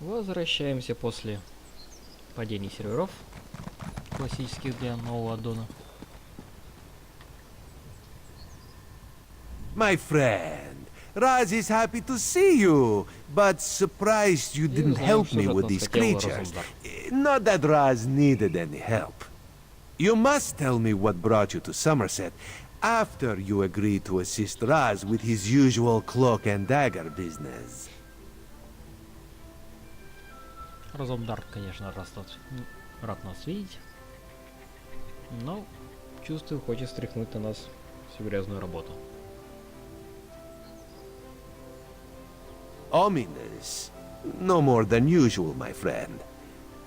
Возвращаемся после падения серверов, классических для нового аддона. My friend, Raz is happy to see you, but surprised you didn't help me with these creatures. Not that Raz needed any help. You must tell me what brought you to Sammerset after you agreed to assist Raz with his usual cloak and dagger business. Разумдарт, конечно, рад нас видеть, но, чувствую, хочет стряхнуть на нас всю грязную работу. Ominous? No more than usual, my friend.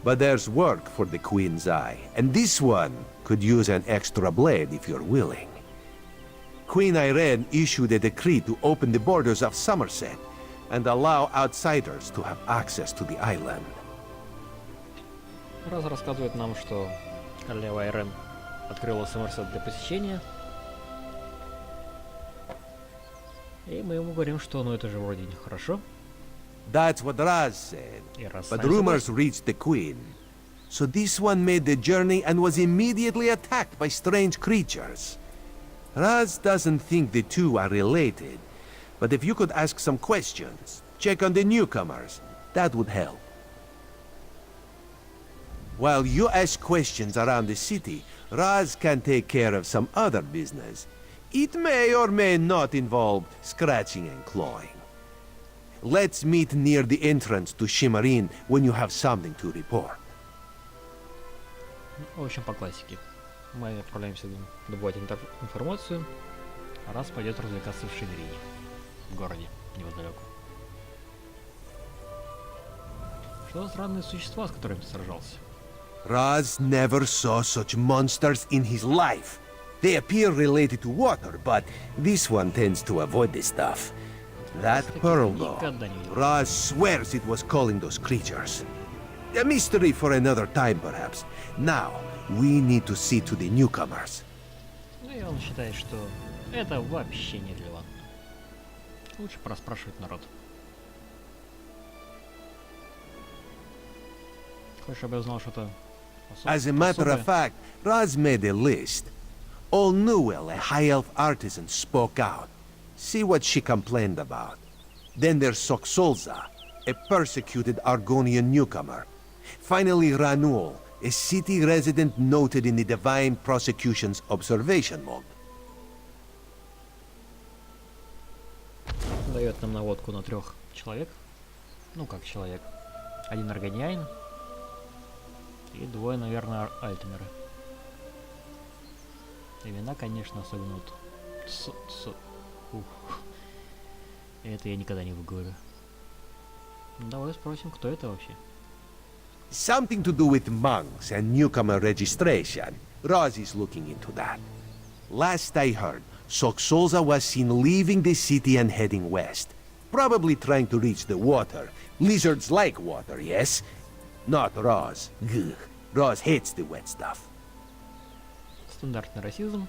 But there's work for the Queen's Eye, and this one could use an extra blade if you're willing. Queen Irene issued a decree to open the borders of Sammerset and allow outsiders to have access to the island. Раз рассказывает нам, что королева Айрен открыла Саммерсет для посещения, и мы ему говорим, что ну это же вроде нехорошо. That's what Raz said, but rumors reached the Queen. So this one made the journey and was immediately attacked by strange creatures. Raz doesn't think the two are related, but if you could ask some questions, check on the newcomers, that would help. While you ask questions around the city, Raz can take care of some other business. It may or may not involve scratching and clawing. Let's meet near the entrance to Shimmerin when you have something to report. В общем, по классике. Мы отправляемся добывать информацию, а Раз пойдет развлекаться в Шиммерине, в городе, неподалеку. Что за странные существа, с которыми ты сражался? Raz never saw such monsters in his life. They appear related to water, but this one tends to avoid this stuff. That pearl, though, Raz swears it was calling those creatures. A mystery for another time, perhaps. Now, we need to see to the newcomers. Ну и он считает, что это вообще не релевантно. Лучше проспрашивать народ. Хочешь, чтобы я узнал что-то особое? As a matter of fact, Raz made a list. All Newell, a high elf artisan, spoke out. See what she complained about. Then there's Soxolza, a persecuted Argonian newcomer. Finally, Ranuel, a city resident noted in the Divine Prosecution's observation log. Дает нам наводку на 3 человек. Ну, как человек. 1 аргонианин. И 2, наверное, альтемеры. Имена, конечно, особенно вот... Это я никогда не выговорю. Давай спросим, кто это вообще? Something to do with monks and newcomer registration. Raz is looking into that. Last I heard, Soxolza was seen leaving the city and heading west. Probably trying to reach the water. Lizards like water, yes? Not Raz. Gugh. Raz hates the wet stuff. Стандартный расизм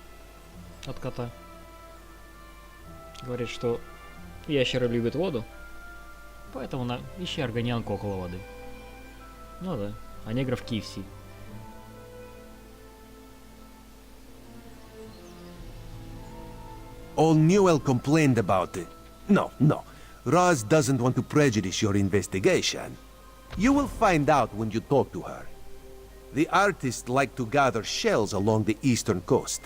от кота. Говорит, что ящеры любят воду, поэтому ищи аргонянку около воды. Ну да, а негров KFC. All Newell complained about it. No. Raz doesn't want to prejudice your investigation. You will find out when you talk to her. The artists like to gather shells along the eastern coast.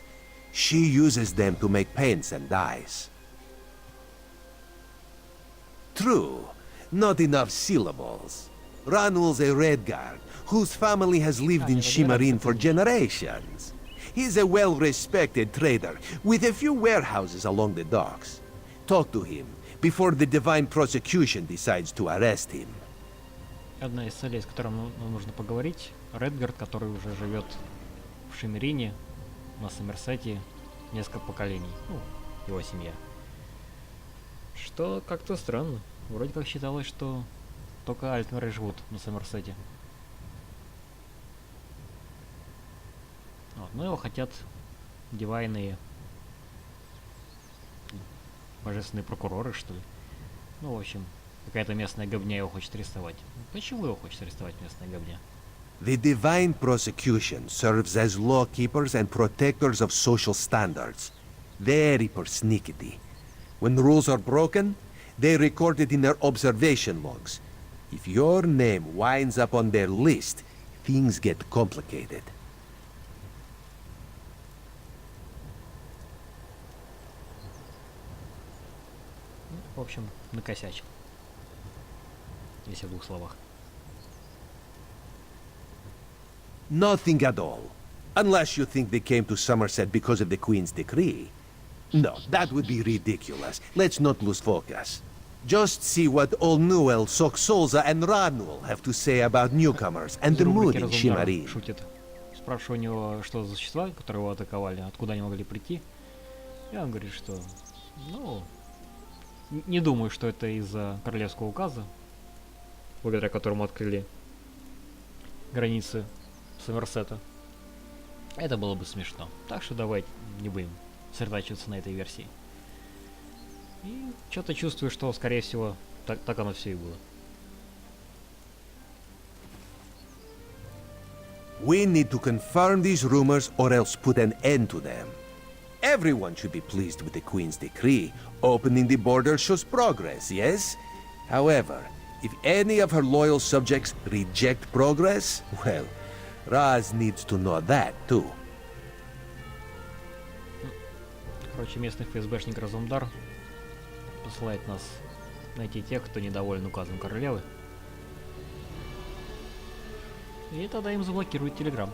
She uses them to make paints and dyes. True, not enough syllables. Ranuel's a Redguard, whose family has lived in Shimmerin for generations. He's a well-respected trader, with a few warehouses along the docks. Talk to him, before the Divine Prosecution decides to arrest him. Одна из целей, с которой нам нужно поговорить, Редгард, который уже живет в Шиммерине, на Саммерсете, несколько поколений. Ну, его семья. Что как-то странно. Вроде как считалось, что только альтмеры живут на Саммерсете. Вот, но его хотят дивайные божественные прокуроры, что ли. Ну, в общем, какая-то местная говня его хочет арестовать. Почему его хочет арестовать местная говня? The divine prosecution serves as law-keepers and protectors of social standards. Very persnickety. When rules are broken, they record it in their observation logs. If your name winds up on their list, things get complicated. В общем, накосячил. Если в двух словах. Nothing at all. Unless you think they came to Somerset because of the Queen's decree. No, that would be ridiculous. Let's not lose focus. Just see what old Newell, Soxolza, and Ranul have to say about newcomers and the mood in Shimarin. Шутит. Спрашиваю у него, что за существа, которые его атаковали, откуда они могли прийти. И он говорит, что, ну, не думаю, что это из-за королевского указа, благодаря которому открыли границы Саммерсета. Это было бы смешно. Так что давайте не будем сосредотачиваться на этой версии. И что-то чувствую, что, скорее всего, так оно все и было. We need to confirm these rumors or else put an end to them. Everyone should be pleased with the Queen's decree. Opening the border shows progress, yes? However, if any of her loyal subjects reject progress, well, Raz needs to know that too. Короче, местный ФСБшник Разумдар посылает нас найти тех, кто недоволен указом королевы. И тогда им заблокируют Телеграм.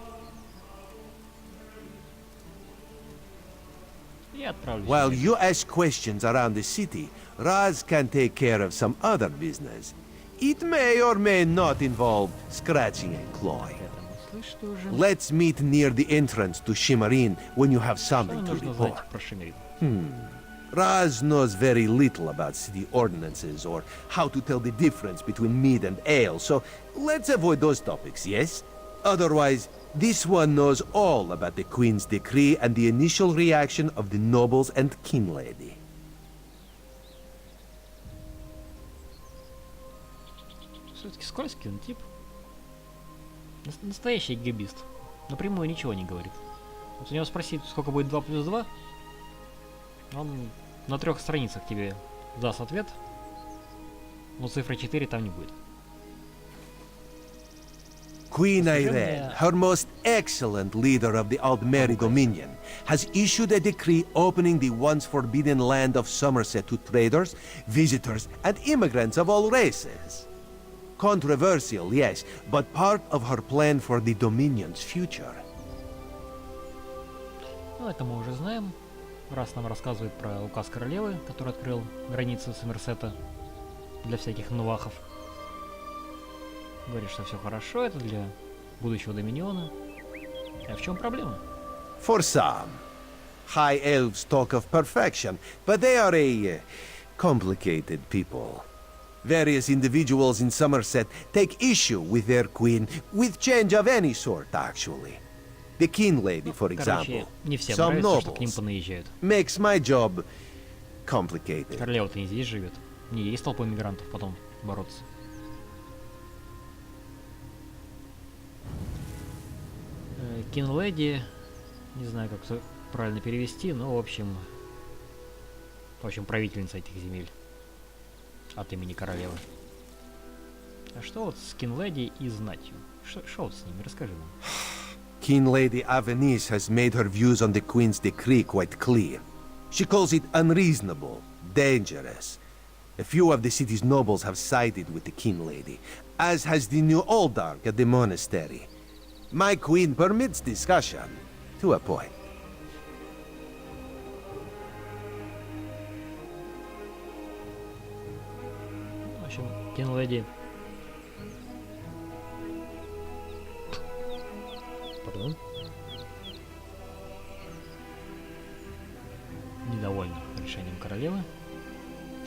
И отправлюсь. While you ask questions around the city, Raz can take care of some other business. It may or may not involve scratching and clawing. Let's meet near the entrance to Shimarin when you have something to report. Raz knows very little about city ordinances or how to tell the difference between mead and ale, so let's avoid those topics, yes? Otherwise, this one knows all about the Queen's decree and the initial reaction of the nobles and king lady. Все-таки скользкий он тип. Настоящий гибист. Напрямую ничего не говорит. Вот у него спросить, сколько будет 2 плюс 2, он на 3 страницах тебе даст ответ, но цифры 4 там не будет. Queen Irene, her most excellent leader of the Aldmeri Dominion, has issued a decree opening the once forbidden land of Somerset to traders, visitors, and immigrants of all races. Controversial, yes, but part of her plan for the Dominion's future. Ну, это мы уже знаем. Раз нам рассказывает про указ королевы, который открыл границы Саммерсета для всяких нувахов. Говорит, что все хорошо, это для будущего Доминиона. А в чем проблема? For some. High elves talk of perfection, but they are a complicated people. Various individuals in Somerset take issue with their queen, with change of any sort, actually. The king lady, for example. Не всем Some нравится, что к ним nobles. понаезжают. Makes my job complicated. Королева-то не здесь живет. Не есть толпой мигрантов потом бороться. Кинледи, не знаю, как правильно перевести, но в общем правительница этих земель от имени королевы. А что вот с Кинледи и знатью? Что вот с ними? Расскажи нам. King Lady Avenice has made her views on the Queen's decree quite clear. She calls it unreasonable, dangerous. A few of the city's nobles have sided with the King Lady, as has the new Oldark at the monastery. My queen permits discussion, to a point. В общем, Кинледи... Пардон. Недовольна решением королевы.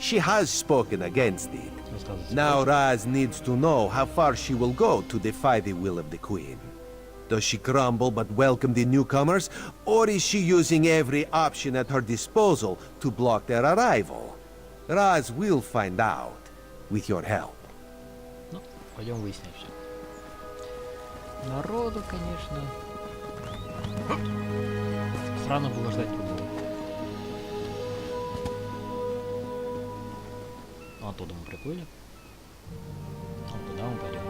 She has spoken against it. Высказывается Now против. Raz needs to know how far she will go to defy the will of the Queen. Does she grumble but welcome the newcomers, or is she using every option at her disposal to block their arrival? Raz will find out. with your help. Ну, пойдем выяснять все. Народу, конечно. Странно было ждать другого. Оттуда мы приплыли. Вот туда мы пойдем.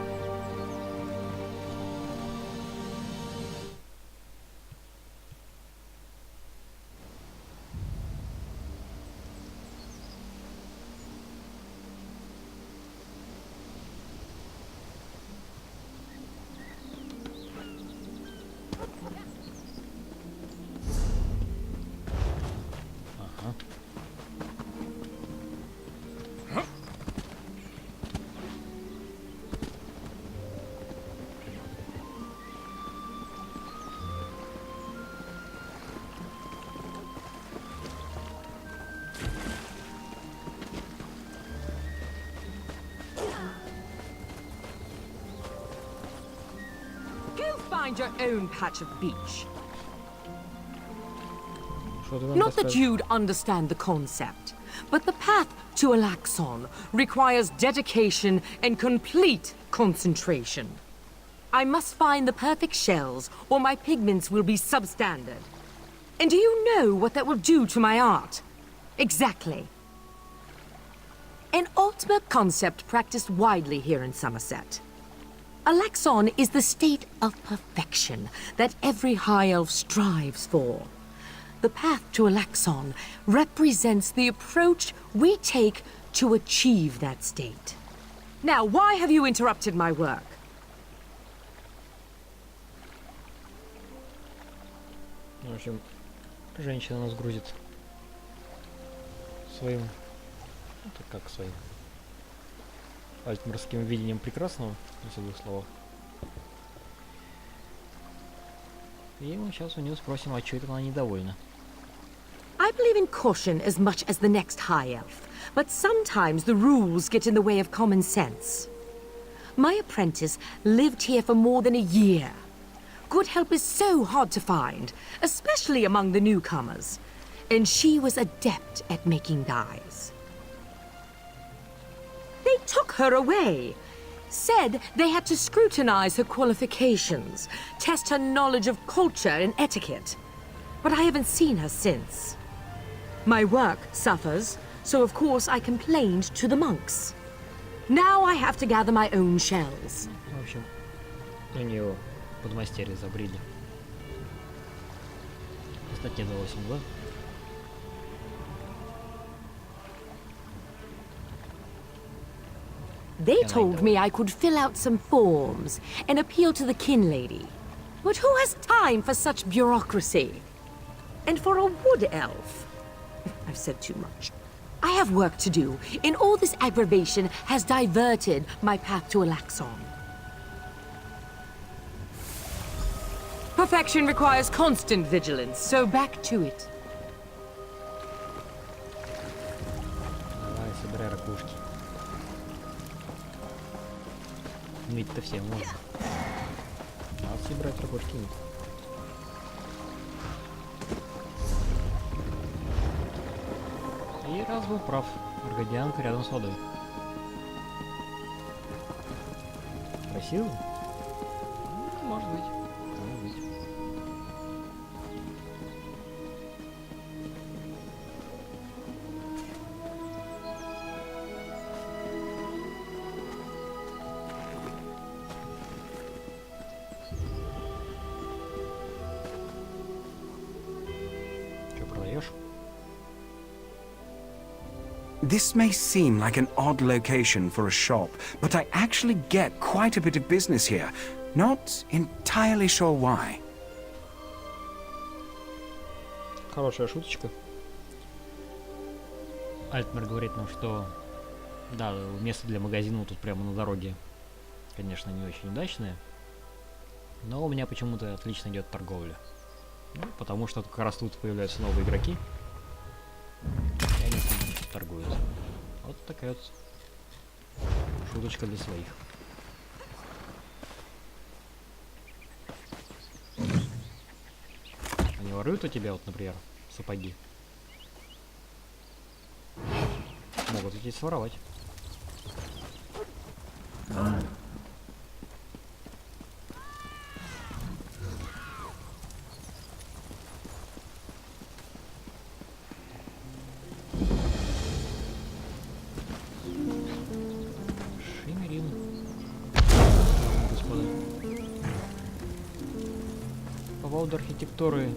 Find your own patch of beach. Что ты там Not that расскажешь? you'd understand the concept, but the path to Alaxon requires dedication and complete concentration. I must find the perfect shells, or my pigments will be substandard. And do you know what that will do to my art? Exactly. An ultimate concept practiced widely here in Somerset. Alaxon is the state of perfection that every High Elf strives for. The path to Alaxon represents the approach we take to achieve that state. Now, why have you interrupted my work? В общем, женщина нас грузит своим, это как своим альтмарским видением прекрасного, в двух словах. И мы сейчас у нее спросим, а что это она недовольна. I believe in caution as much as the next High Elf, but sometimes the rules get in the way of common sense. My apprentice lived here for more than a year. Good help is so hard to find, especially among the newcomers, and she was adept at making dyes. They took her away. Said they had to scrutinize her qualifications, test her knowledge of culture and etiquette. But I haven't seen her since. My work suffers, so of course I complained to the monks. Now I have to gather my own shells. В общем, у нее подмастерье забрили. В статье 282. They told me I could fill out some forms and appeal to the kin lady. But who has time for such bureaucracy? And for a wood elf? I've said too much. I have work to do, and all this aggravation has diverted my path to Alaxon. Perfection requires constant vigilance, so back to it. Давай, собирай ракушки. Мыть-то все можно. Надо собирать ракушки. И раз был прав, Аргадианка рядом с водой. Красиво? Ну, может быть. Может быть. Что продаешь? This may seem like an odd location for a shop, but I actually get quite a bit of business here. Not entirely sure why. Хорошая шуточка. Альтмер говорит нам, что да, место для магазина тут прямо на дороге, конечно, не очень удачное, но у меня почему-то отлично идет торговля. Ну, потому что как раз тут появляются новые игроки, и они с ними торгуют. Вот такая вот шуточка для своих. Они воруют у тебя, вот, например, сапоги. Могут идти своровать. Шимерин. Дамы и господа. По поводу архитектуры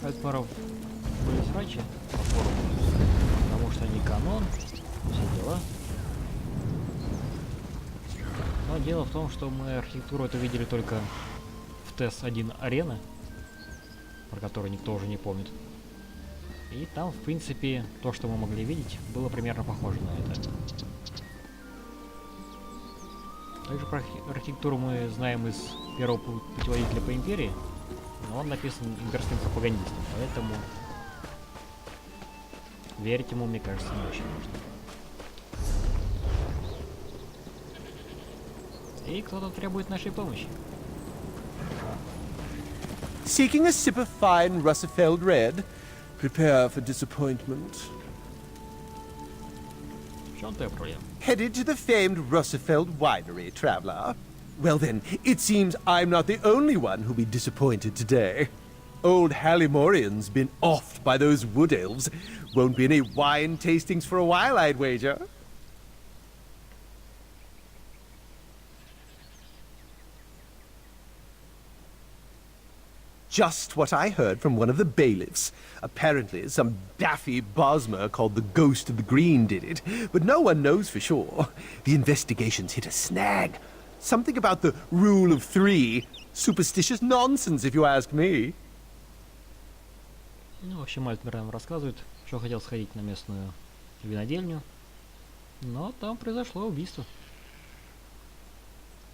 Эдпаров были срачи по форуму, потому что они канон, все дела. Но дело в том, что мы архитектуру это видели только в TESO-1 арена, про которую никто уже не помнит. И там, в принципе, то, что мы могли видеть, было примерно похоже на это. Также про архитектуру мы знаем из первого путеводителя по империи, но он написан имперским пропагандистом, поэтому верить ему, мне кажется, не очень можно. И кто-то требует нашей помощи. Seeking a sip of fine Russifeld red? Prepare for disappointment. В чем твоя проблема? Headed to the famed Russifeld winery, traveler. Well then, it seems I'm not the only one who'll be disappointed today. Old Hallimorian's been offed by those wood elves. Won't be any wine tastings for a while, I'd wager. Just what I heard from one of the bailiffs. Apparently, some daffy Bosmer called the Ghost of the Green did it, but no one knows for sure. The investigation's hit a snag. Something about the rule of three. Superstitious nonsense, if you ask me. Ну, в общем, Альтмер нам рассказывает, что хотел сходить на местную винодельню, но там произошло убийство.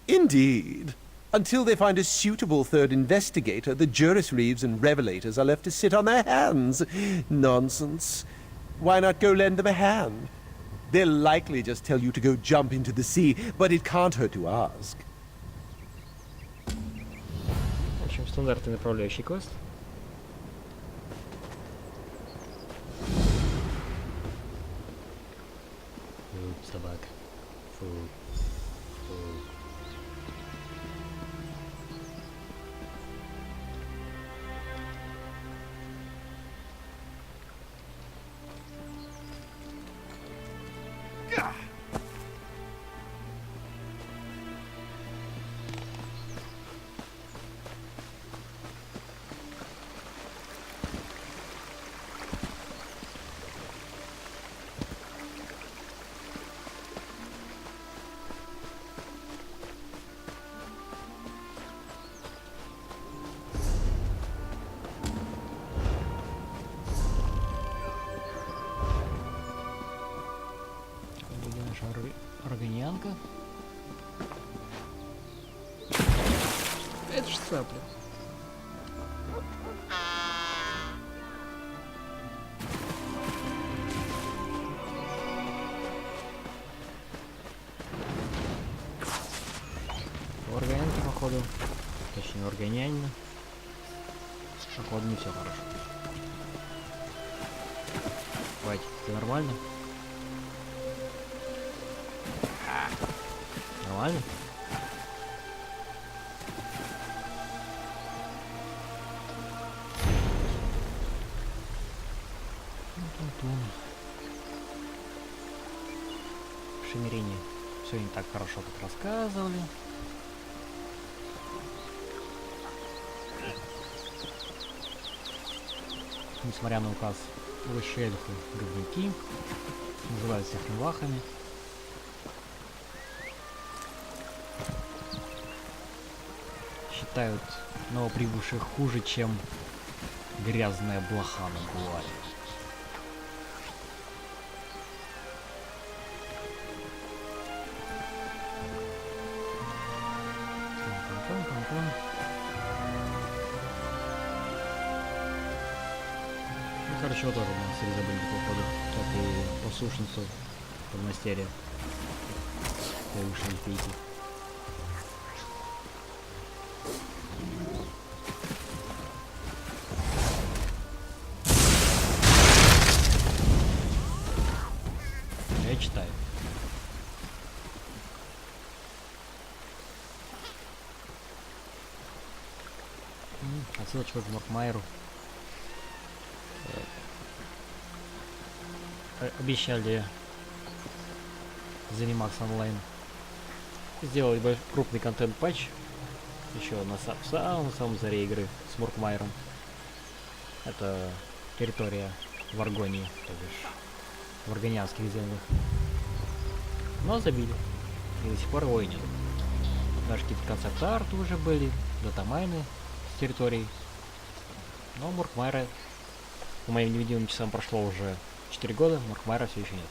Indeed. Until they find a suitable third investigator, the Juris Reeves and Revelators are left to sit on their hands. Nonsense. Why not go lend them a hand? They'll likely just tell you to go jump into the sea, but it can't hurt to ask. В общем, стандартный направляющий квест. Фу, собака. Фу. Фу. Органианка. Это ж цапля. У органианки, походу, точнее, органианина, походу, не все хорошо. Вать, ты нормально? Нормально? В Шимерине все не так хорошо, как рассказывали. Несмотря на указ, высшие эльфы говнюки, называют всех милахами. Считают новоприбывших хуже, чем грязная блоха на гуаре. Ну, короче, вот тоже мы забыли походу, как и послушницу подмастерья. Я вышел эльфийки. Я читаю. Отсылочка к Моркмайеру. Обещали заниматься онлайн. Сделать крупный контент-патч еще на самом заре игры с Моркмайером. Это территория в Аргонии, то бишь в аргонианских землях. Но забили. И до сих пор его и нет. Даже какие-то концепт-арты уже были, датамайны с территорий. Но Моркмайера, по моим невидимым часам, прошло уже 4 года, Моркмайера все еще нет.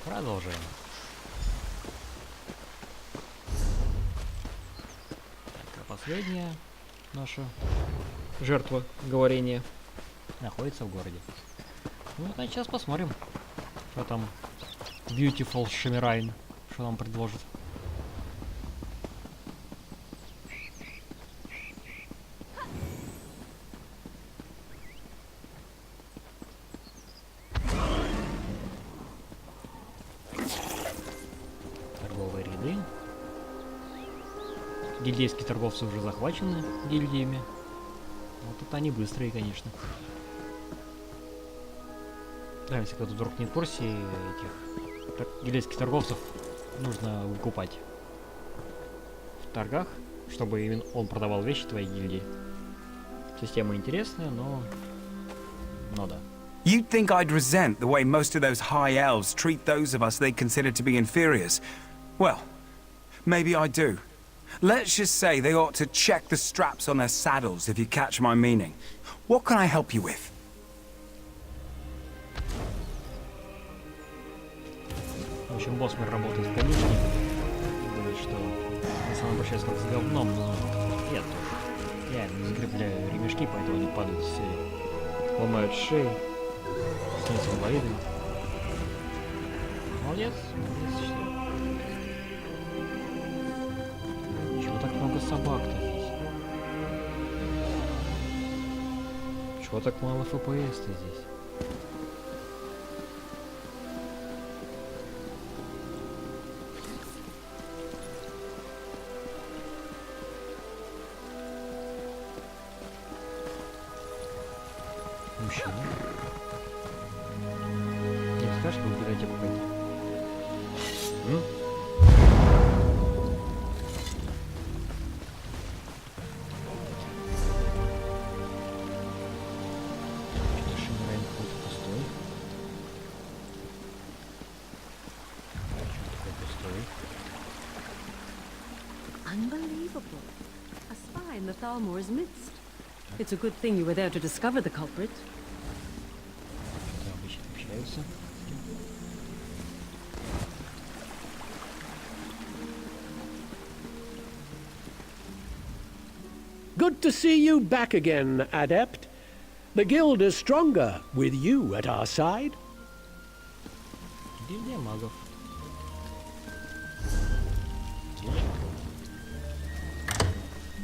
Продолжаем. Так, а последняя наша жертва говорения находится в городе. Ну вот, а сейчас посмотрим, что там Beautiful Shimmerine, что нам предложит. Торговые ряды. Гильдейские торговцы уже захвачены гильдиями. Вот это они быстрые, конечно. Да, если кто-то вдруг не в курсе, этих гильдейских торговцев нужно выкупать в торгах, чтобы именно он продавал вещи твоей гильдии. Система интересная, но да. You'd think I'd resent the way most of those high elves treat those of us they consider to be inferiors. Well, maybe I do. Let's just say they ought to check the straps on their saddles, if you catch my meaning. What can I help you with? В общем, Босмер работает в конюшне. Думает, что я сам обращаюсь как с говном, но я тоже. Я не закрепляю ремешки, поэтому они падают все. Ломают шеи. Снятся инвалидами. Молодец, молодец, что. Чего так много собак-то здесь? Чего так мало ФПС-то здесь? Мужчина. Не скажешь, что вы берете пойти? Шиммерайн какой-то пустой. Почему такой пустой? Unbelievable. A spy in the Thalmor's midst. It's a good thing you were there to discover the culprit. Что-то обычно общаются. Good to see you back again, Adept. The guild is stronger with you at our side. Гильдия магов.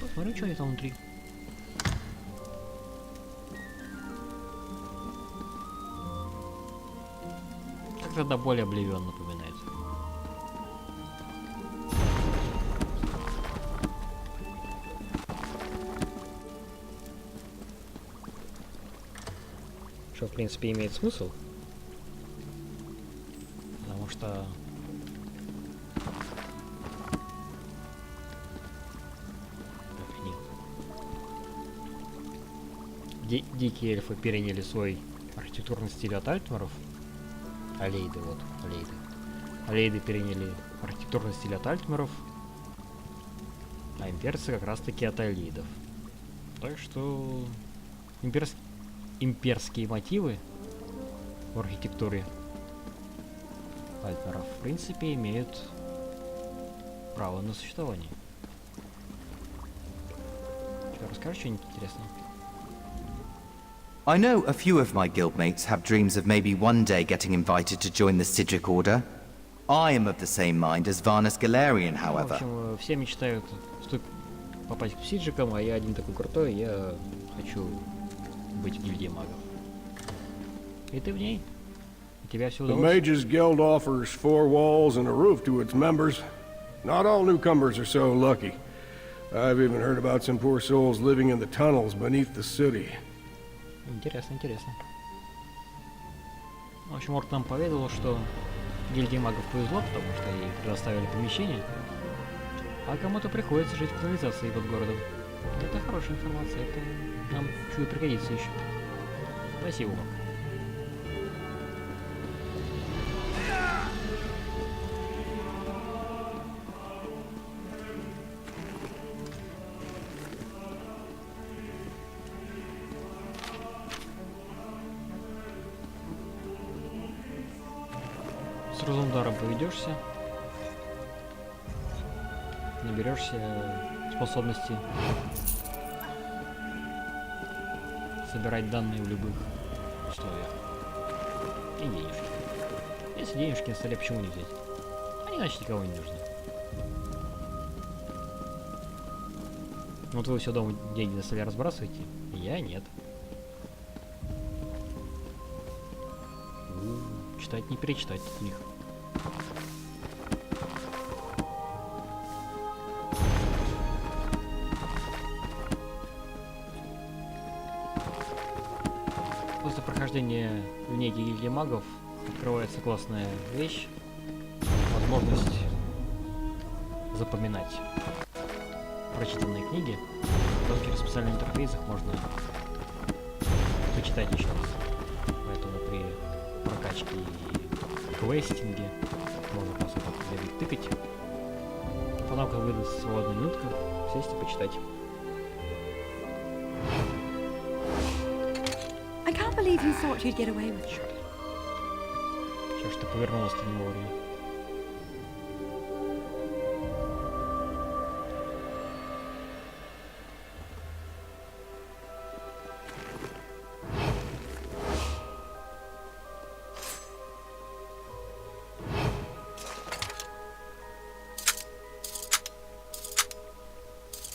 Посмотрим, что они там внутри. Как-то до более Обливион напоминает. Что, в принципе, имеет смысл. Потому что... Дикие эльфы переняли свой архитектурный стиль от альтмеров. Алейды, вот, алейды. Алейды переняли архитектурный стиль от альтмеров, а имперцы как раз таки от алейдов. Так что имперские мотивы в архитектуре альтмеров в принципе имеют право на существование. Что, расскажешь что-нибудь интересное? I know a few of my guildmates have dreams of maybe one day getting invited to join the Sidric Order. I am of the same mind as Varnus Galarian, В however. общем, все мечтают попасть к Сиджикам, а я один такой крутой, я хочу быть в гильдии магов. И ты в ней? У тебя все The удалось? Mages Guild offers 4 walls and a roof to its members. Not all newcomers are so lucky. I've even heard about some poor souls living in the tunnels beneath the city. Интересно, интересно. В общем, Орк нам поведал, что гильдии магов повезло, потому что ей предоставили помещение, а кому-то приходится жить в канализации под городом. Это хорошая информация, это нам чуть пригодится еще. Спасибо вам. С Розендаром поведешься, наберешься способности собирать данные в любых условиях. И денежки. Если денежки на столе, почему не взять? Они, значит, никого не нужны. Вот вы все дома деньги на столе разбрасываете, я нет. Читать не перечитать у них. После прохождения линейки гильдии магов открывается классная вещь, возможность запоминать прочитанные книги. Потом через специальный интерфейс их можно почитать еще раз. Поэтому при прокачке и квестинге можно просто так тыкать. Потом, как выдаст свободная минутка, сесть и почитать. I can't believe you thought you'd get away with it. Черт. Чё ж ты повернулась-то не вовремя?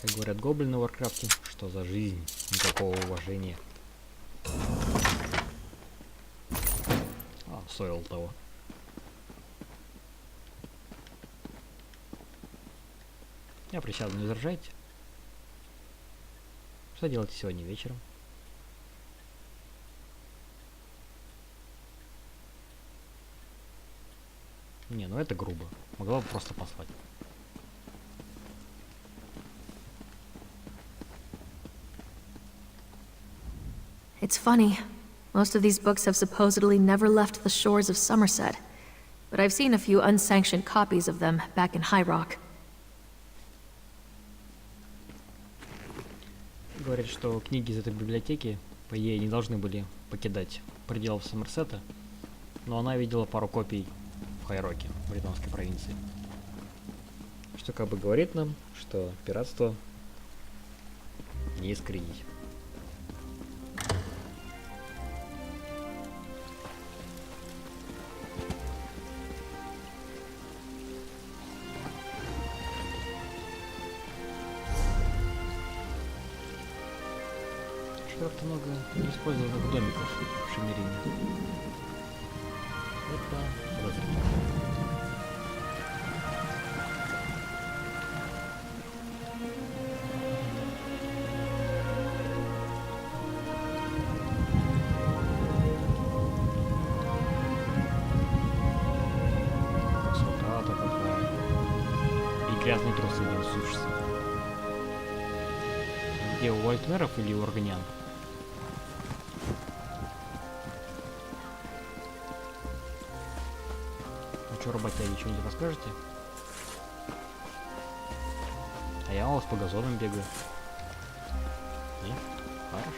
Как говорят гоблины в Варкрафте, что за жизнь, никакого уважения. Стоило того. Я присяду, не возражайте. Что делаете сегодня вечером? Не, ну это грубо. Могла бы просто послать. It's funny. Most of these books have supposedly never left the shores of Somerset, but I've seen a few unsanctioned copies of them back in High Rock. Говорят, что книги из этой библиотеки, по идее, не должны были покидать пределов Саммерсета, но она видела пару копий в Хайроке, британской провинции. Что как бы говорит нам, что пиратство не искоренить. Как-то много неиспользованных домиков в Шиммерине. Это подозрительно. Красота-то какая. И грязные трусы не сушатся. Где, у Вольтмеров или у Органиан? Что, работяги, что-нибудь расскажете? А я у вас по газонам бегаю. Нет? Хорошо.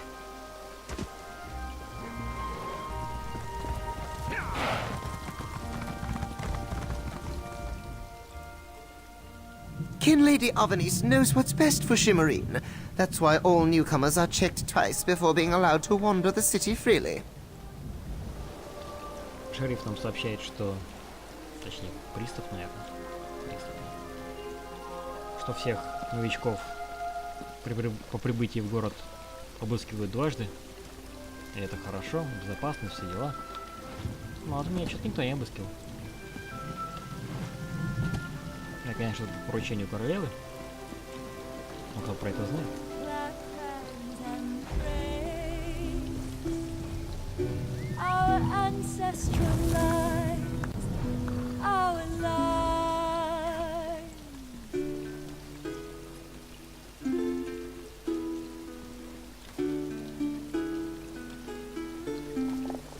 Kin Lady Avenis knows what's best for Shimmerine. That's why all newcomers are checked twice before being allowed to wander the city freely. Шериф нам сообщает, что... Точнее, пристав, наверное. Пристав. Что всех новичков по прибытии в город обыскивают дважды. И это хорошо, безопасно, все дела. Но от меня что-то никто не обыскивал. Я, конечно, по поручению королевы. Ну, кто про это знает.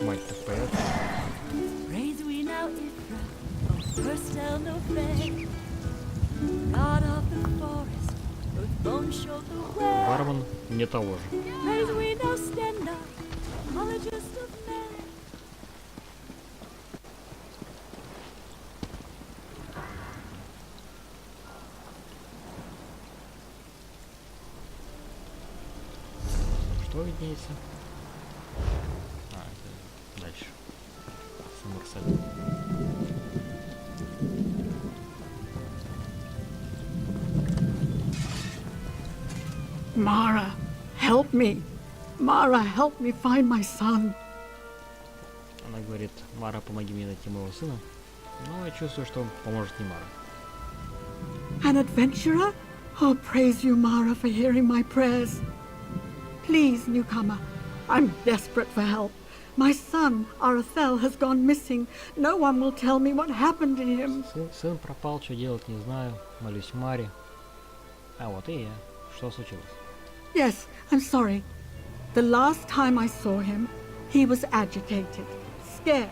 Мать так поет. Бармен не того же. Что виднеется? А, это дальше. Саммерсет. Mara, help me. Mara, help me find my son. Она говорит: Мара, помоги мне найти моего сына. Но я чувствую, что поможет не Мара. An adventurer? Oh, praise you, Mara, for hearing my prayers. Please, newcomer, I'm desperate for help. My son, Arathel, has gone missing. No one will tell me what happened to him. Сын пропал, что делать не знаю. Молюсь Маре. А вот и я. Что случилось? Yes, I'm sorry. The last time I saw him, he was agitated, scared.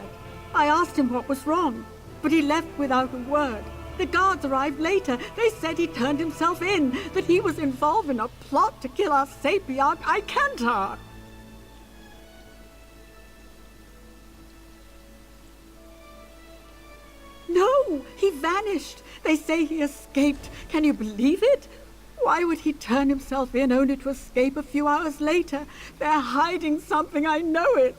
I asked him what was wrong, but he left without a word. The guards arrived later. They said he turned himself in, that he was involved in a plot to kill our sapiarch, Icantar. No, he vanished. They say he escaped. Can you believe it? Why would he turn himself in only to escape a few hours later? They're hiding something, I know it.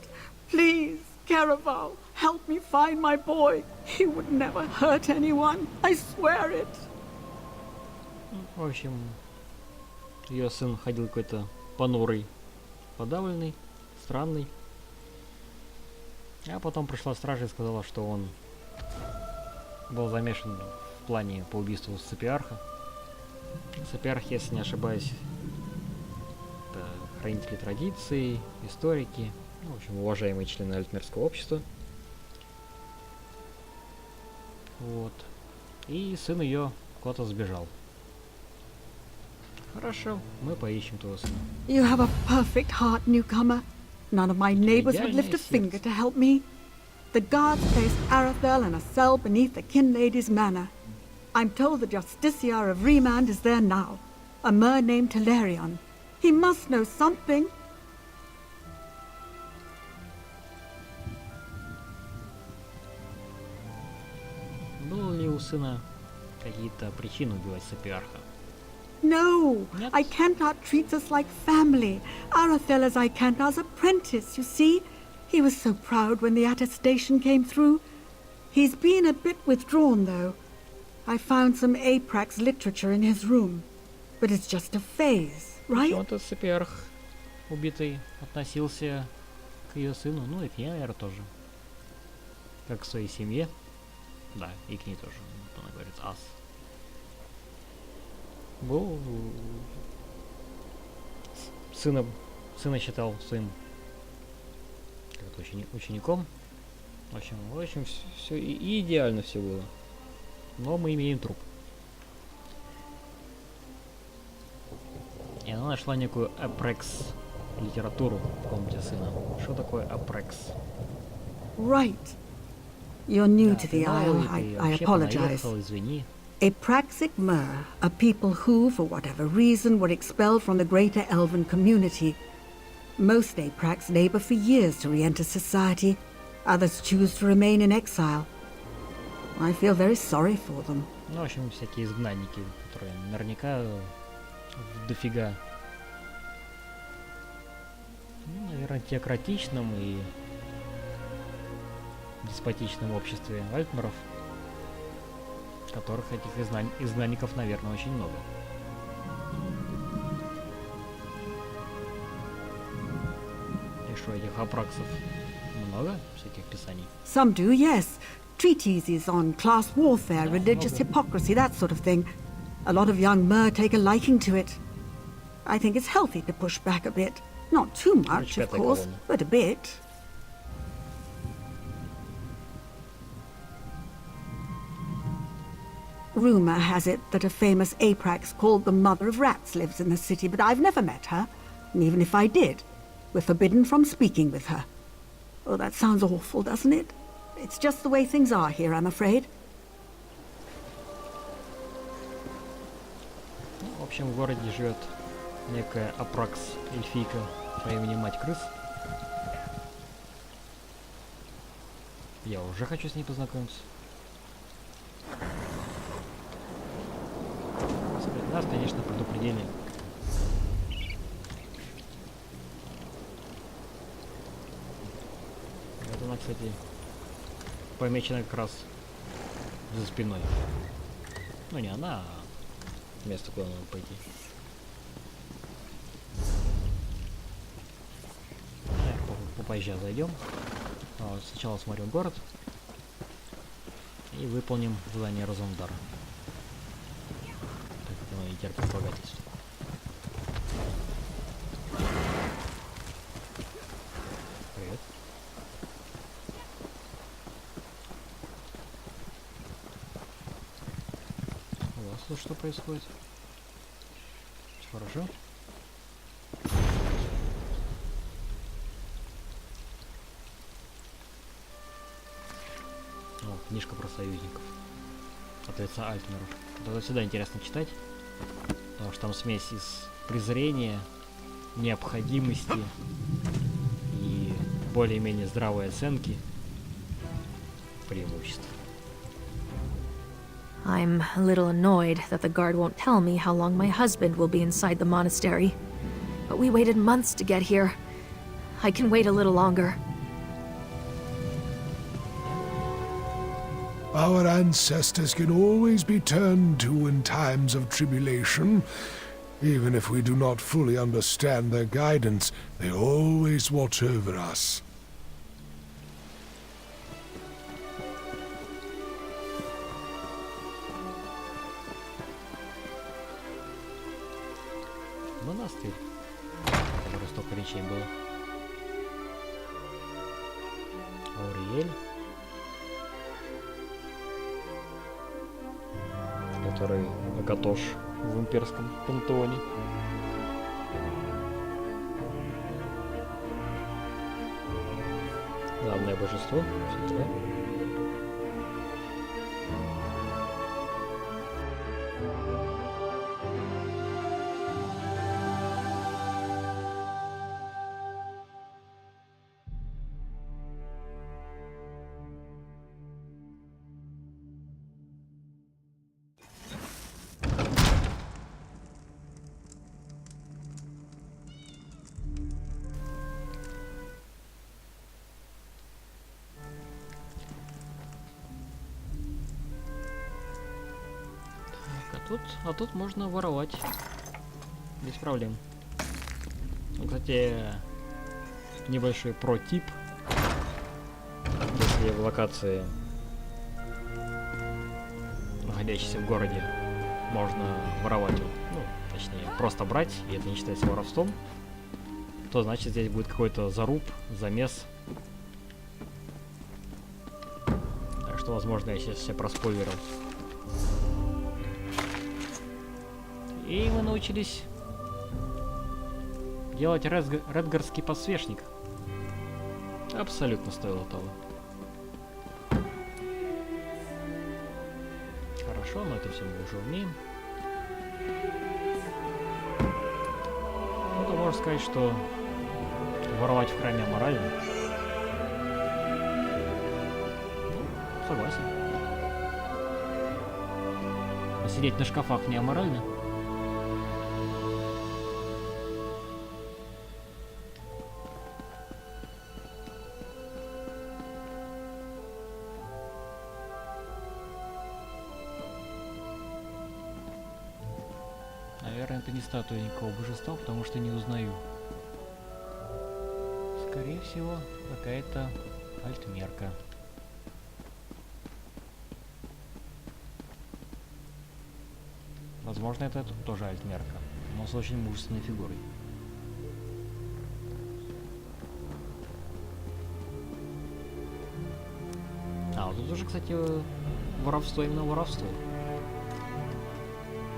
Please, Caraval, help me find my boy. He would never hurt anyone. I swear it. В общем, ее сын ходил какой-то понурый, подавленный, странный. А потом пришла стража и сказала, что он был замешан в плане по убийству Сапиарха. Сапиарх, если не ошибаюсь, это хранители традиций, историки, ну, в общем, уважаемые члены альтмерского общества. Вот. И сын ее куда-то сбежал. Хорошо, мы поищем твоего сына. You have a perfect heart, newcomer. None of my neighbors would lift a finger to help me. The guards placed Arathel in a cell beneath the Kin Lady's manor. I'm told the Justiciar of Remand is there now. A mer named Telerion. He must know something. Было ли у сына какие-то причины убивать Сапиарха? No, Нет. Icantar treats us like family. Arathel is Icantar's apprentice, you see? He was so proud when the attestation came through. He's been a bit withdrawn, though. I found some Aprax literature in his room. But it's just a phase, right? Почему-то Сапиарх убитый относился к ее сыну, ну и к ней, наверное, тоже. Как к своей семье. Да, и к ней тоже. Вот она говорит, ас. Был... Сына считал своим учеником. В общем, все идеально все было. Но мы имеем труп. И она нашла некую Апрекс литературу в комнате сына. Что такое Апрекс? Right. You're new to the Isle. I apologize. Извини. Apraxic Mer, a people who, for whatever reason, were expelled from the greater elven community. Most Aprax labor for years to re-enter society. Others choose to remain in exile. I feel very sorry for them. Ну, в общем, всякие изгнанники, которые наверняка в дофига, ну, наверное, теократичном и деспотичном обществе альтмеров, которых этих изгнанников, наверное, очень много. И что, этих апраксов много всяких писаний? Some do, yes. Treatises on class warfare, religious hypocrisy, that sort of thing. A lot of young mer take a liking to it. I think it's healthy to push back a bit. Not too much, of course, but a bit. Rumor has it that a famous Aprax called the Mother of Rats lives in the city, but I've never met her. And even if I did, we're forbidden from speaking with her. Oh, that sounds awful, doesn't it? It's just the way things are here, I'm afraid. В общем, в городе живет некая Апракс-эльфийка по имени Мать Крыс. Я уже хочу с ней познакомиться. Нас, конечно, предупредили. Вот она, кстати, помечена как раз за спиной. Ну не она, а место, куда надо пойти. Попозже зайдем. Вот, сначала смотрим город и выполним задание Розендара. Так, и терпим богательство. Привет. У вас тут что происходит? Все хорошо? О, книжка про союзников. От лица Альтмеров. Это всегда интересно читать, потому что там смесь из презрения, необходимости и более-менее здравой оценки преимуществ. I'm a little annoyed that the guard won't tell me how long my husband will be inside the monastery. But we waited months to get here. I can wait a little longer. Our ancestors can always be turned to in times of tribulation. Even if we do not fully understand their guidance, they always watch over us. Монастырь, в котором столько речей было. Ауриэль, который Акатош в имперском пантеоне. Главное божество, все дела. А тут можно воровать без проблем. Ну, кстати, небольшой про-тип. Если в локации, находящейся в городе, можно воровать, ну, точнее, просто брать, и это не считается воровством, то значит здесь будет какой-то заруб, замес. Так что, возможно, я сейчас себя проспойлерил. И мы научились делать редгарский подсвечник. Абсолютно стоило того. Хорошо, но это все мы уже умеем. Ну, то можно сказать, что воровать в храме аморально. Ну, согласен. А сидеть на шкафах не аморально? Наверное, это не статуя никакого божества, потому что не узнаю. Скорее всего, какая-то альтмерка. Возможно, это тоже альтмерка, но с очень мужественной фигурой. А, вот тут уже, кстати, воровство, именно воровство.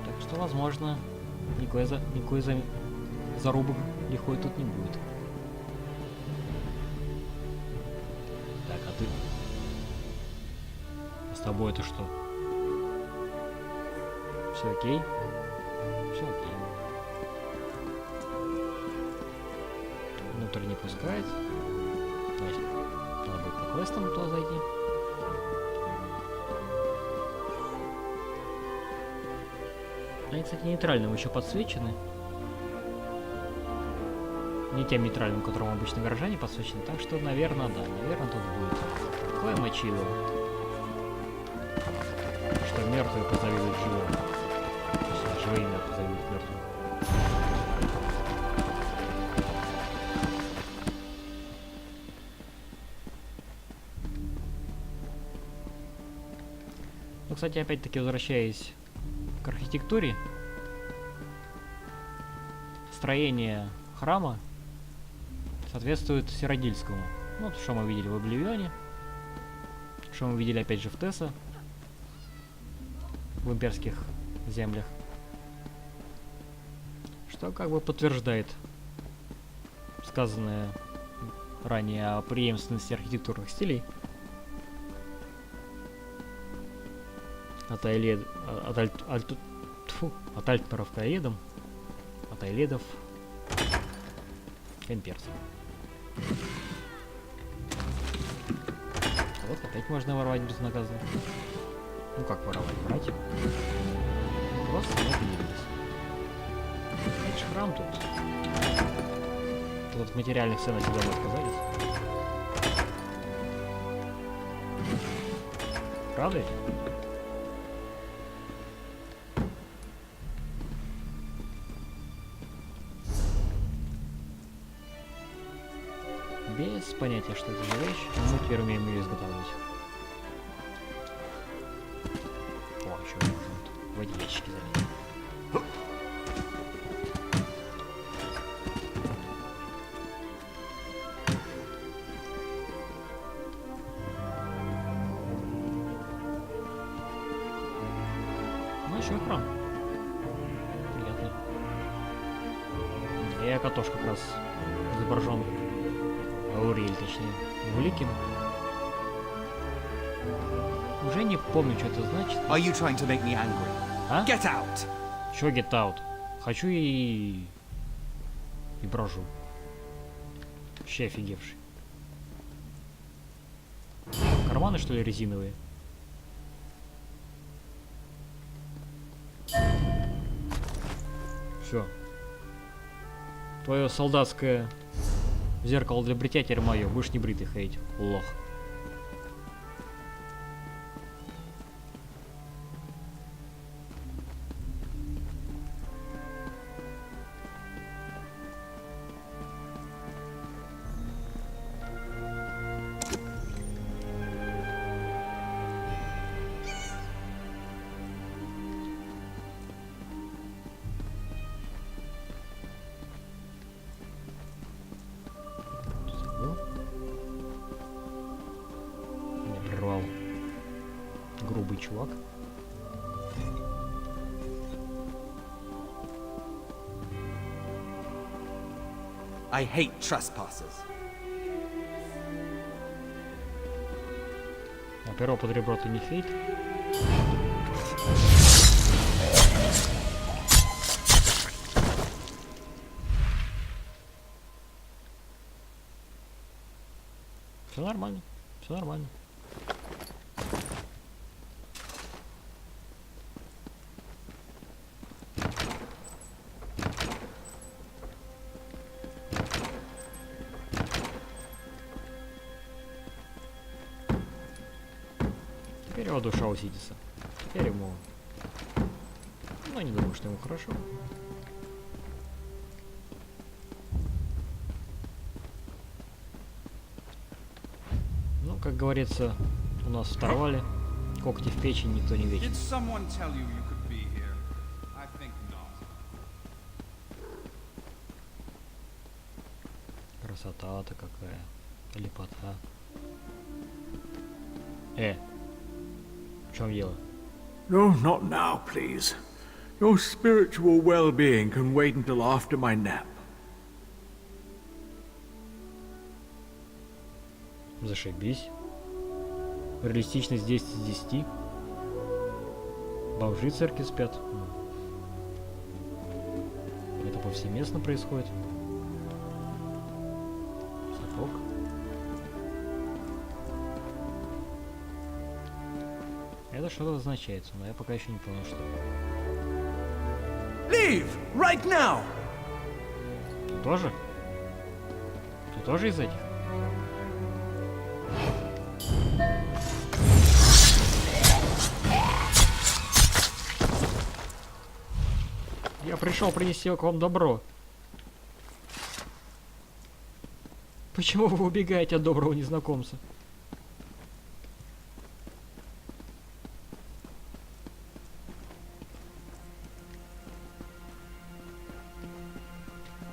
Так что, возможно, никакой зарубок лихой тут не будет. Так, а ты... С тобой это что? Все окей? Все окей. Внутрь не пускает. Значит, надо будет по квестам туда зайти. Они, кстати, нейтральным еще подсвечены. Не тем нейтральным, которым обычно горожане подсвечены. Так что, наверное, да. Наверное, тут будет. Какое мочило. Что мертвые позавидуют живым. Точнее, живые именно позавидуют мертвым. Ну, кстати, опять-таки, возвращаясь к архитектуре, строение храма соответствует Сиродильскому. Вот что мы видели в Обливионе, что мы видели опять же в TESO, в имперских землях, что как бы подтверждает сказанное ранее о преемственности архитектурных стилей от альтмеров к аэледам, от аэледов к имперцам. А вот опять можно воровать безнаказанно. Ну как воровать? Брать его. Просто не появились. Это же храм тут. Тут от материальных ценностей давно отказались. Правда ведь? Без понятия, что это за вещь, но мы теперь умеем ее изготавливать. О, еще можно тут в эти ящики залезть. Ну, еще и храм. Приятно. И Акатош как раз изображен. Аурель, точнее, Великим. Уже не помню, что это значит. Are you trying to make me angry? А? Get out! Чё get out? Хочу и брожу. Вообще офигевший. Карманы, что ли, резиновые? Все. Твое солдатское зеркало для бритья теперь мое. Будешь не бритый ходить, лох. Грубый чувак. I hate trespassers. А перо под ребро ты не хейт? Все нормально, все нормально. Теперь его душа усидится. Теперь ему... Ну, не думаю, что ему хорошо. Ну, как говорится, у нас в Тарвале когти в печень никто не вечен. Лепота-то какая. Лепота. В чем дело? No, not now, please. Your spiritual well-being can wait until after my nap. Зашибись. Реалистичность 10 из 10. Бомжи в церкви спят. Это повсеместно происходит. Сапог. Это что-то означает, но я пока еще не понял, что. Leave! Right now! Ты тоже? Ты тоже из этих? Я пришел принести к вам добро. Почему вы убегаете от доброго незнакомца?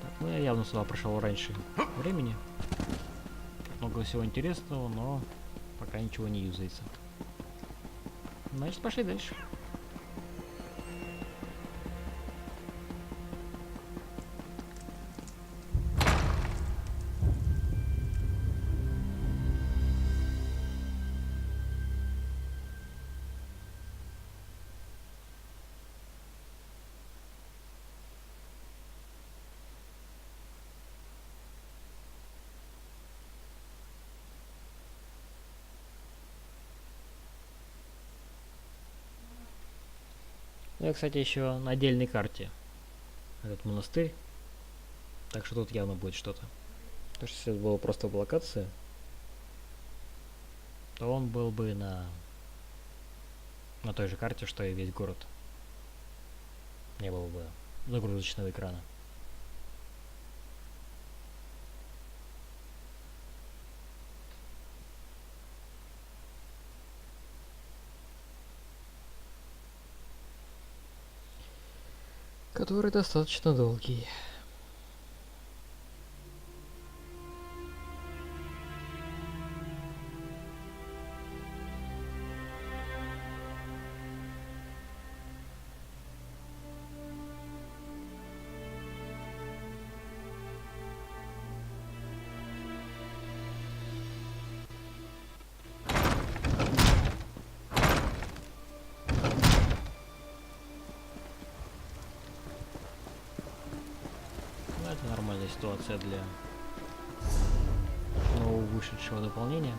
Так, ну я явно сюда прошел раньше времени. Много всего интересного, но пока ничего не юзается. Значит, пошли дальше. Я, кстати, еще на отдельной карте этот монастырь. Так что тут явно будет что-то. Потому что если это было просто в локации, то он был бы на той же карте, что и весь город. Не было бы загрузочного экрана. Который достаточно долгий. Это нормальная ситуация для нового вышедшего дополнения.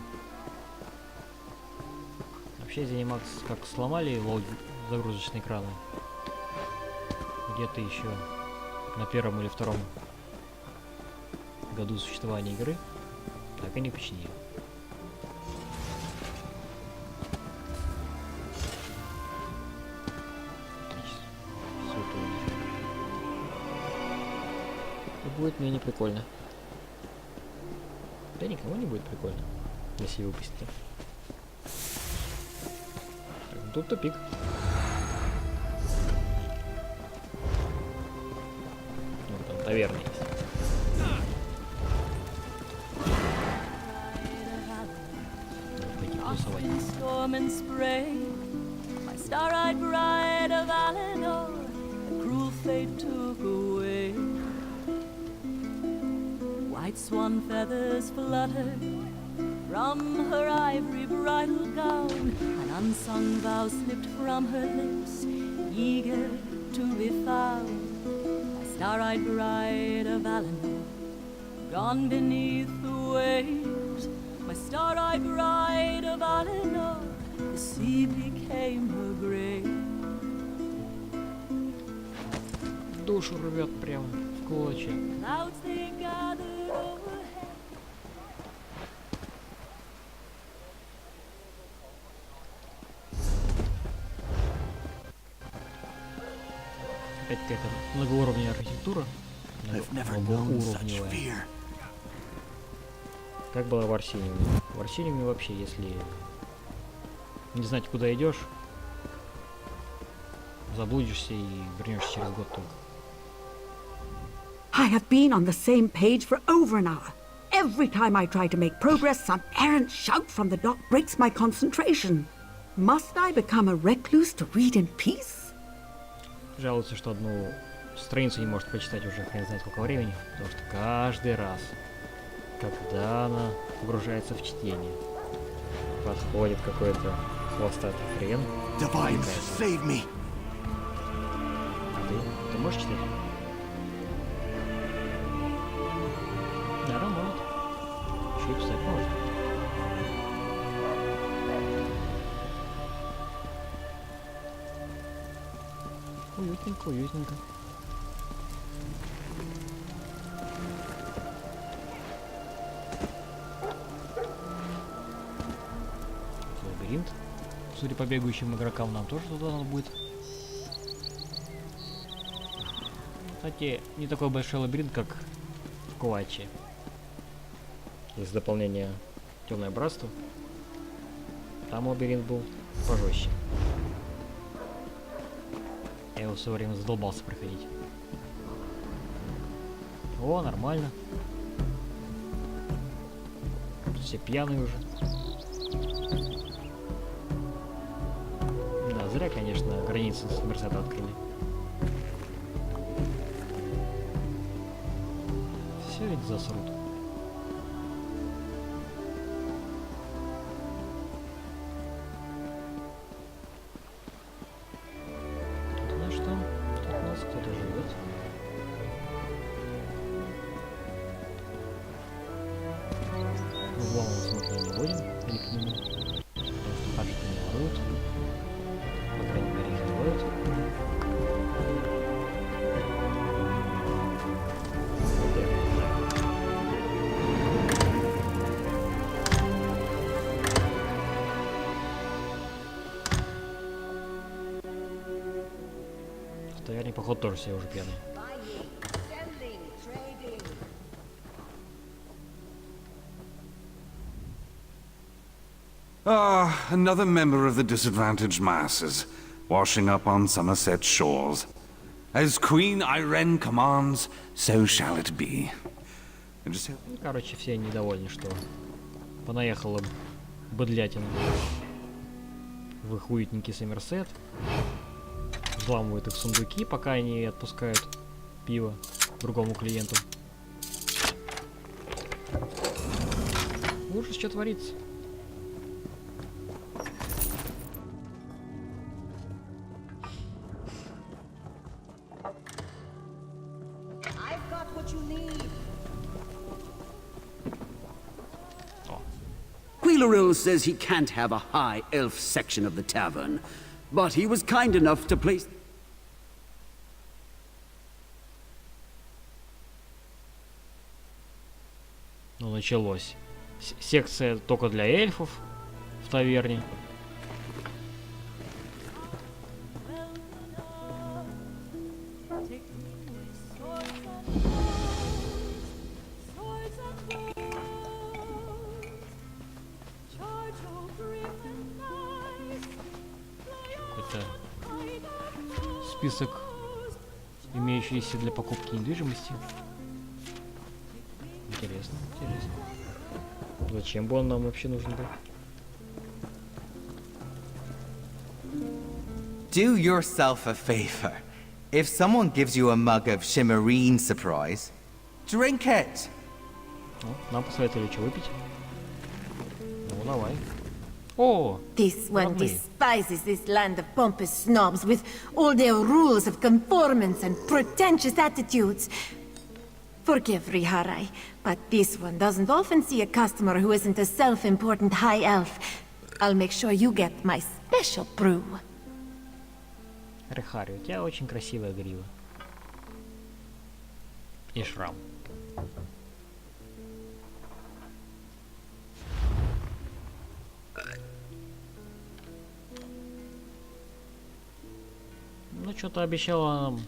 Вообще ZeniMax как сломали загрузочные экраны где-то еще на первом или втором году существования игры, так и не починили. Будет менее прикольно. Да никому не будет прикольно, если выпустить. Тут тупик. Ну, там таверна есть. Пойти голосовать. White swan feathers fluttered from her ivory bridal gown. An unsung vow slipped from her lips, eager to be found. A star-eyed bride of Valinor, gone beneath the waves. My star-eyed bride of Valinor, the sea became her grave. Душу рвет прям в клочья. Clouds they gathered overhead. Опять какая-то многоуровневая архитектура. Многоуровневая. Как было в Арсениуме. В Арсениуме вообще, если не знать, куда идешь, заблудишься и вернешься через год только. I have been on the same page for over an hour. Every time I try to make progress, some errant shout from the dock breaks my concentration. Must I become a recluse to read in peace? Жалуется, что одну страницу не может прочитать уже хрен знает сколько времени, потому что каждый раз, когда она погружается в чтение, подходит какой-то хвостатый хрен. Divine, save me! А ты можешь читать? Да, может. Еще и писать может. Уютненько, уютненько. Лабиринт. Судя по бегающим игрокам, нам тоже туда надо будет. Кстати, не такой большой лабиринт, как в Куаче. Из дополнения Темное Братство. Там лабиринт был пожестче. Я его все время задолбался проходить. О, нормально. Тут все пьяные уже. Да, зря, конечно, границы Саммерсета открыли. Все ведь засрут. Таверне, походу, тоже все уже пьяные. Ah, another member of the disadvantaged masses, washing up on Somerset shores. As Queen Irene commands, so shall it be. Короче, все недовольны, что понаехала быдлятина в их уютненький Саммерсет. Взламывают их сундуки, пока они отпускают пиво другому клиенту. Ужас, что творится. Quilleril says he can't have a high elf section of the tavern, but he was kind enough to place... Ну, началось. Секция только для эльфов в таверне. Какой-то список, имеющийся для покупки недвижимости. Интересно, интересно. Зачем бы он нам вообще нужен был? Do yourself a favor. If someone gives you a mug of Shimmerine surprise, drink it. О, нам посоветовали что выпить. Ну, давай. О! This one despises this land of pompous snobs with all their rules of conformance and pretentious attitudes. Forgive Riharai, but this one doesn't often see a customer who isn't a self-important high elf. I'll make sure you get my special brew. Рихари, у тебя очень красивая грива. И шрам. Ну, что-то обещала нам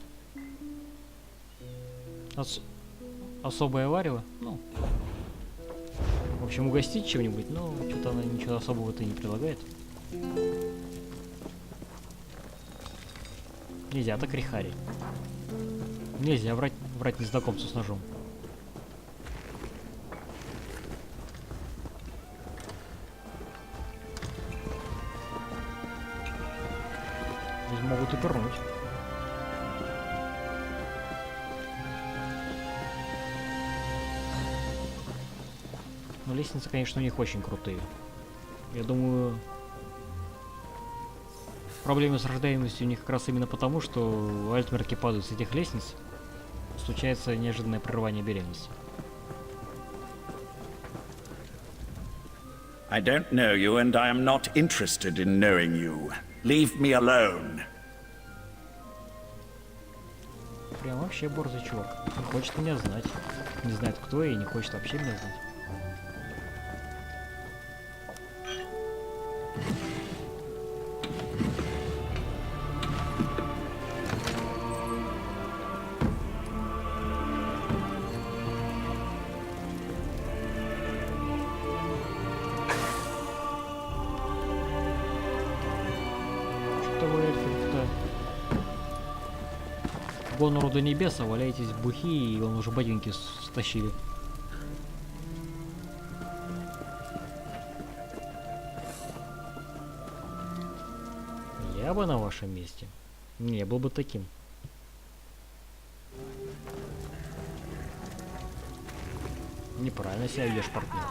особое варево. Ну, в общем, угостить чем-нибудь, но что-то она ничего особого-то и не предлагает. Нельзя так, Рихари. Нельзя врать незнакомцу с ножом. могут и пырнуть. Но лестницы, конечно, у них очень крутые. Я думаю, проблемы с рождаемостью у них как раз именно потому, что альтмерки падают с этих лестниц. Случается неожиданное прерывание беременности. I don't know you, and I am not interested in knowing you. Leave me alone. Прям вообще борзый чувак. Не хочет меня знать. Не знает, кто я, и не хочет вообще меня знать. Гонору до небес, а валяетесь бухи, и он уже ботинки стащили. Я бы на вашем месте не был бы таким. Неправильно себя ведешь, партнер.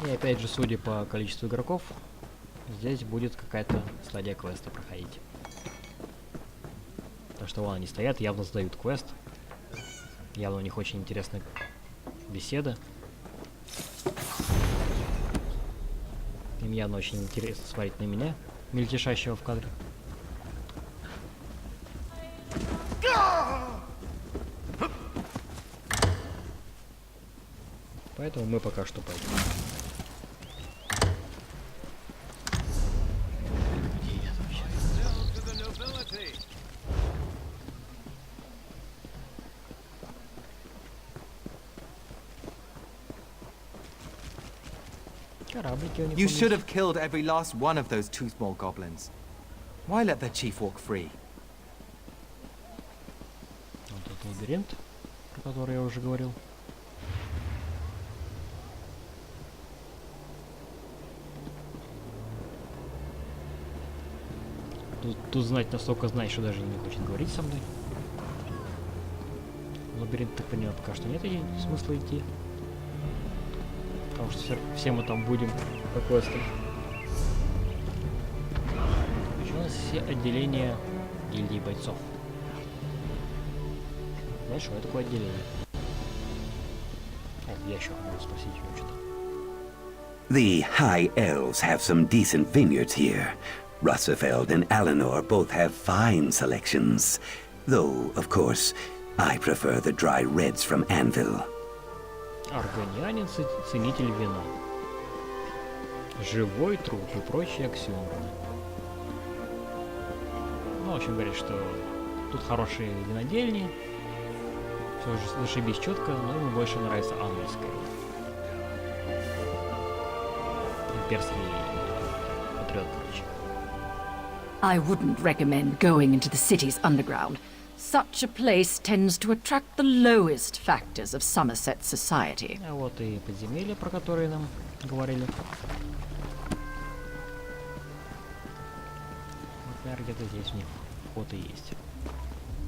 И опять же, судя по количеству игроков, здесь будет какая-то стадия квеста проходить. Так что вон они стоят, явно сдают квест. Явно у них очень интересная беседа. Им явно очень интересно смотреть на меня, мельтешащего в кадре. Поэтому мы пока что пойдем. You should have killed every last one of those two small goblins. Why let their chief walk free? Вот этот лабиринт, про который я уже говорил. Тут знать настолько знать, что даже не хочет говорить со мной. Лабиринт, так понимаю, пока что нет смысла идти. Потому что все мы там будем по квестам. Еще у нас все отделения гильдии бойцов. Большое такое отделение. Я еще могу спросить его что-то. The High Elves have some decent vineyards here. Russefeld and Eleanor both have fine selections. Though, of course, I prefer the dry reds from Anvil. Органианин, ценитель вина. Живой труп и прочие аксиомы. Ну, в общем, говорит, что тут хорошие винодельни. Все же зашибись четко, но ему больше нравится английская. Имперский патриот, короче. I wouldn't recommend going into the city's underground. Such a place tends to attract the lowest factors of Somerset society. А вот и подземелья, про которые нам говорили. Вот, наверное, где-то здесь у них вход и есть.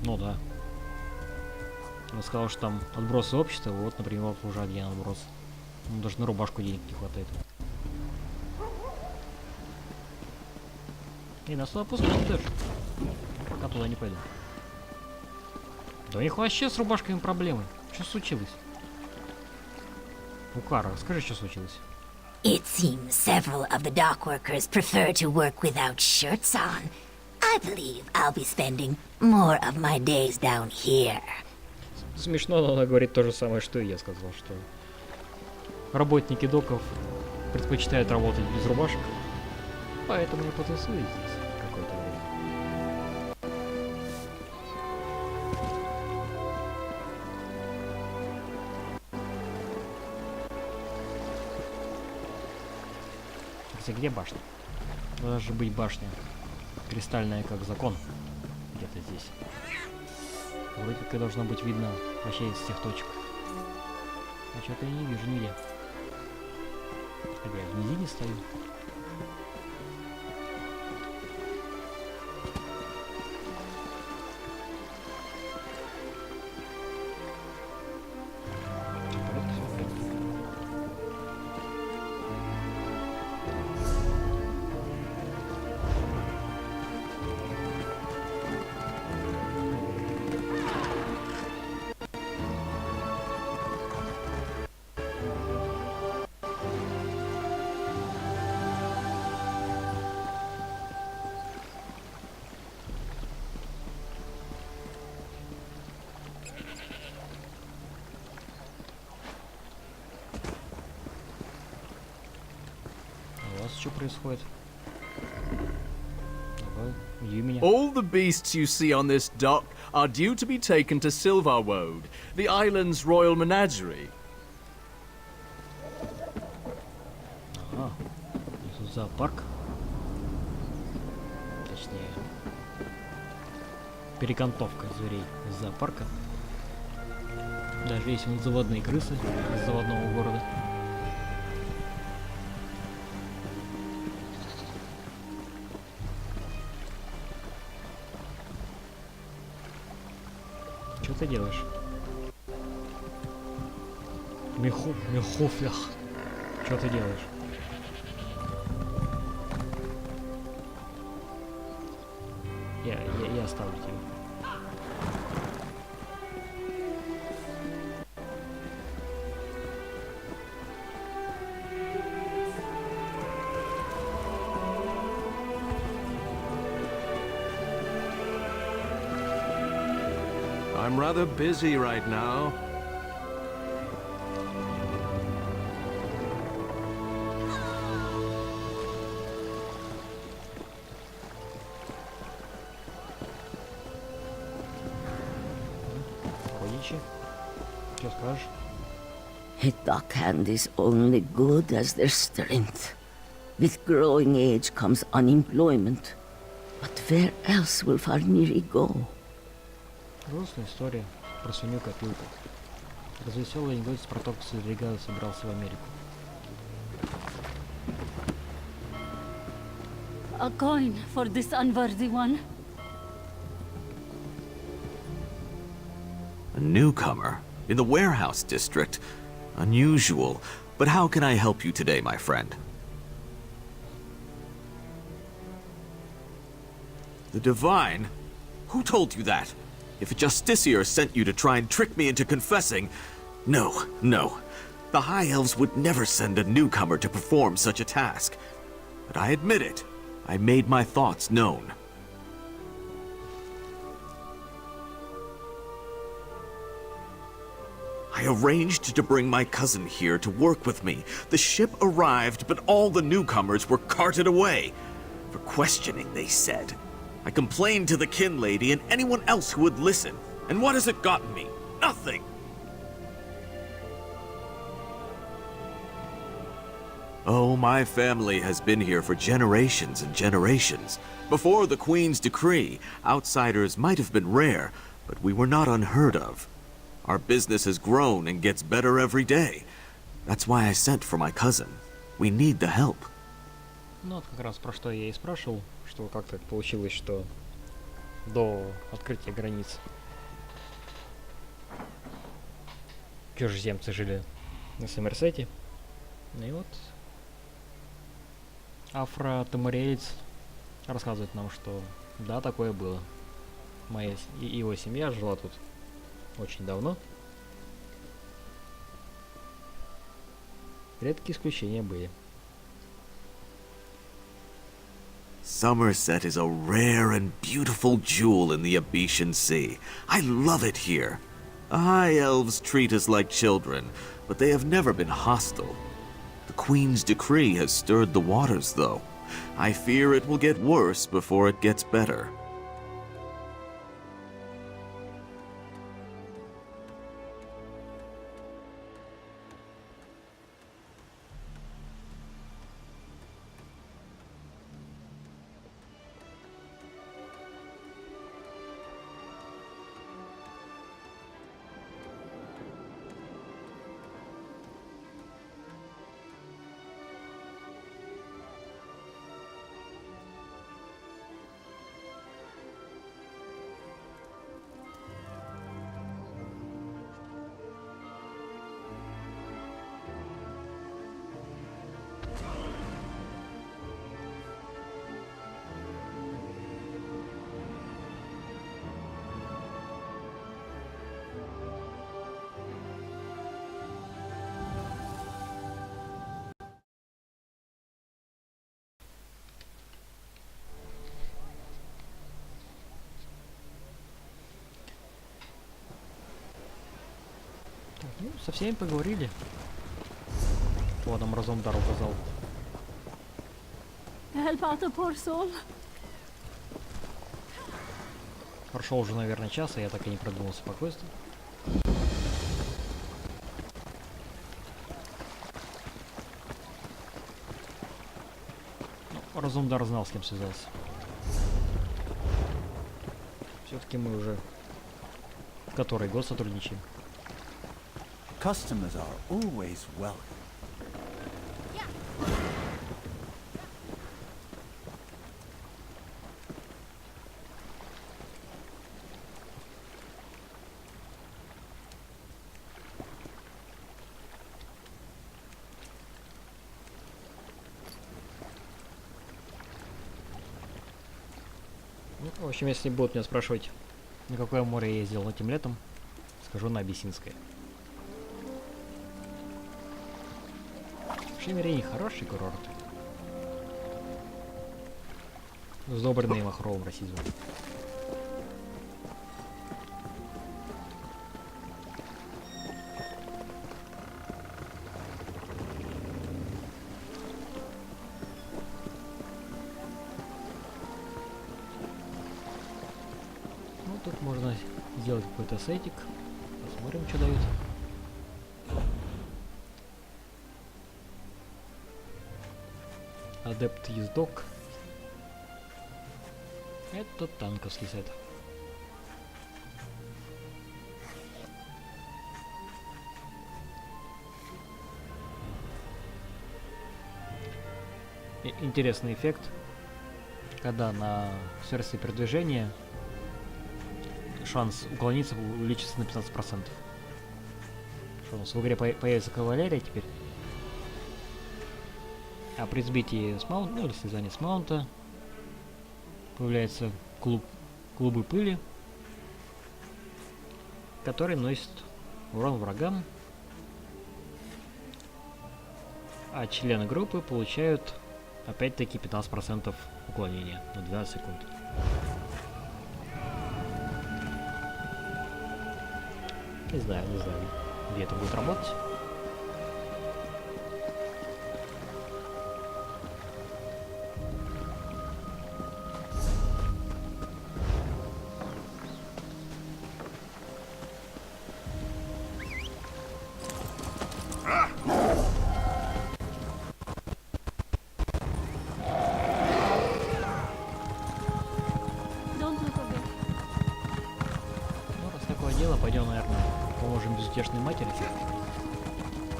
Ну да. Он сказал, что там отбросы общества. Вот, например, уже один отброс. Ну, даже на рубашку денег не хватает. И нас туда пускают даже. Пока туда не пойду. Да у них вообще с рубашками проблемы. Что случилось? Укара, расскажи, что случилось. It seems several of the dock workers prefer to work without shirts on. I believe I'll be spending more of my days down here. Смешно, но она говорит то же самое, что и я сказал, что работники доков предпочитают работать без рубашек, поэтому я потусую здесь какое-то время. Кстати, где башня? Должна же быть башня кристальная, как закон, где-то здесь. Вроде как и должно быть видно вообще из всех точек. А что-то я не вижу нигде. Я в низине стою. Что происходит? Давай, уйди меня. All the beasts you see on this dock are due to be taken to Silverwoad, the island's royal menagerie. Ага, тут зоопарк. Точнее, перекантовка зверей из зоопарка. Даже есть вон заводные крысы из заводного города. Что ты делаешь? Мехуфлях. Что ты делаешь? Я оставлю тебя. I'm rather busy right now. Что скажешь? A dockhand is only good as their strength. With growing age comes unemployment. But where else will Farniri go? Грустная история про свинью-копилку. Развеселый анекдот про то, как Сельвигада собрался в Америку. A coin for this unworthy one. A newcomer in the warehouse district. Unusual, but how can I help you today, my friend? The Divine? Who told you that? If a Justiciar sent you to try and trick me into confessing... No, no. The High Elves would never send a newcomer to perform such a task. But I admit it. I made my thoughts known. I arranged to bring my cousin here to work with me. The ship arrived, but all the newcomers were carted away. For questioning, they said. I complained to the kin lady and anyone else who would listen. And what has it gotten me? Nothing! Oh, my family has been here for generations and generations. Before the Queen's decree, outsiders might have been rare, but we were not unheard of. Our business has grown and gets better every day. That's why I sent for my cousin. We need the help. Ну вот как раз про что я и спрашивал, что как так получилось, что до открытия границ чужеземцы жили на Саммерсете. И вот афро-тамариец рассказывает нам, что да, такое было. Его семья жила тут очень давно. Редкие исключения были. Sammerset is a rare and beautiful jewel in the Abetian Sea. I love it here. The High Elves treat us like children, but they have never been hostile. The Queen's decree has stirred the waters, though. I fear it will get worse before it gets better. Ну, со всеми поговорили. Кого нам Разумдар указал. Help out a poor soul. Прошел уже, наверное, час, а я так и не продвинулся по квесту. Ну, Разумдар знал, с кем связался. Все-таки мы уже который год сотрудничаем. Customers are always welcome. Ну, в общем, если будут меня спрашивать, на какое море я ездил этим летом, скажу на Абиссинское. Шиммерини хороший курорт. С добрым махровым расизмом. Ну, тут можно сделать какой-то сетик. Посмотрим, что дают. Адепт ездок. Это танковский сет. Интересный эффект, когда на скорости передвижения шанс уклониться увеличится на 15%. Что у нас в игре появится кавалерия теперь. А при сбитии с маунта, ну или слезании с маунта, появляется клубы пыли, которые наносят урон врагам, а члены группы получают опять-таки 15% уклонения на 12 секунд. Не знаю, где это будет работать. Пойдем, наверное, поможем безутешной матери,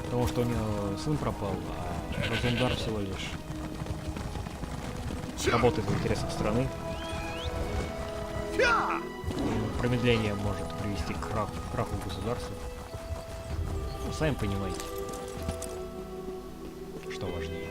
потому что у нее сын пропал, а Разумдар всего лишь работает в интересах страны. И промедление может привести к краху государства. Ну, сами понимаете, что важнее.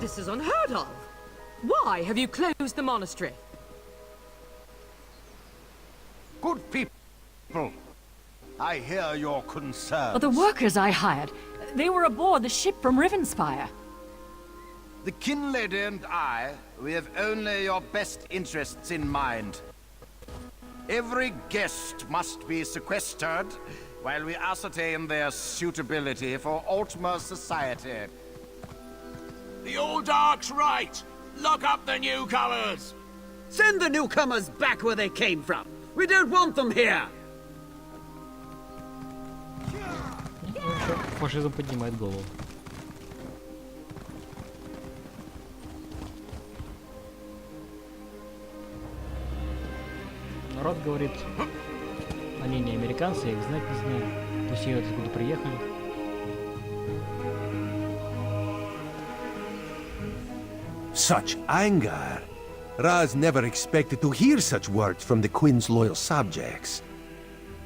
This is unheard of. Why have you closed the monastery? Good people, I hear your concerns. The workers I hired, they were aboard the ship from Rivenspire. The kin lady and I, we have only your best interests in mind. Every guest must be sequestered while we ascertain their suitability for Altmer society. The old Dark's right. Lock up the newcomers. Send the newcomers back where they came from. We don't want them here. Фашизм поднимает голову. Народ говорит, они не американцы, я их знать не знаю. Пусть они откуда приехали. Such anger! Raz never expected to hear such words from the Queen's loyal subjects.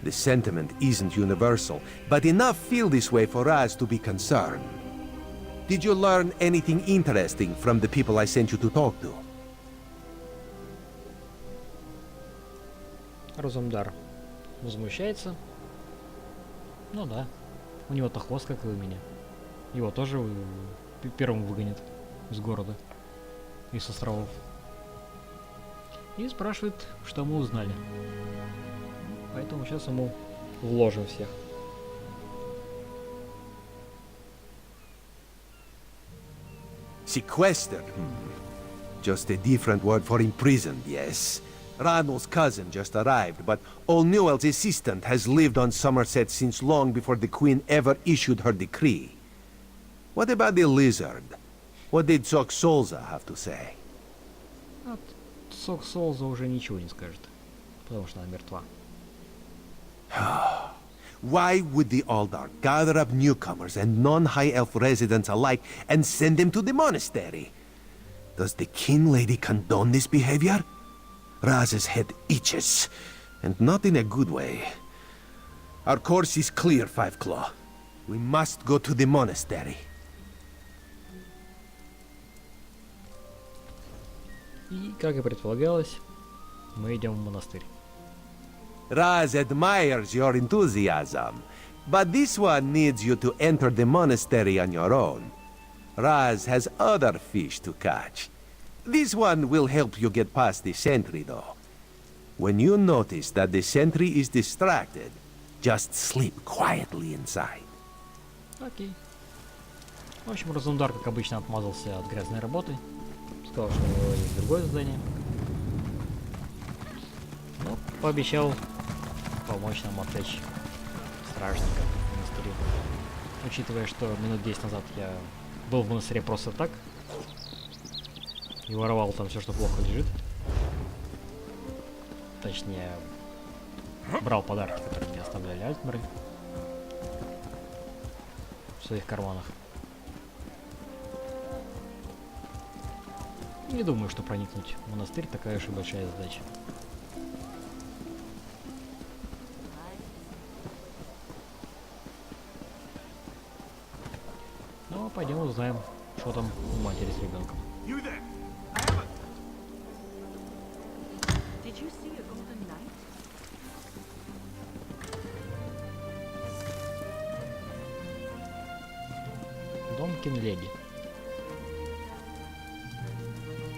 The sentiment isn't universal, but enough feel this way for us to be concerned. Did you learn anything interesting from the people I sent you to talk to? Розумдар возмущается. Ну да. У него-то хвост, как и у меня. Его тоже первым выгонят из города. Из островов. И спрашивает, что мы узнали. Поэтому сейчас ему вложим всех. Sequestered? Just a different word for imprisoned, yes. Ranul's cousin just arrived, but O'Newell's assistant has lived on Somerset since long before the Queen ever issued her decree. What about the lizard? What did Soxolza have to say? Соксолза уже ничего не скажет, потому что она мертва. Why would the Aldark gather up newcomers and non-High Elf residents alike and send them to the monastery? Does the King Lady condone this behavior? Raz's head itches, and not in a good way. Our course is clear, Five Claw. We must go to the monastery. И, как и предполагалось, мы идем в монастырь. Raz admires your enthusiasm, but this one needs you to enter the monastery on your own. Raz has other fish to catch. This one will help you get past the sentry, though. When you notice that the sentry is distracted, just sleep quietly inside. Окей. В общем, Розундар, как обычно, отмазался от грязной работы. Сказал, что у него есть другое задание. Но пообещал помочь нам отвлечь стражника в монастыре. Учитывая, что минут 10 назад я был в монастыре просто так и воровал там все, что плохо лежит. Точнее, брал подарки, которые мне оставляли альтмеры в своих карманах. Не думаю, что проникнуть в монастырь такая уж и большая задача. Ну, пойдем узнаем, что там у матери с ребенком. Дом Кинледи.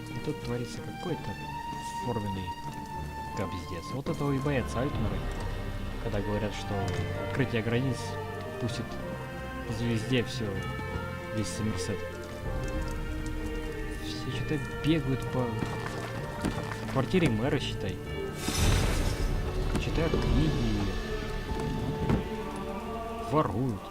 И тут творится какой-то форменный капздец. Вот этого и боятся альтмеры, когда говорят, что открытие границ пустит по звезде весь Саммерсет. Все что-то бегают по квартире мэра, считай. Читают книги, воруют.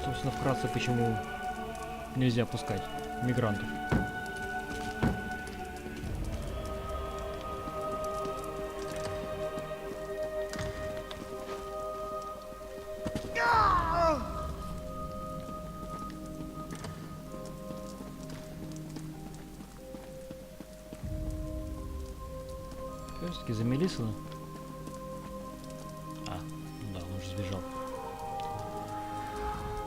Собственно, вкратце, почему нельзя пускать мигрантов. Все-таки за Мелиссу. А, ну да, он уже сбежал.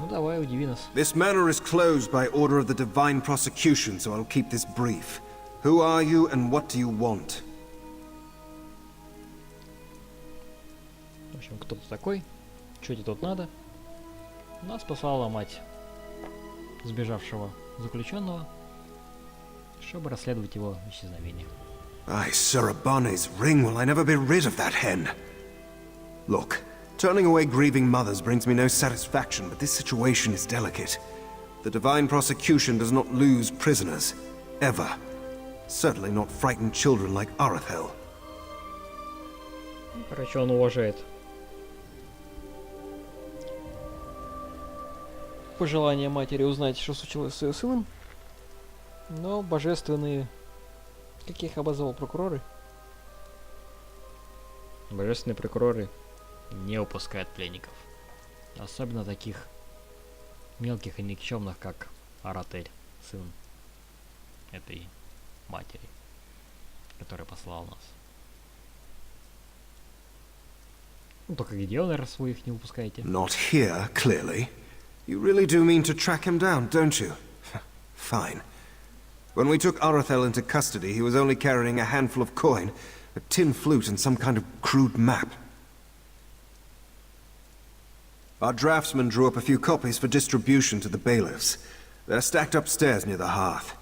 Ну давай, удиви нас. This manor is closed by order of the Divine Prosecution, so I'll keep this brief. Who are you and what do you want? В общем, кто ты такой? Что тебе тут надо? Нас послала мать сбежавшего заключенного, чтобы расследовать его исчезновение. Aye, Surabane's ring, will I never be rid of that hen? Look, turning away grieving mothers brings me no satisfaction, but this situation is delicate. The Divine Prosecution does not lose prisoners. Ever. Certainly not frightened children like Arathel. Короче, он уважает пожелание матери узнать, что случилось с ее сыном. Но божественные... Каких обозвал прокуроры? Божественные прокуроры не упускает пленников. Особенно таких мелких и никчемных, как Аратель, сын этой матери, который послал нас. Ну, только где он, раз вы их не упускаете? Not here, clearly. You really do mean to track him down, don't you? Fine. When we took Arathel into custody, he was only carrying a handful of coin, a tin flute, and some kind of crude map. Our draftsman drew up a few copies for distribution to the bailiffs. They're stacked upstairs near the hearth.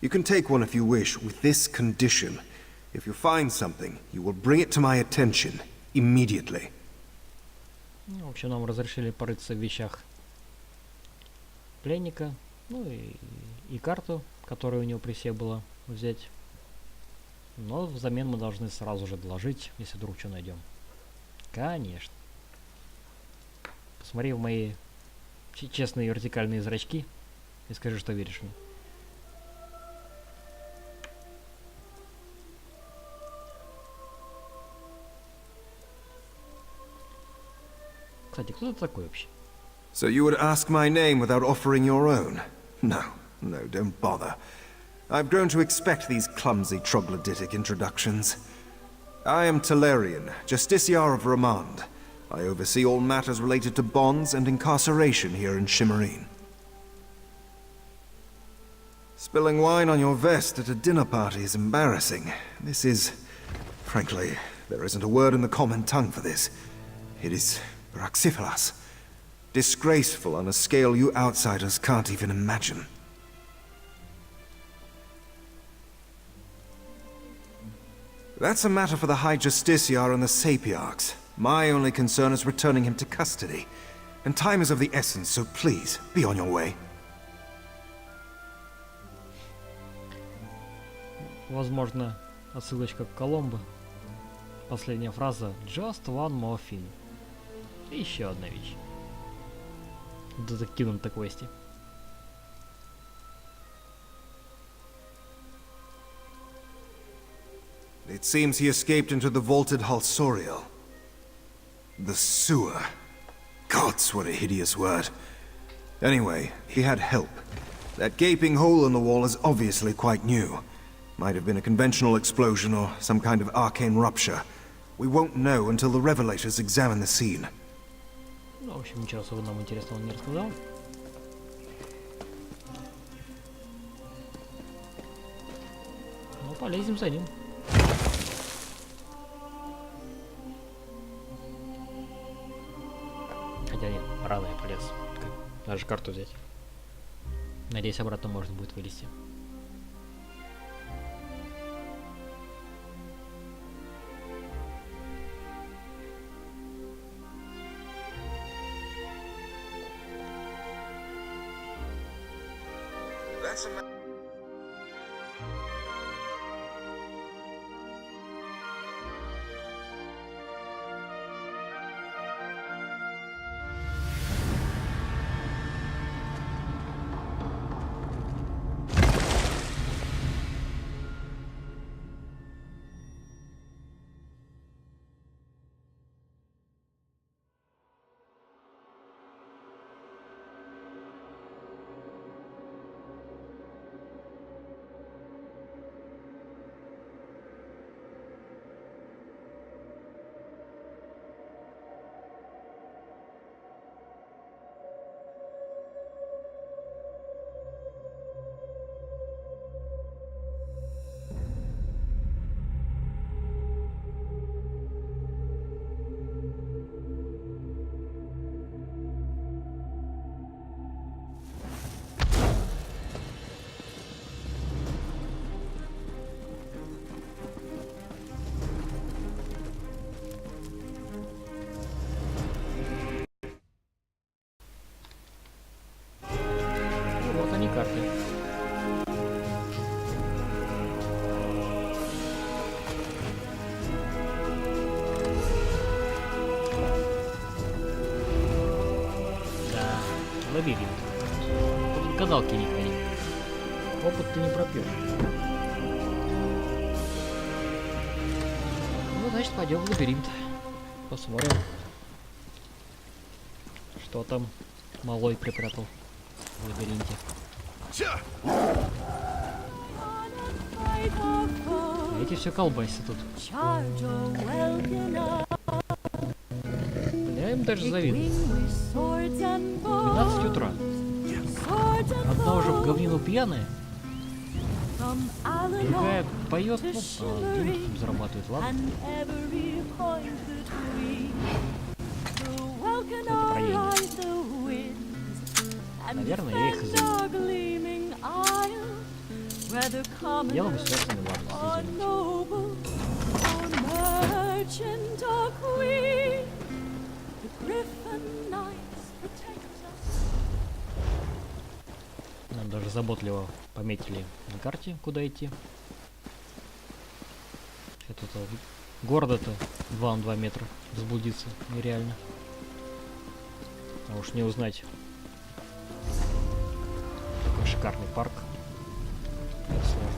You can take one if you wish, with this condition. If you find something, you will bring it to my attention immediately. В общем, нам разрешили порыться в вещах пленника, ну и карту, которая у него при себе была, взять. Но взамен мы должны сразу же доложить, если вдруг что найдем. Конечно. Посмотри в мои честные вертикальные зрачки и скажи, что веришь мне. Кстати, кто ты такой вообще? So you would ask my name without offering your own? No, don't bother. I've grown to expect these clumsy troglodytic introductions. I am Talarian, Justiciar of Ramand. I oversee all matters related to bonds and incarceration here in Shimmerine. Spilling wine on your vest at a dinner party is embarrassing. This is... frankly, there isn't a word in the common tongue for this. It is Raxiferas. Disgraceful on a scale you outsiders can't even imagine. That's a matter for the High Justiciar and the Sapiarchs. My only concern is returning him to custody. And time is of the essence, so please, be on your way. Возможно, отсылочка к Коломбо. Последняя фраза «Just one more thing». И еще одна вещь. Детективном квесте. It seems he escaped into the vaulted Halsorial. The sewer. Gods, what a hideous word. Anyway, he had help. That gaping hole in the wall is obviously quite new. Might have been a conventional explosion or some kind of arcane rupture. We won't know until the Revelators examine the scene. Ну, в общем, ничего особо нам интересного не рассказал. Ну, полезем за ним. Хотя нет, рано я полез. Даже карту взять. Надеюсь, обратно можно будет вылезти. Карты. Да, лабиринт. Тут гадалки не ходи. Опыт ты не пропьешь. Ну, значит, пойдем в лабиринт. Посмотрим, Кто там малой припрятал в лабиринте? А эти все колбасят тут. Я им даже завидую. 12 утра. Одна уже в говнину пьяная. Другая поет, ну, деньги зарабатывает, ладно. Это про ей. Наверное, я их извиню. Я могу связаться, ладно, нам даже заботливо пометили на карте, куда идти. Это города-то 2 на 2 метра. Заблудиться нереально. А уж не узнать. Такой шикарный парк. Это сложно.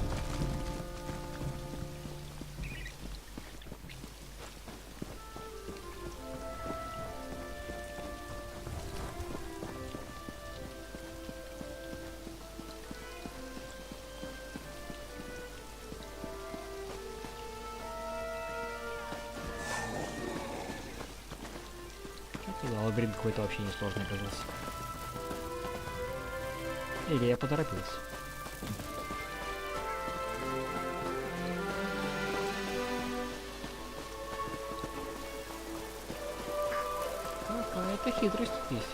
Да, лабиринт какой-то вообще несложный оказался. Или я поторопился. Какая-то хитрость тут есть.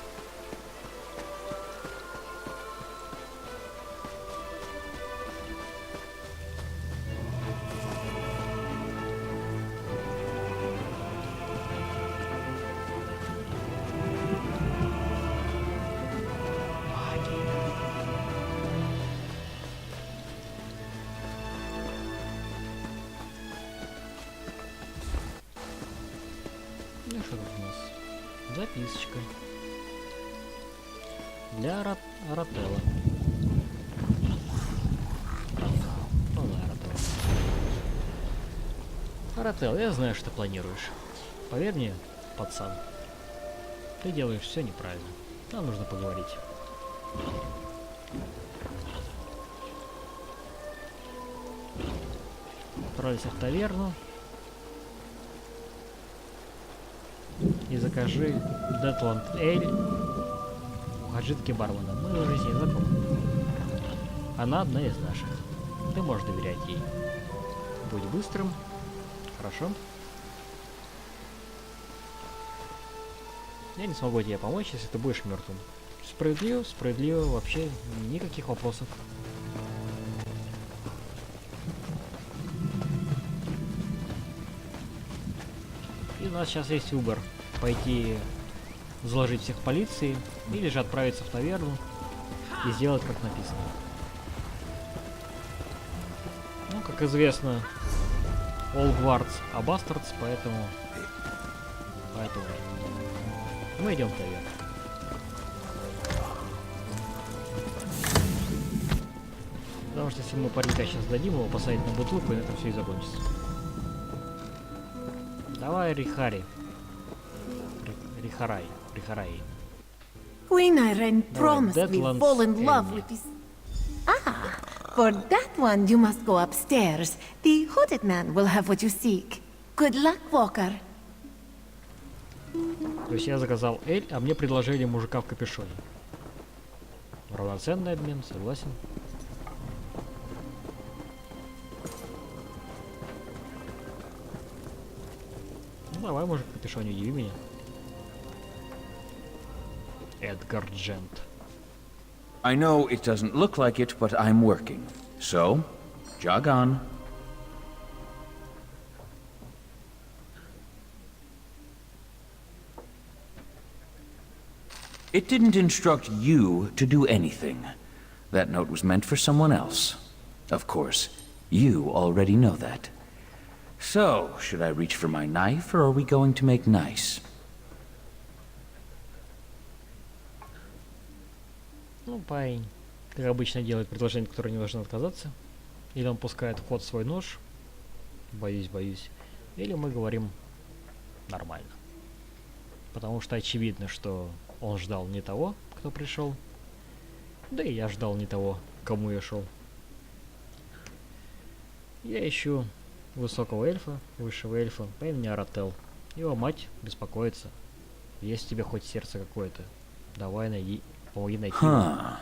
Ну что тут у нас? Записочка. Для Арателла. Ну да, Арателл. Арателл, я знаю, что ты планируешь. Поверь мне, пацан, ты делаешь все неправильно. Нам нужно поговорить. Отправляйся в таверну и закажи Детланд Эль у хаджитки бармена. Мы уже с ней знакомы. Она одна из наших. Ты можешь доверять ей. Будь быстрым. Хорошо? Я не смогу тебе помочь, если ты будешь мертвым. Справедливо, справедливо, вообще никаких вопросов. И у нас сейчас есть выбор. Пойти заложить всех в полиции, или же отправиться в таверну и сделать как написано. Ну, как известно, all guards are bastards, поэтому мы идем в таверну. Потому что если мы паренька сейчас дадим, его посадить на бутылку, и на этом все и закончится. Давай, Рихари. Рихарай. Queen Irene promised me fall in love with this. Ah, for that one you must go upstairs. The hooded man will have what you seek. Good luck, Walker. То есть я заказал Эль, а мне предложили мужика в капюшоне. Равноценный обмен, согласен. Ну давай, мужик в капюшоне, удиви меня. Эдгар Джент. I know it doesn't look like it, but I'm working. So, jog on. It didn't instruct you to do anything. That note was meant for someone else. Of course, you already know that. So, should I reach for my knife, or are we going to make nice? Ну, парень, как обычно, делает предложение, которое не должно отказаться. Или он пускает в ход свой нож. Боюсь. Или мы говорим нормально. Потому что очевидно, что Он ждал не того, кто пришел. Да и я ждал не того, к кому я шел. Я ищу высокого эльфа, высшего эльфа по имени Арател. Его мать беспокоится. Есть тебе хоть сердце какое-то? Давай помоги найти его.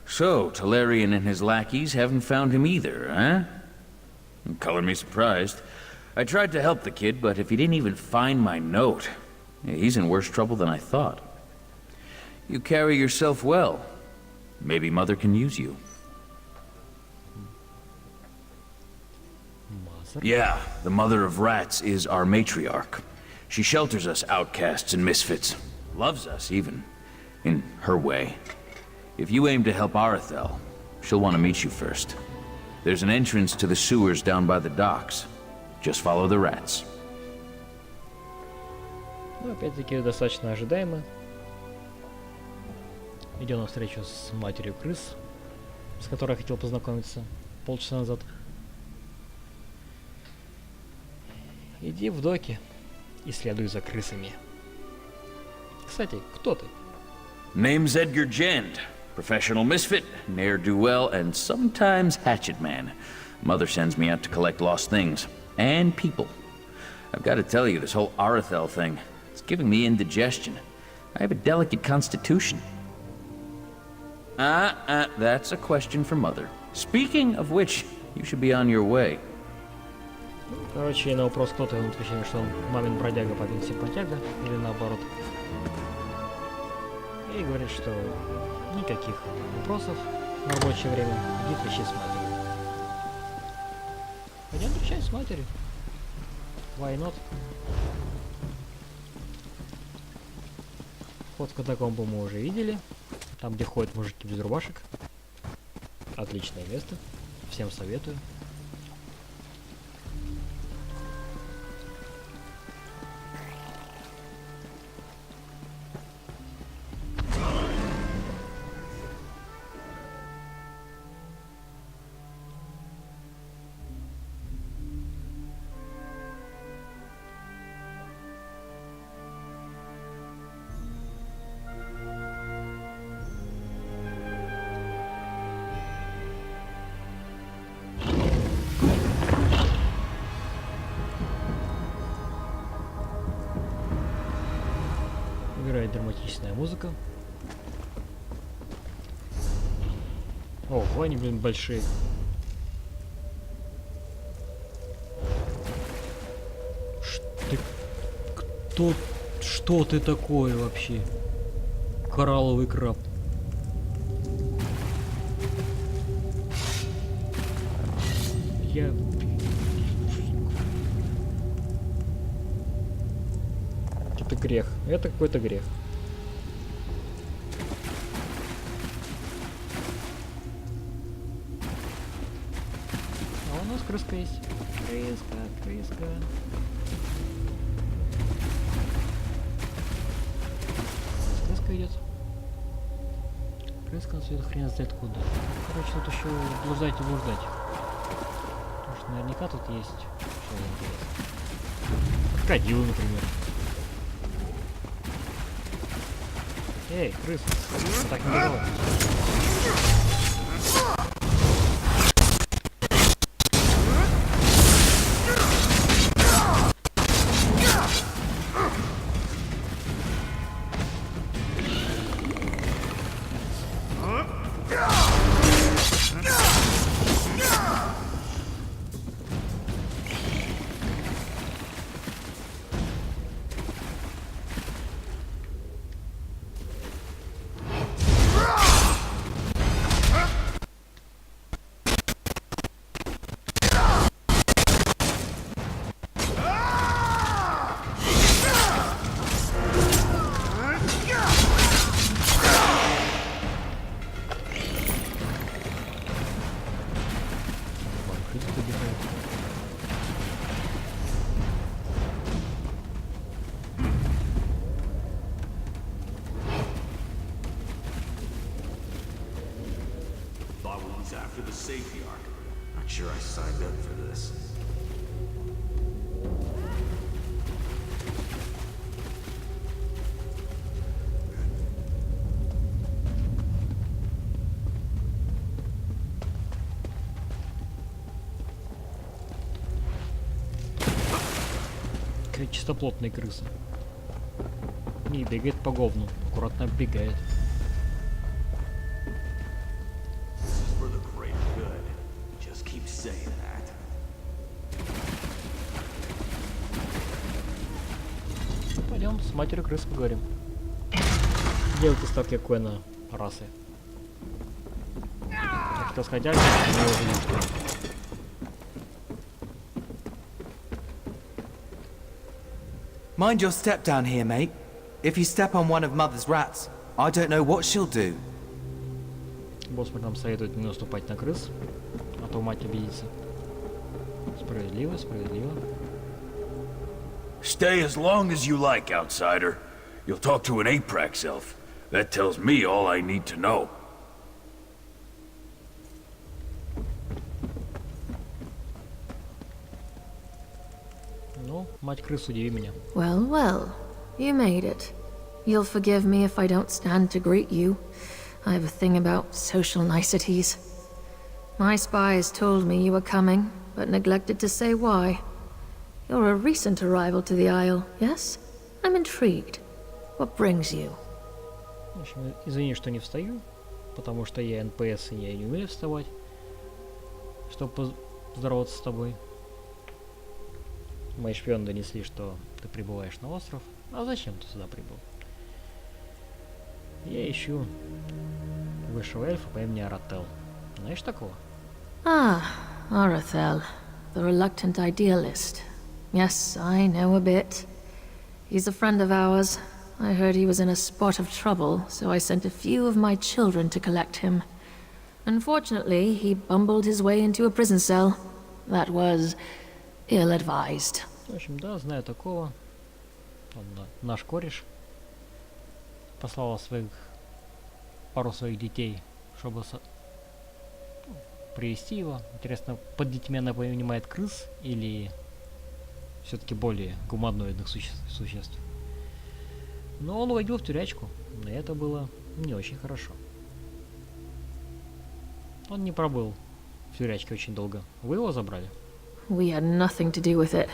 So, Talarian and his lackeys haven't found him either, huh? Color me surprised. I tried to help the kid, but if he didn't even find my note, he's in worse trouble than I thought. You carry yourself well. Maybe Mother can use you. Yeah, the Mother of Rats is our matriarch. She shelters us outcasts and misfits. Loves us, even. In her way. If you aim to help Arathel, she'll want to meet you first. There's an entrance to the sewers down by the docks. Just follow the rats. Ну, опять-таки, достаточно ожидаемо. Идем на встречу с матерью крыс, с которой я хотел познакомиться полчаса назад. Иди в доки и следуй за крысами. Кстати, кто ты? Name's Edgar Jend. Professional misfit, ne'er-do-well, and sometimes hatchet man. Mother sends me out to collect lost things. And people. I've got to tell you, this whole Arathel thing, it's giving me indigestion. I have a delicate constitution. That's a question for Mother. Speaking of which, you should be on your way. Короче, на вопрос, кто ты, он отвечает, что он мамин бродяга, папин симпатяга, или наоборот. И говорит, что никаких вопросов на рабочее время, иди трещи с матерью. Пойдем трещать с матерью. Why not? Вход в катакомбу мы уже видели. Там, где ходят мужики без рубашек. Отличное место. Всем советую. Играет драматичная музыка. Ого, они, блин, большие. Что ты такое вообще? Коралловый краб. Это грех. Это какой-то грех. А у нас крыска есть. Крыска. Крыска идет. Крыска нас идет хрен знает куда. Короче, тут еще блуждать и блуждать. Потому что наверняка тут есть что-то интересное. Крокодилы, например. Эй, крыс, так не делай. After the safety arc. Not sure I signed up for this. чистоплотные крысы. Не бегает по говну, аккуратно бегает. Пойдем с матерью крыс поговорим. Делайте ставки какой на расы. Так что сходя, мы уже не успеем. Mind your step down here, mate. If you step on one of Mother's rats, I don't know what she'll do. Босс нам советует не наступать на крыс, а то мать обидится. Справедливо, справедливо. Stay as long as you like, outsider. You'll talk to an Apex elf. That tells me all I need to know. Ну, мать крыс, удиви меня. Well, well, you made it. You'll forgive me if I don't stand to greet you. I have a thing about social niceties. My spies told me you were coming, but neglected to say why. You're a recent arrival to the Isle, yes? I'm intrigued. What brings you? В общем, извини, что не встаю, потому что я НПС и я не умею вставать, чтобы поздороваться с тобой. Мои шпионы донесли, что ты прибываешь на остров. А зачем ты сюда прибыл? Я ищу высшего эльфа по имени Арателл. Знаешь такого? Ah, Arathel, the reluctant idealist. Yes, I know a bit. He's a friend of ours. I heard he was in a spot of trouble, so I sent a few of my children to collect him. Unfortunately, he bumbled his way into a prison cell. That was ill-advised. В общем, да, знаю такого. Он, наш кореш послал пару своих детей, чтобы привести его. Интересно, под детьми она понимает крыс или все-таки более гуманоидных существ. Но он угодил в тюрячку, и это было не очень хорошо. Он не пробыл в тюрячке очень долго. Вы его забрали? We had nothing to do with it.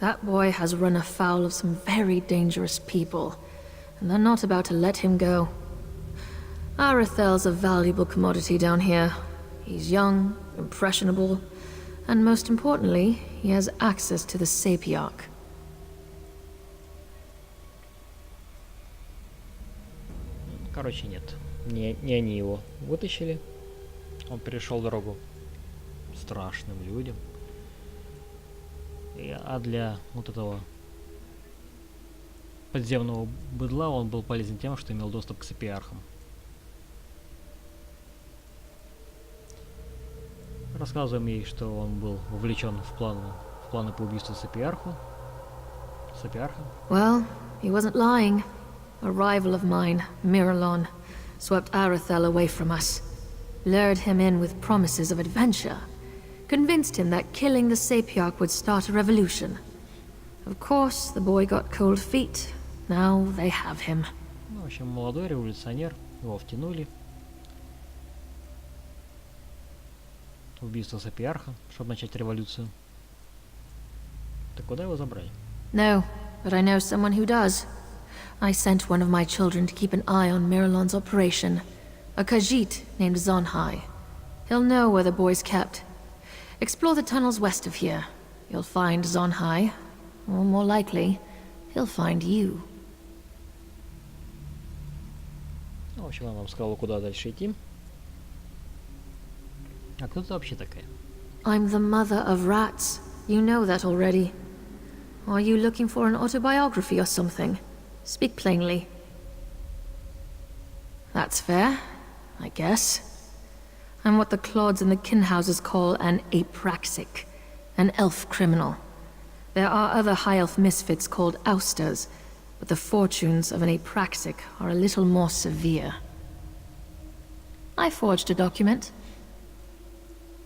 That boy has run afoul of some very dangerous people, and they're not about to let him go. Arathel's a valuable commodity down here. He's young, impressionable, and most importantly, he has access to the Sapiarch. Короче, нет. Не они его вытащили. Он перешел дорогу страшным людям. А для вот этого подземного быдла он был полезен тем, что имел доступ к Сапиархам. Рассказываем ей, что он был вовлечен в планы по убийству Сапиарха. Well, he wasn't lying. A rival of mine, Miralon, swept Arathel away from us, lured him in with promises of adventure, convinced him that killing the Sapiarch would start a revolution. Of course, the boy got cold feet. Now they have him. В общем, молодой революционер, его втянули в убийство Сапиарха, чтобы начать революцию. Так куда его забрали? No, but I know someone who does. I sent one of my children to keep an eye on Miralon's operation. A Khajiit named Zonhai. He'll know where the boy's kept. Explore the tunnels west of here. You'll find Zonhai. Or more likely, he'll find you. В общем, он нам сказал, куда дальше идти. А кто ты вообще такая? I'm the mother of rats. You know that already. Are you looking for an autobiography or something? Speak plainly. That's fair, I guess. I'm what the Clods and the Kinhouses call an apraxic, an elf criminal. There are other high elf misfits called ousters, but the fortunes of an apraxic are a little more severe. I forged a document.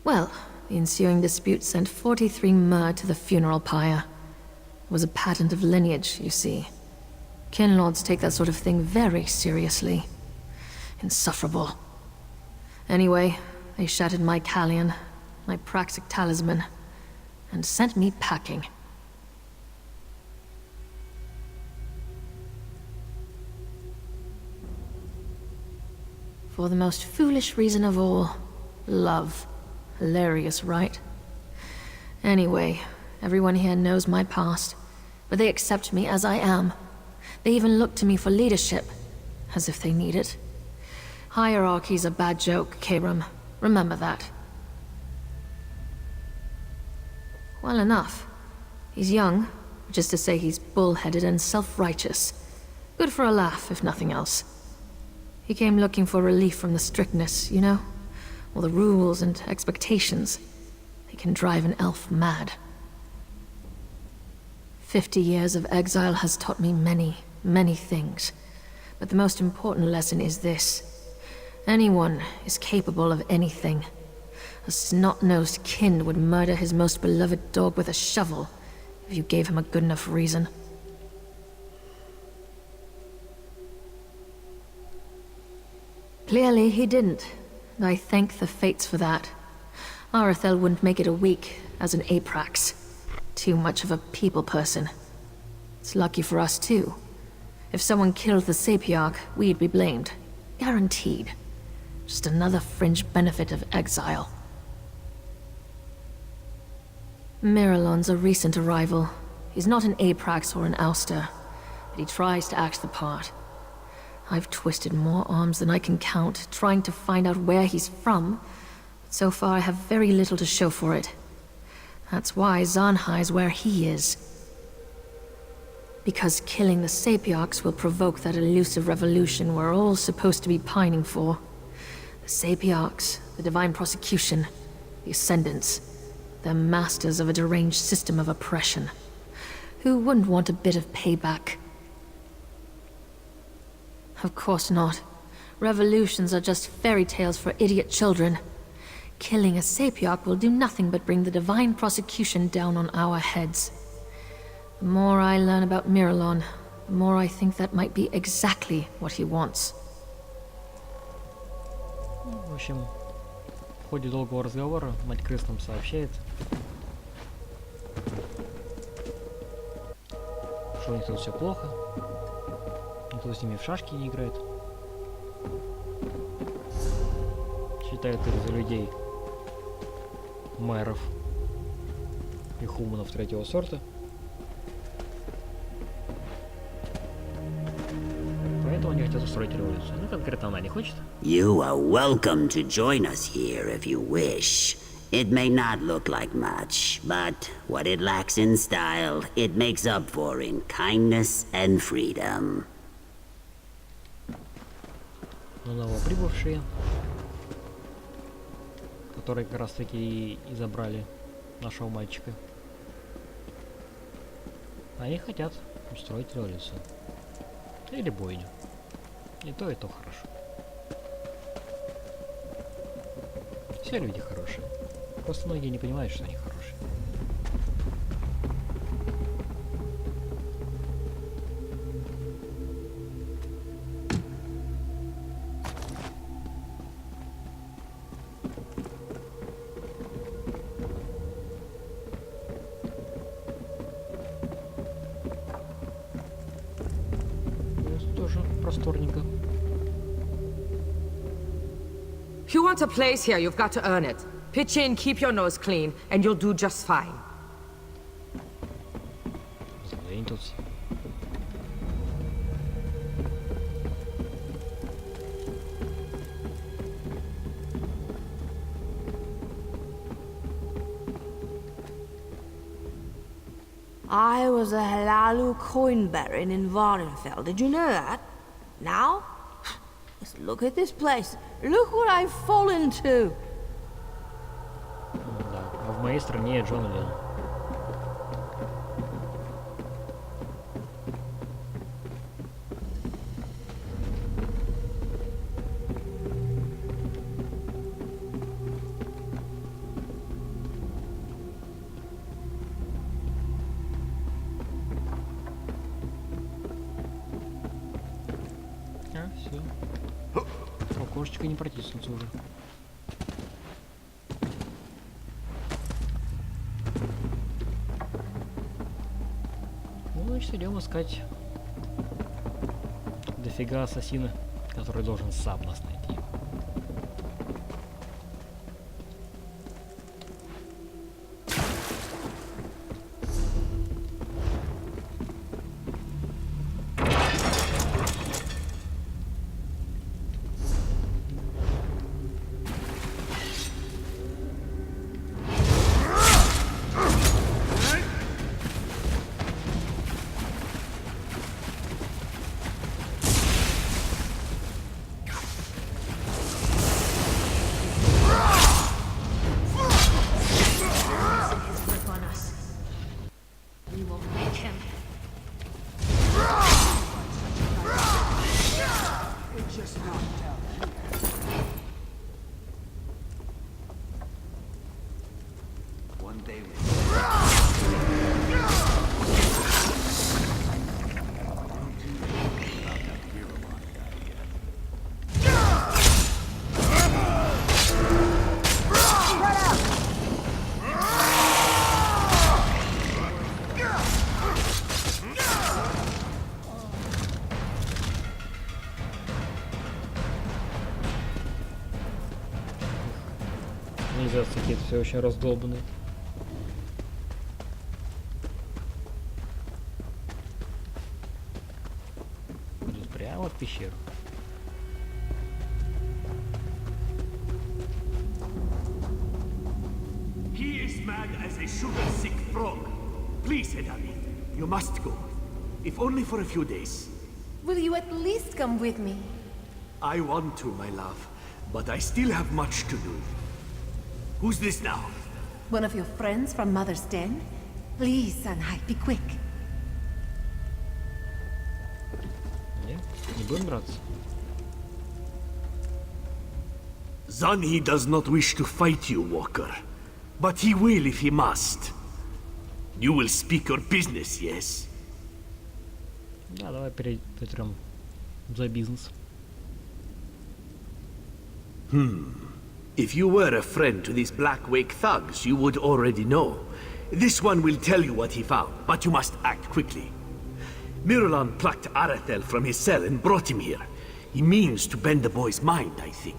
Well, the ensuing dispute sent 43 mer to the funeral pyre. It was a patent of lineage, you see. Kinlords take that sort of thing very seriously. Insufferable. Anyway, they shattered my Callion, my praxic talisman, and sent me packing. For the most foolish reason of all. Love. Hilarious, right? Anyway, everyone here knows my past, but they accept me as I am. They even look to me for leadership, as if they need it. Hierarchy's a bad joke, Karam. Remember that. Well enough. He's young, which is to say he's bullheaded and self-righteous. Good for a laugh, if nothing else. He came looking for relief from the strictness, you know? All the rules and expectations. They can drive an elf mad. 50 years of exile has taught me many, many things. But the most important lesson is this. Anyone is capable of anything. A snot-nosed kin would murder his most beloved dog with a shovel, if you gave him a good enough reason. Clearly he didn't. I thank the fates for that. Arethel wouldn't make it a week as an Aprax. Too much of a people person. It's lucky for us too. If someone killed the Sapiarch, we'd be blamed. Guaranteed. Just another fringe benefit of exile. Miralon's a recent arrival. He's not an Aprax or an ouster, but he tries to act the part. I've twisted more arms than I can count, trying to find out where he's from, but so far I have very little to show for it. That's why Zanhai's where he is. Because killing the Sapiarchs will provoke that elusive revolution we're all supposed to be pining for. The Sapiarchs, the Divine Prosecution, the Ascendants. They're masters of a deranged system of oppression. Who wouldn't want a bit of payback? Of course not. Revolutions are just fairy tales for idiot children. Killing a Sapiarch will do nothing but bring the Divine Prosecution down on our heads. The more I learn about Miralon, the more I think that might be exactly what he wants. В общем, в ходе долгого разговора мать крыс нам сообщает, что у них тут все плохо, никто с ними в шашки не играет, считают их за людей мэров и хуманов третьего сорта. Поэтому они хотят устроить революцию. Ну, конкретно она не хочет. You are welcome to join us here if you wish. It may not look like much, but what it lacks in style, it makes up for in kindness and freedom. Но новоприбывшие, которые как раз таки и забрали нашего мальчика, они хотят устроить революцию. Или бойню. И то хорошо. Все люди хорошие. Просто многие не понимают, что они хорошие. If you want a place here, you've got to earn it. Pitch in, keep your nose clean, and you'll do just fine. I was a Halalu coin baron in Varenfell. Did you know that? Now? Just look at this place. Look what I've fallen to. Да, а в моей стране я Джон Лен. А, все. В окошечко не протиснуться уже. Ну, значит, идем искать дофига ассасина, который должен сам нас найти. Организации какие-то все очень раздолбанные. Идут прямо в пещеру. He is mad as a sugar-sick frog. Please, Edani, you must go. If only for a few days. Will you at least come with me? I want to, my love, but I still have much to do. Who's this now? One of your friends from Mother's Den? Please, Sanhai, be quick. Не будем драться. Zanhi does not wish to fight you, Walker. But he will if he must. You will speak your business, yes? Да, давай перейдем за бизнес. If you were a friend to these Blackwake thugs, you would already know. This one will tell you what he found, but you must act quickly. Mirulon plucked Arathel from his cell and brought him here. He means to bend the boy's mind, I think.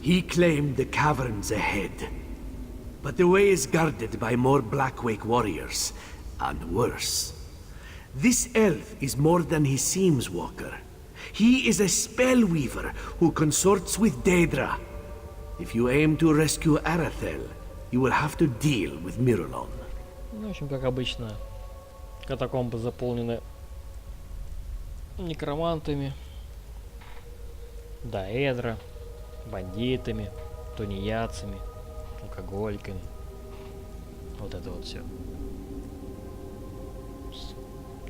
He claimed the cavern's ahead. But the way is guarded by more Blackwake warriors, and worse. This elf is more than he seems, Walker. He is a spellweaver who consorts with Daedra. If you aim to rescue Arathel, you will have to deal with Mirulon. Ну, в общем, как обычно, катакомбы заполнены некромантами, даэдра, бандитами, тунеядцами, алкоголиками. Вот это вот все.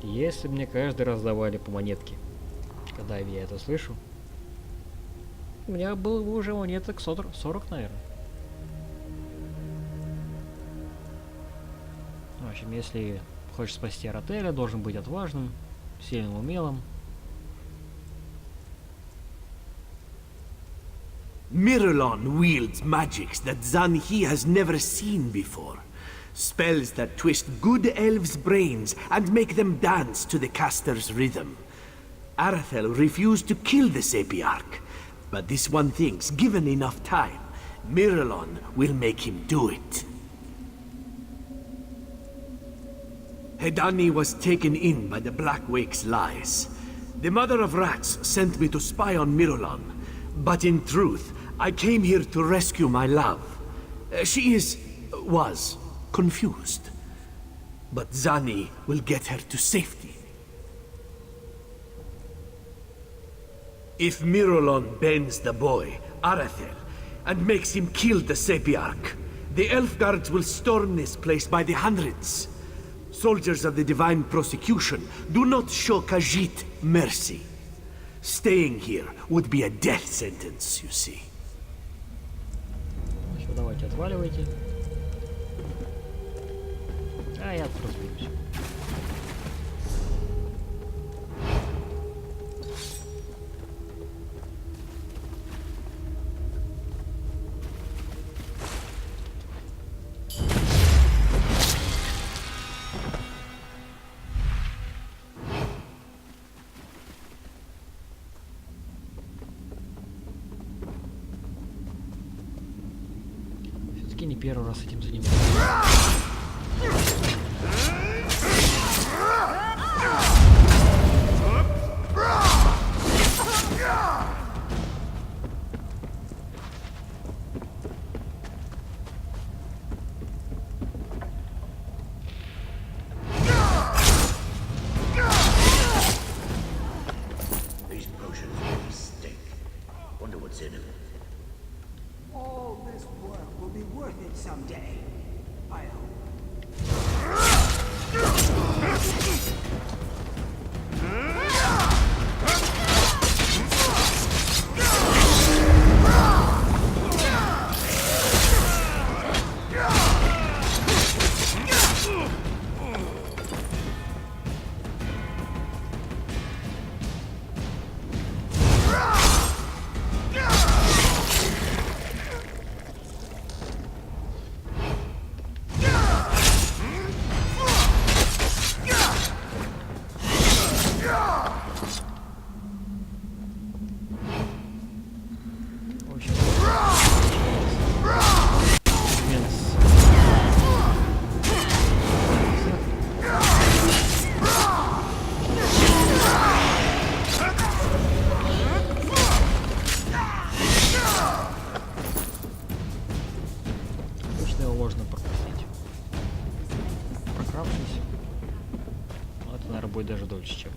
Если бы мне каждый раз давали по монетке, когда я это слышу, у меня было бы уже монеток 40, наверное. В общем, если хочешь спасти Арателя, должен быть отважным, сильным, умелым. Mirulon wields magics that Zanhi has never seen before. Spells that twist good elves' brains and make them dance to the caster's rhythm. Arathel refused to kill the Sapiarch, but this one thinks, given enough time, Mirulon will make him do it. Hedani was taken in by the Blackwake's lies. The Mother of Rats sent me to spy on Mirulon, but in truth, I came here to rescue my love. She was confused. But Zani will get her to safety. If Mirulon bends the boy, Arathel, and makes him kill the Sapiarch, the elf guards will storm this place by the hundreds. Soldiers of the Divine Prosecution do not show Khajiit mercy. Staying here would be a death sentence, you see. Все, давайте, отваливайте. А я тут разберусь. Все-таки не первый раз этим занимаюсь. These potions really stink. Wonder what's in them. All this work will be worth it someday. I hope. наверное, будет даже дольше, чем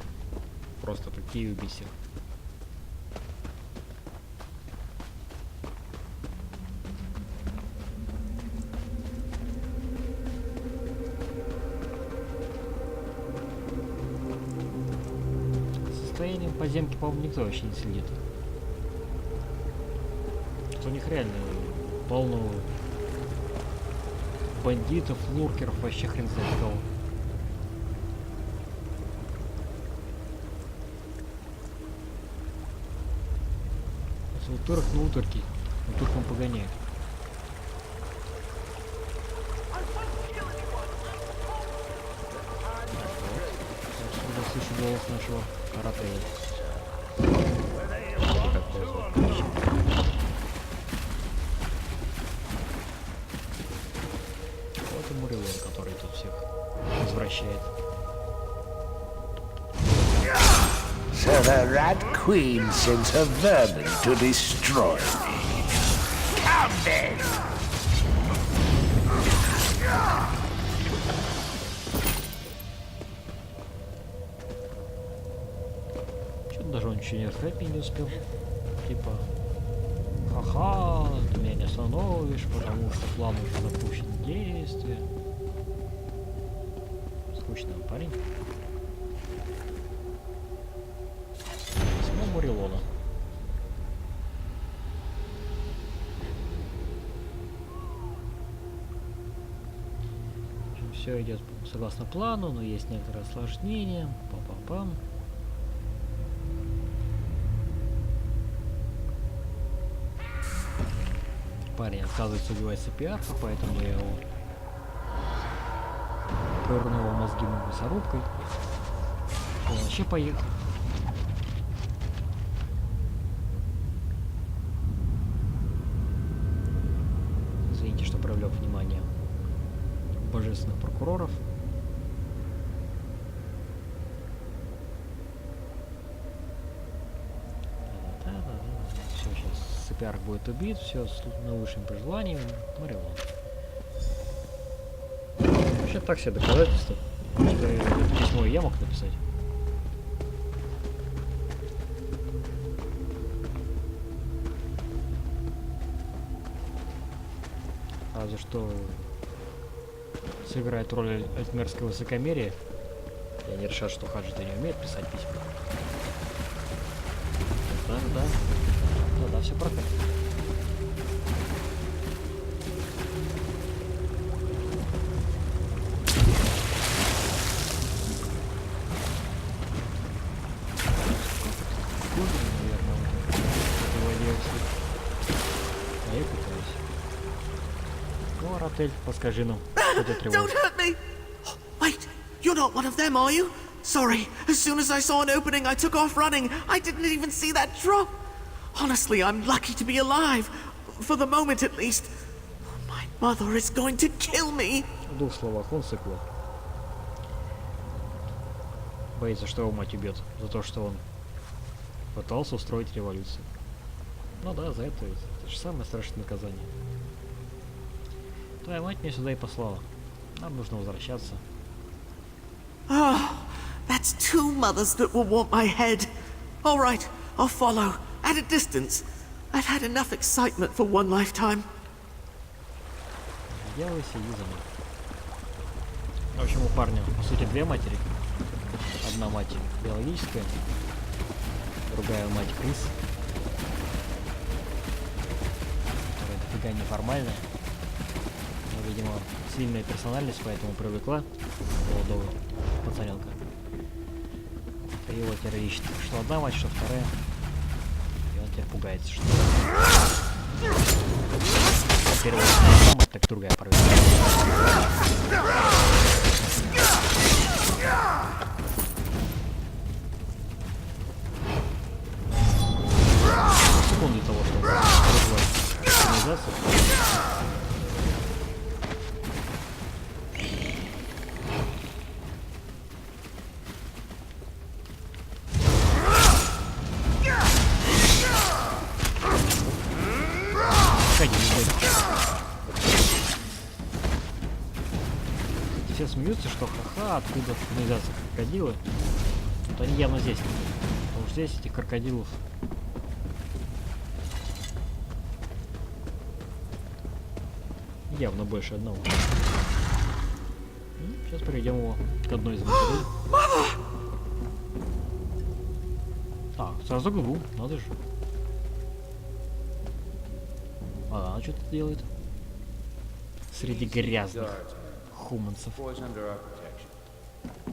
просто прийти и убить всех. Состоянием подземки, по-моему, никто вообще не следит. У них реально полно бандитов, луркеров, вообще хрен знает кого. С утырок на утырки. Утырком погоняет. Я слышу голос нашего каратея. Вот и Мурилон, который тут всех возвращает. So the Rat Queen sends her vermin to destroy me. Come then! Что-то даже он ничего не рассказать мне не успел. Типа, ха-ха, ты меня не остановишь, потому что план уже запущен в действие. Скучный парень. Письмо Мурилона. Все идет согласно плану, но есть некоторые осложнения. Па-па-пам. Парень отказывается убивать Сапиарха, поэтому я его прорву его мозги мясорубкой. Он вообще поехал. Извините, что привлек внимание божественных прокуроров. Все, сейчас Сапиарх будет убит, все с наивысшим пожеланием. Мурилон. Вообще так себе доказательства. Это письмо и я мог написать. Разве что сыграет роль альтмерского высокомерия. И они решат, что Хаджи-то не умеет писать письма. Да, все правда. Отель, подскажи нам, что ты тревожишь. Don't hurt me! Wait, you're not one of them, are you? Sorry, as soon as I saw an opening, I took off running. I didn't even see that drop. Honestly, I'm lucky to be alive. For the moment, at least. My mother is going to kill me. В двух словах, он сыкло. Боится, что его мать убьет за то, что он пытался устроить революцию. Ну да, за это же самое страшное наказание. Твоя мать меня сюда и послала. Нам нужно возвращаться. Oh, that's two mothers that will want my head. All right, I'll follow. At a distance. I've had enough excitement for one lifetime. Делайся и за мной. В общем, у парня, по сути, две матери. Одна мать биологическая, другая мать крыс. Которая дофига неформальная. Но, видимо, сильная персональность, поэтому привлекла молодого пацаненка. И его терроричит. Что одна мать, что вторая. И он теперь пугается, что... Первая мать, так другая порвет. Секунду для того, чтобы развивать организацию. Все смеются, смеются, что ха-ха, откуда взяться крокодилы. Вот они явно здесь. Потому что здесь этих крокодилов явно больше одного. Сейчас перейдем его к одной из матерей. А, сразу губу, надо же. А, она что-то делает. Среди грязных хуманцев.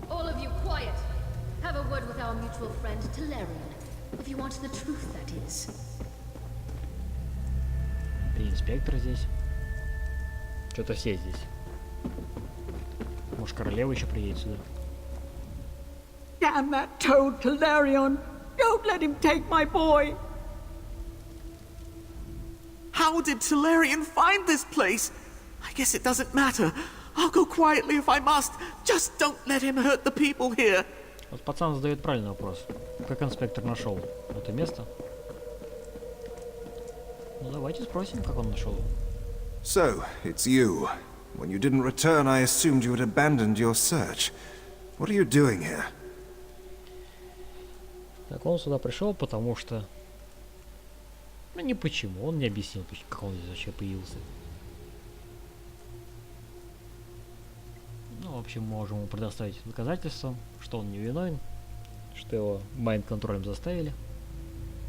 All of you quiet. Have a word with our mutual friend, Telerian. If you want the truth, that is. И инспектор здесь. Что-то все здесь. Может, королева еще приедет сюда. Damn that toad, Telerion! Don't let him take my boy! How did Telerian find this place? I guess it doesn't matter. I'll go quietly if I must. Just don't let him hurt the people here. Вот пацан задает правильный вопрос. Как инспектор нашел это место? Ну давайте спросим, как он нашел. So, it's you. When you didn't return, I assumed you had abandoned your search. What are you doing here? Так, он сюда пришел, потому что... Ну не почему, он не объяснил, как он здесь вообще появился. Ну, в общем, мы можем ему предоставить доказательства, что он не виновен, что его майнд-контролем заставили.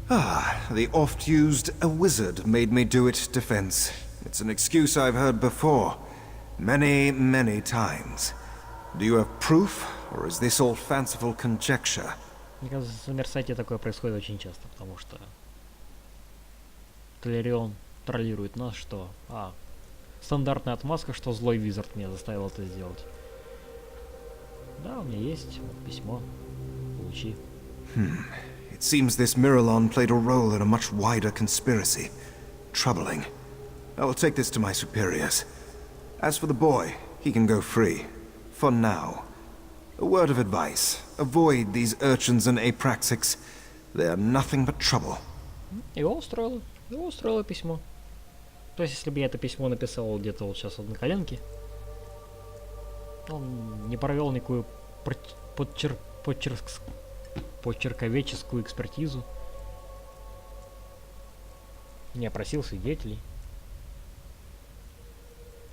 Ah, the oft-used "a wizard made me do it" defense. It's an excuse I've heard before. Many, many times. Do you have proof, or is this all fanciful conjecture? Мне кажется, в Саммерсете такое происходит очень часто, потому что Телерион троллирует нас, что... стандартная отмазка, что злой визард меня заставил это сделать. Да, у меня есть письмо. Получи. It seems this Miralon played a role in a much wider conspiracy. Troubling. I will take this to my superiors. As for the boy, he can go free. For now. A word of advice. Avoid these urchins and apraxics. They are nothing but trouble. Его устроило письмо. То есть, если бы я это письмо написал где-то вот сейчас вот на коленке, он не провел никакую почерковедческую экспертизу, не опросил свидетелей.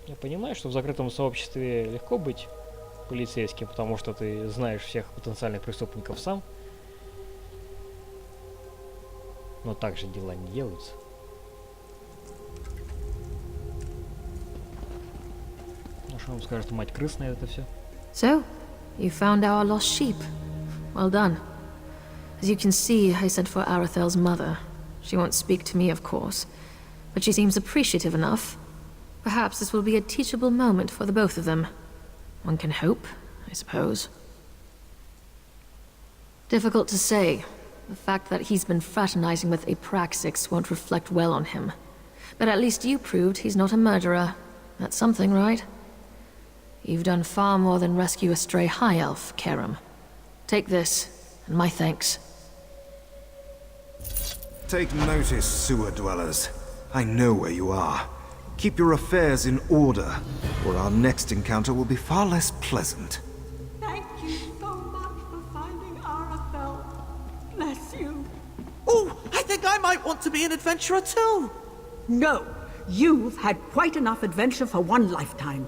Я понимаю, что в закрытом сообществе легко быть полицейским, потому что ты знаешь всех потенциальных преступников сам. Но так же дела не делаются. Ну что вам скажет мать крыс на это все? So, you found our lost sheep. Well done. As you can see, I sent for Arathel's mother. She won't speak to me, of course, but she seems appreciative enough. Perhaps this will be a teachable moment for the both of them. One can hope, I suppose. Difficult to say. The fact that he's been fraternizing with Apraxix won't reflect well on him. But at least you proved he's not a murderer. That's something, right? You've done far more than rescue a stray high elf, Karam. Take this, and my thanks. Take notice, sewer dwellers. I know where you are. Keep your affairs in order, or our next encounter will be far less pleasant. Thank you so much for finding Arathel. Bless you. Oh, I think I might want to be an adventurer too. No, you've had quite enough adventure for one lifetime.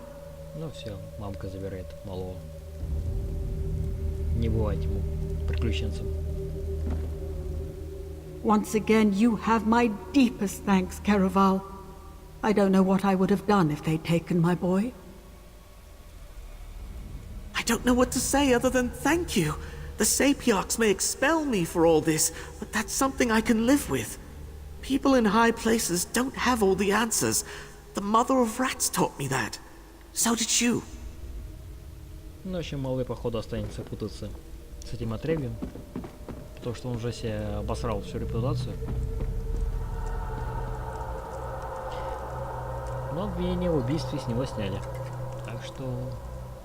Ну все, мамка забирает малого. Не бывать ему приключенцем. Once again, you have my deepest thanks, Caraval. I don't know what I would have done if they'd taken my boy. I don't know what to say other than thank you. The Sapiarchs may expel me for all this, but that's something I can live with. People in high places don't have all the answers. The mother of rats taught me that. So did you. Ну, в общем, малый, походу, останется путаться с этим отребием, потому что он уже себе обосрал всю репутацию. Но обвинение в убийстве с него сняли. Так что,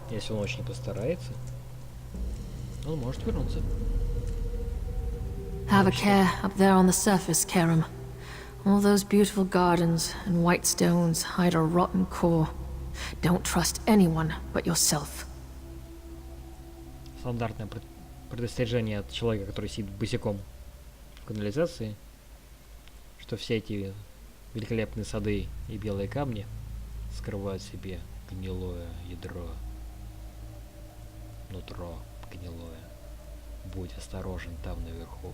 если он очень постарается, он может вернуться. Have a care up there on the surface, Karam. All those beautiful gardens and white stones hide a rotten core. Don't trust anyone but yourself. стандартное предостережение от человека, который сидит босиком в канализации, что все эти великолепные сады и белые камни скрывают в себе гнилое ядро, нутро гнилое. Будь осторожен там наверху.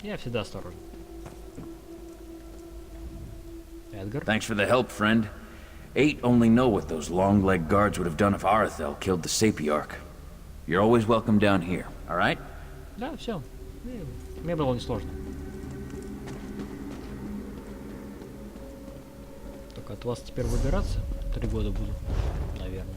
Я всегда осторожен. Эдгар? Thanks for the help, friend. 8 only know what those long-legged guards would have done if Arathel killed the Sapiarch. You're always welcome down here, alright? Да, все. Мне было несложно. Только от вас теперь выбираться 3 года буду, наверное.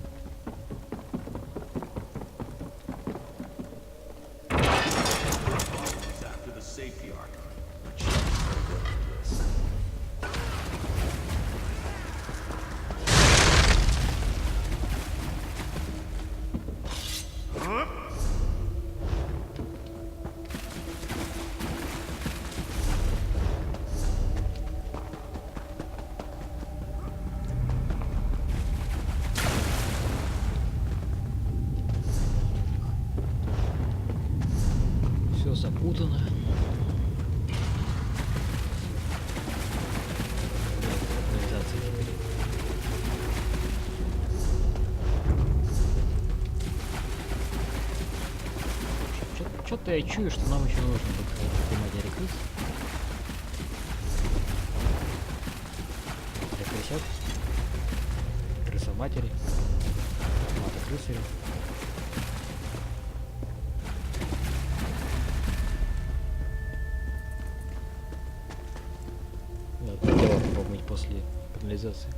Все запутано. Что-то я чую, что нам еще нужно будет к матери крыс. Крысят. Крыса матери. Мата крысаря. Надо дело попробовать после канализации.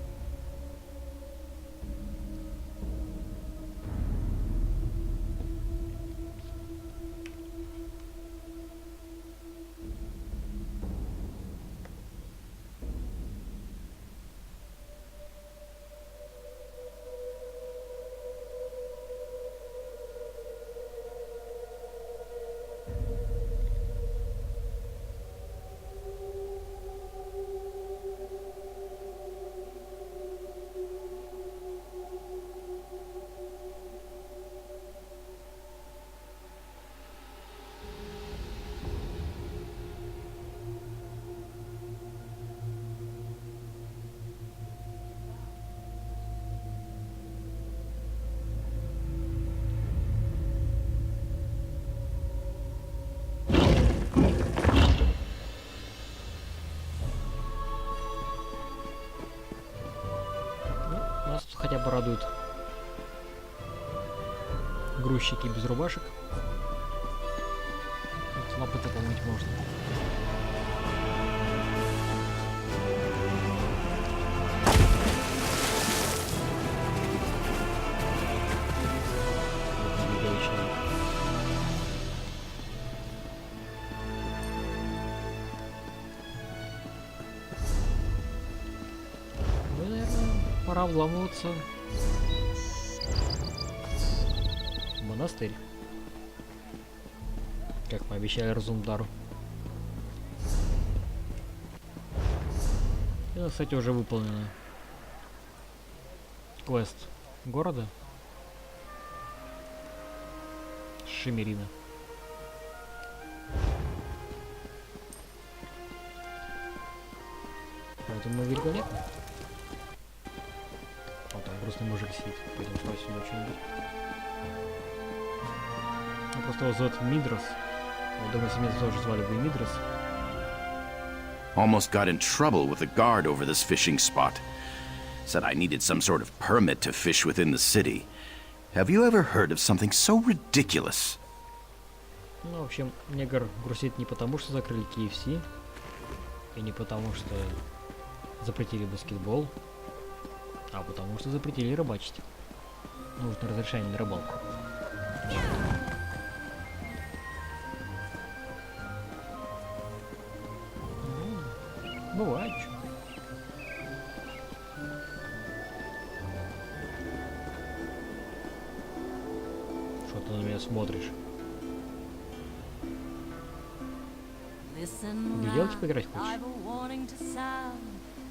Нас тут хотя бы радуют грузчики без рубашек. Вот лапы-то помыть можно. Вот белый человек. Ну, наверное, пора вламываться в монастырь, как мы обещали Разумдару. Это, кстати, уже выполнено. Квест города Шимерина. Поэтому великолепно. Вот там грустный мужик сидит. Пойдем спросим у него что-нибудь. Он просто его зовут Мидрос. Я думаю, если меня тоже звали бы Мидрос. Almost got in trouble with the guard over this fishing spot. Said I needed some sort of permit to fish within the city. Have you ever heard of something so ridiculous? Ну, в общем, негр грустит не потому, что закрыли KFC, и не потому, что запретили баскетбол, а потому, что запретили рыбачить. Нужно разрешение на рыбалку. Ну, бывает что. Что ты на меня смотришь? В делки поиграть хочешь?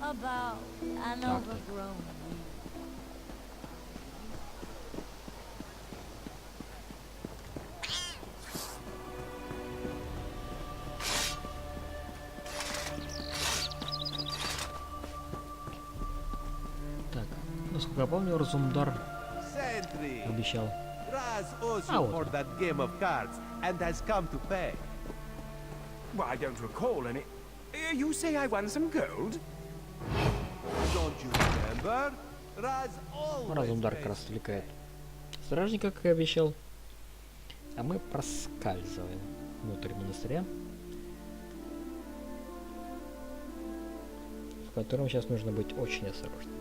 Так-то. Я помню, Разумдар Sentry! обещал. Raz owes Ah, you what? for that game of cards and has come to pay. Well, I don't recall any. You say I won some gold? Don't you remember? Raz always Разумдар как раз отвлекает стражника, как и обещал. А мы проскальзываем внутрь монастыря, в котором сейчас нужно быть очень осторожным.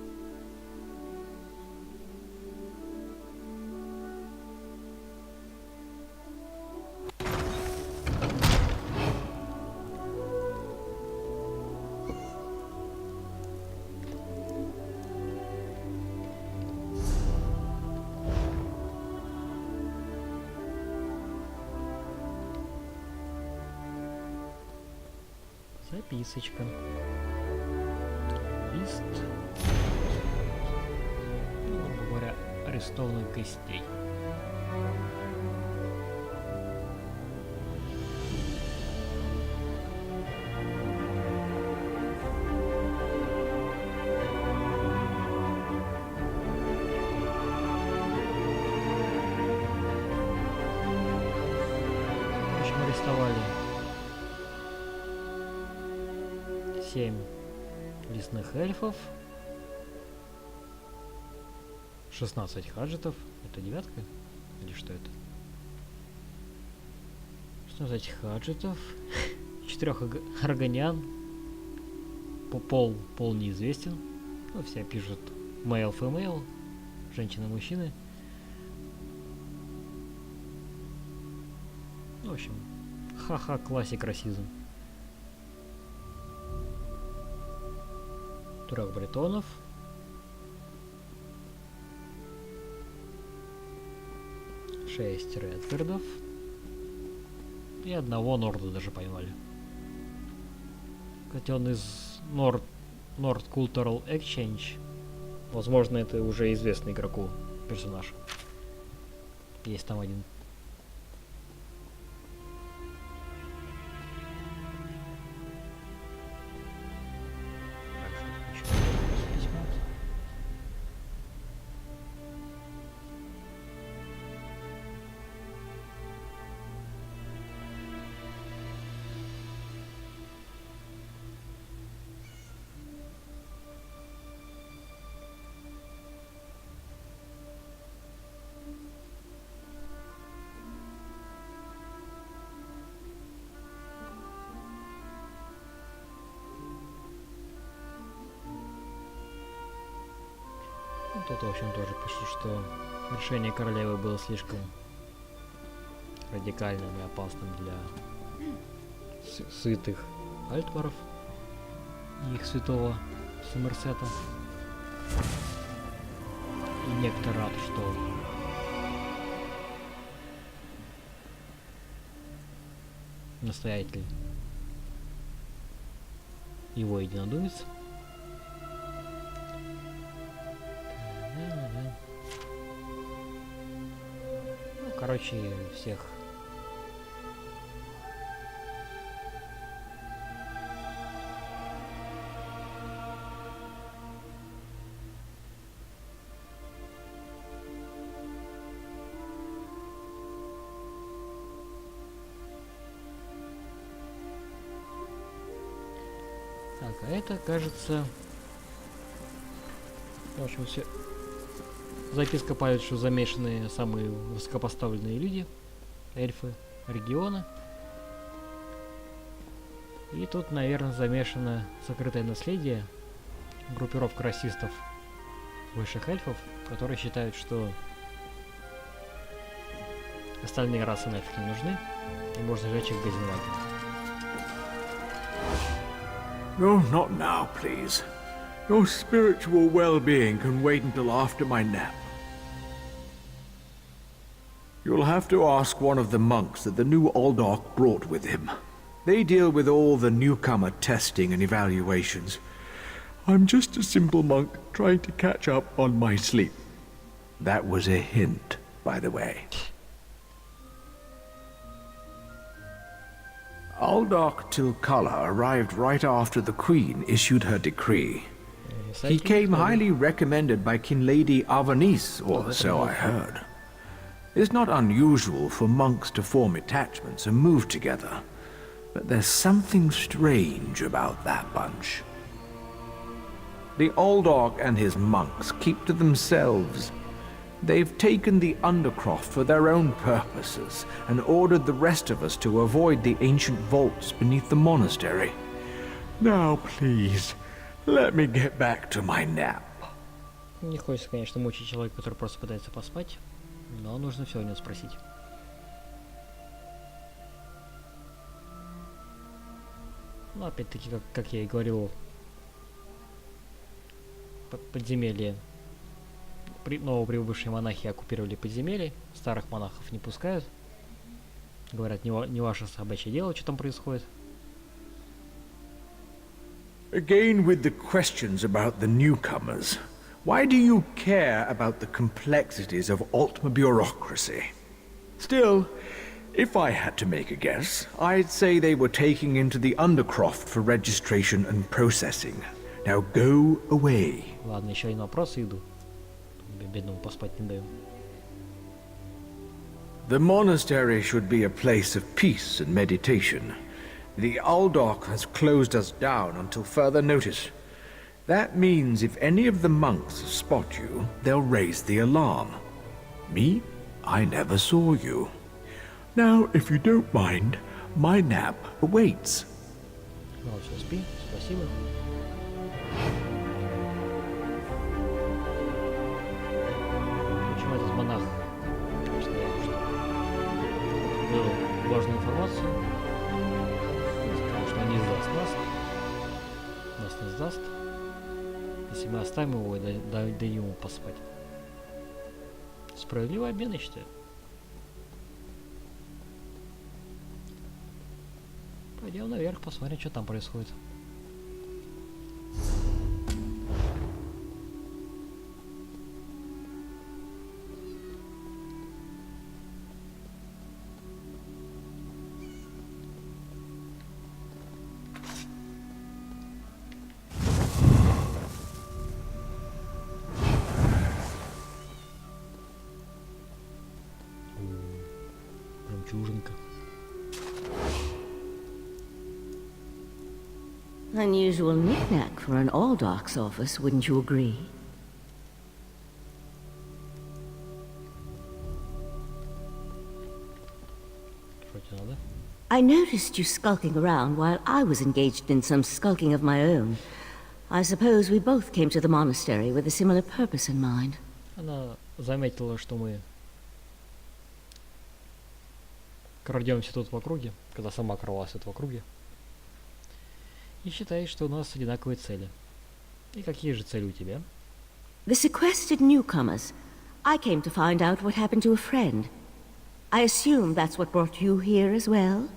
Записочка. Лист. Ну, грубо говоря, арестованных гостей. В общем, арестовали 7 лесных эльфов, 16 хаджетов. Это девятка? Или что это? 16 хаджетов, 4 арганян. Пол неизвестен. Ну, все пишут male, female, женщины, мужчины. В общем, ха-ха, классик расизм. 3 бретонов, 6 редфордов и 1 норда даже поймали. Кстати, он из Nord Cultural Exchange. Возможно, это уже известный игроку персонаж. Есть там один. Тут, в общем, тоже пишут, что решение королевы было слишком радикальным и опасным для святых альтваров и их святого Саммерсета. И некто рад, что настоятель его единодумец. Ну, короче, всех так, а это, кажется, в общем, все. Записка палит, что замешаны самые высокопоставленные люди, эльфы региона. И тут, наверное, замешано сокрытое наследие, группировка расистов высших эльфов, которые считают, что остальные расы нафиг не нужны, и можно сжечь их газенваги. No, not now, please. Your spiritual well-being can wait until after my nap. You'll have to ask one of the monks that the new Aldach brought with him. They deal with all the newcomer testing and evaluations. I'm just a simple monk trying to catch up on my sleep. That was a hint, by the way. Aldach Tilkala arrived right after the Queen issued her decree. He came highly recommended by King Lady Avanice, or so I heard. It's not unusual for monks to form attachments and move together, but there's something strange about that bunch. The Aldorc and his monks keep to themselves. They've taken the Undercroft for their own purposes and ordered the rest of us to avoid the ancient vaults beneath the monastery. Now, please, let me get back to my nap. Не хочется, конечно, мучить человека, который просто пытается поспать, но нужно все у него спросить. Ну, опять-таки, как я и говорил, подземелье. Новоприбывшие монахи оккупировали подземелье, старых монахов не пускают. Говорят, не ваше собачье дело, что там происходит. Again with the questions about the newcomers. Why do you care about the complexities of Altma bureaucracy? Still, if I had to make a guess, I'd say they were taking into the Undercroft for registration and processing. Now go away. Ладно, еще один вопрос и иду. Бедному поспать не даю. The monastery should be a place of peace and meditation. The Aldorc has closed us down until further notice. That means if any of the monks spot you, they'll raise the alarm. Me? I never saw you. Now, if you don't mind, my nap awaits. Ну, все, спи. Спасибо. Почему этот монах сказал, что был важную информацию? Сказал, что не сдаст нас не сдаст, если мы оставим его и дадим ему поспать. Справедливый обмен, я считаю. Пойдем наверх, посмотрим, что там происходит. Жемчужинка. Unusual knick-knack for an Aldorc's office, wouldn't you agree? I noticed you skulking around while I was engaged in some skulking of my own. I suppose we both came to the monastery with a similar purpose in mind. Она заметила, что мы крадемся тут в округе, когда сама кралась тут в округе. И считает, что у нас одинаковые цели. И какие же цели у тебя? The sequestered newcomers. I came to find out what happened to a friend. I assume that's what brought you here as well?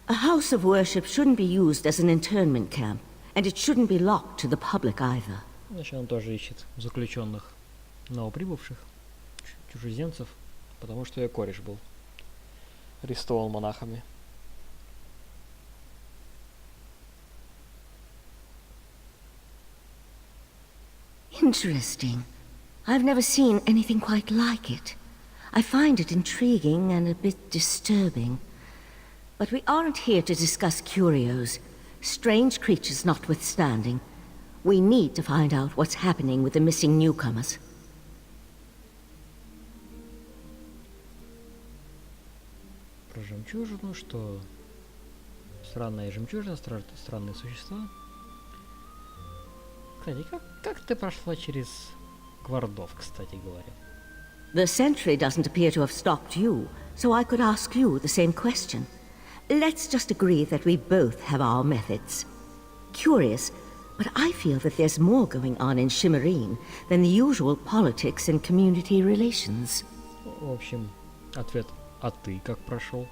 A house of worship shouldn't be used as an internment camp, and it shouldn't be locked to the public either. Значит, он тоже ищет заключенных новоприбывших, чужеземцев, потому что ее кореш был арестован монахами. Interesting. I've never seen anything quite like it. I find it intriguing and a bit disturbing. But we aren't here to discuss curios. Strange creatures notwithstanding, we need to find out what's happening with the missing newcomers. Про жемчужину, что странная жемчужина, странные существа. Кстати, как ты прошла через гвардов, кстати говоря? The sentry doesn't appear to have stopped you, so I could ask you the same question. Let's just agree that we both have our methods. Curious, but I feel that there's more going on in Shimmerine than the usual politics and community relations. В общем, ответ: а ты как прошел?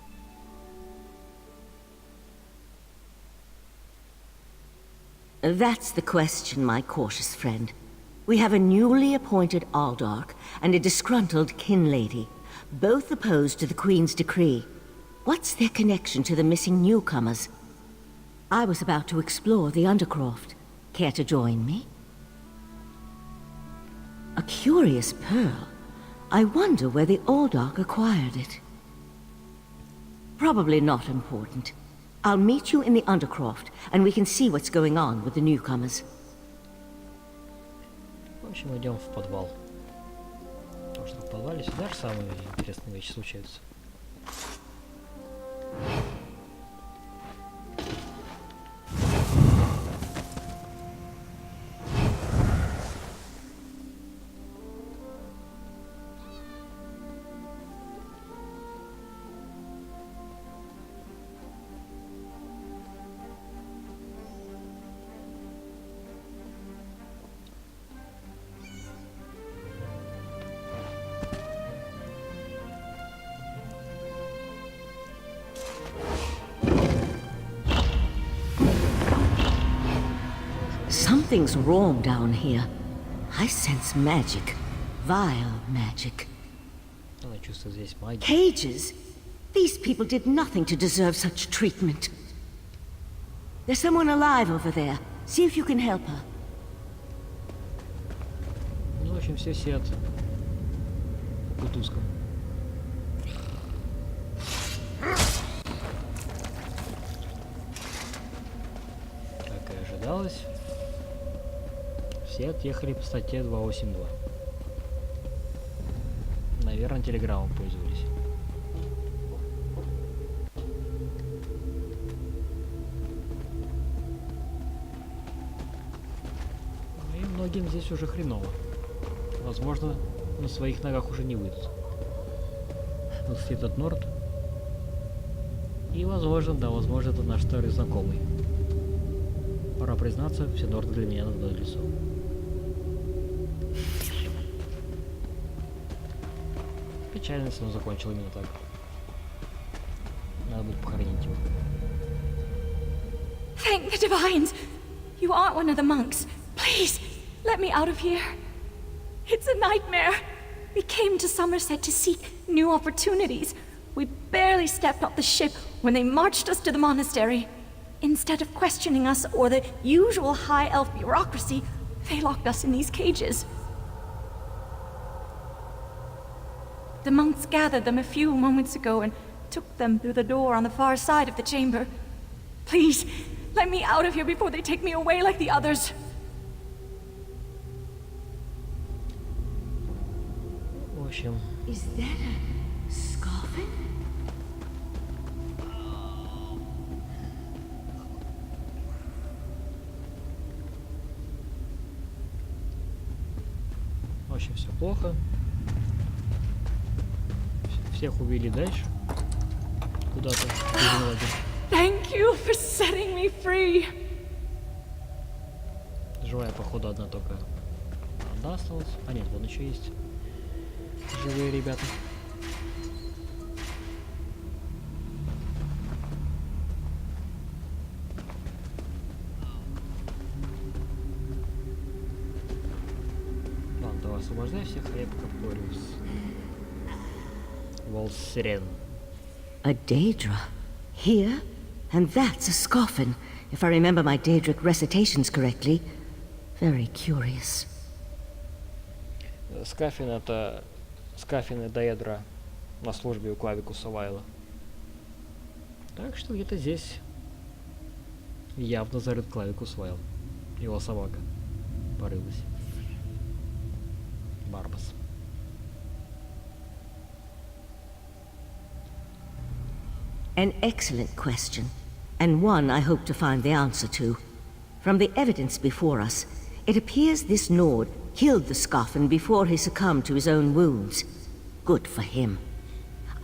That's the question, my cautious friend. We have a newly appointed Aldorc and a disgruntled kin lady, both opposed to the Queen's decree. What's their connection to the missing newcomers? I was about to explore the Undercroft. Care to join me? A curious pearl. I wonder where the Aldog acquired it. Probably not important. I'll meet you in the Undercroft, and we can see what's going on with the newcomers. В общем, идем в подвал. Потому что в подвале всегда же самые интересные вещи случаются. Something's wrong down here. I sense magic. Vile magic. Она чувствует здесь магию. Cages? These people did nothing to deserve such treatment. There's someone alive over there. See if you can help her. Ну, в общем, все сидят в Кутузском. Как и ожидалось, все отъехали по статье 282. Наверное, телеграмму пользовались. И многим здесь уже хреново. Возможно, на своих ногах уже не выйдут. Вот этот Норд. И возможно, да, возможно, это наш старый знакомый. Пора признаться, все Норды для меня надо лицо. Печально, если он закончил именно так. Надо будет похоронить его. Thank the divines! You aren't one of the monks. Please, let me out of here. It's a nightmare. We came to Sammerset to seek new opportunities. We barely stepped off the ship when they marched us to the monastery. Instead of questioning us or the usual high elf bureaucracy, they locked us in these cages. The monks gathered them a few moments ago and took them through the door on the far side of the chamber. Please, let me out of here before they take me away like the others. В общем... Is that a scoffin? В общем, все плохо. Всех увели дальше. Куда-то. Thank you for setting me free. Живая, походу, одна только. Одна осталась. А нет, вон еще есть. Живые ребята. Ладно, давай освобождай всех, а я пока поговорю с Волсерен. A Daedra? Here? And that's a Scoffin, if I remember my Daedric recitations correctly. Very curious. Скафин — это Скафин и Daedra на службе у Клавикуса Вайла. Так что где-то здесь явно зарыт Клавикус Вайл. Его собака порылась. Барбас. An excellent question, and one I hope to find the answer to. From the evidence before us, it appears this Nord killed the Scoffin before he succumbed to his own wounds. Good for him.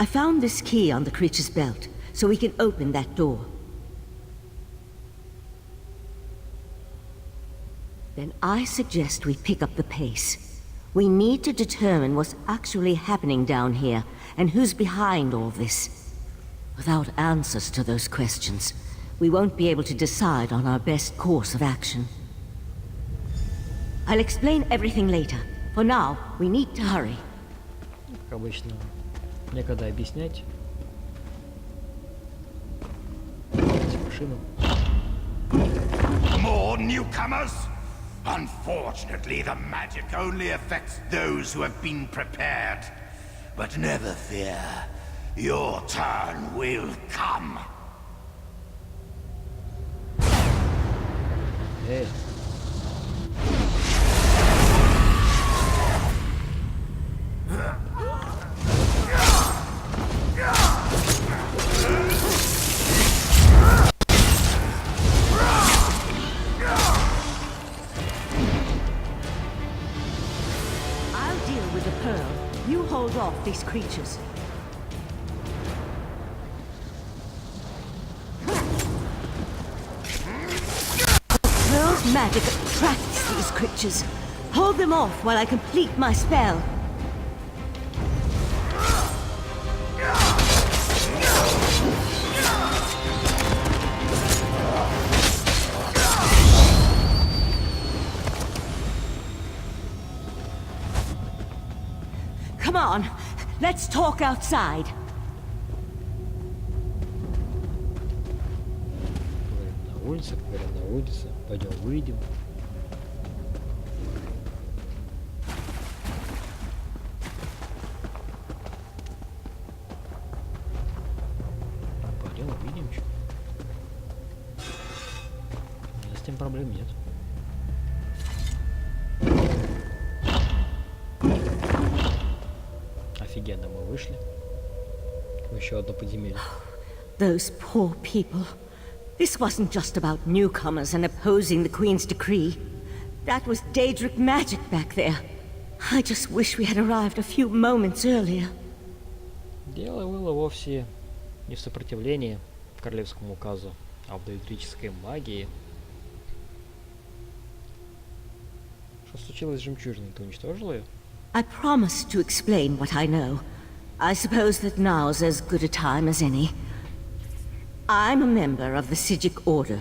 I found this key on the creature's belt, so we can open that door. Then I suggest we pick up the pace. We need to determine what's actually happening down here, and who's behind all this. Without answers to those questions, we won't be able to decide on our best course of action. I'll explain everything later. For now, we need to hurry. Как обычно, некогда объяснять. More newcomers? Unfortunately, the magic only affects those who have been prepared. But never fear, your turn will come. Эй. I'll deal with the pearl. You hold off these creatures. Pearl's magic attracts these creatures. Hold them off while I complete my spell. Come on, let's talk outside. Говорим на улице. Пойдем выйдем. Пойдем увидим, что. У меня с тем проблем нет. Офигенно, мы вышли. Еще одно подземелье. Those poor people. This wasn't just about newcomers and opposing the Queen's decree. That was Daedric magic back there. I just wish we had arrived a few moments earlier. Дело было вовсе не в сопротивлении королевскому указу, а в доэлектрической магии. Что случилось с жемчужиной? Ты уничтожил ее? I promised to explain what I know. I suppose that now's as good a time as any. I'm a member of the Sijic Order.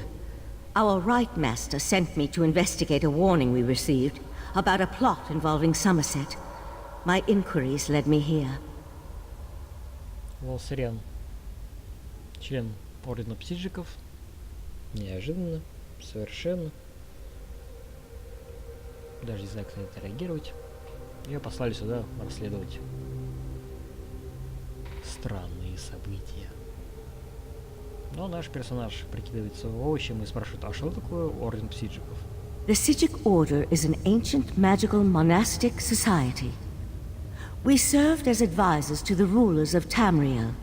Our Right Master sent me to investigate a warning we received about a plot involving Somerset. My inquiries led me here. Волсариан. Член Ордена Псиджиков. Неожиданно. Совершенно. Даже не знаю, как на это реагировать. Ее послали сюда расследовать странные события. Но наш персонаж прикидывается овощем и спрашивает, а что такое Орден Псиджиков? The Sijic Order is an ancient magical monastic society. We served as advisors to the rulers of Tamriel,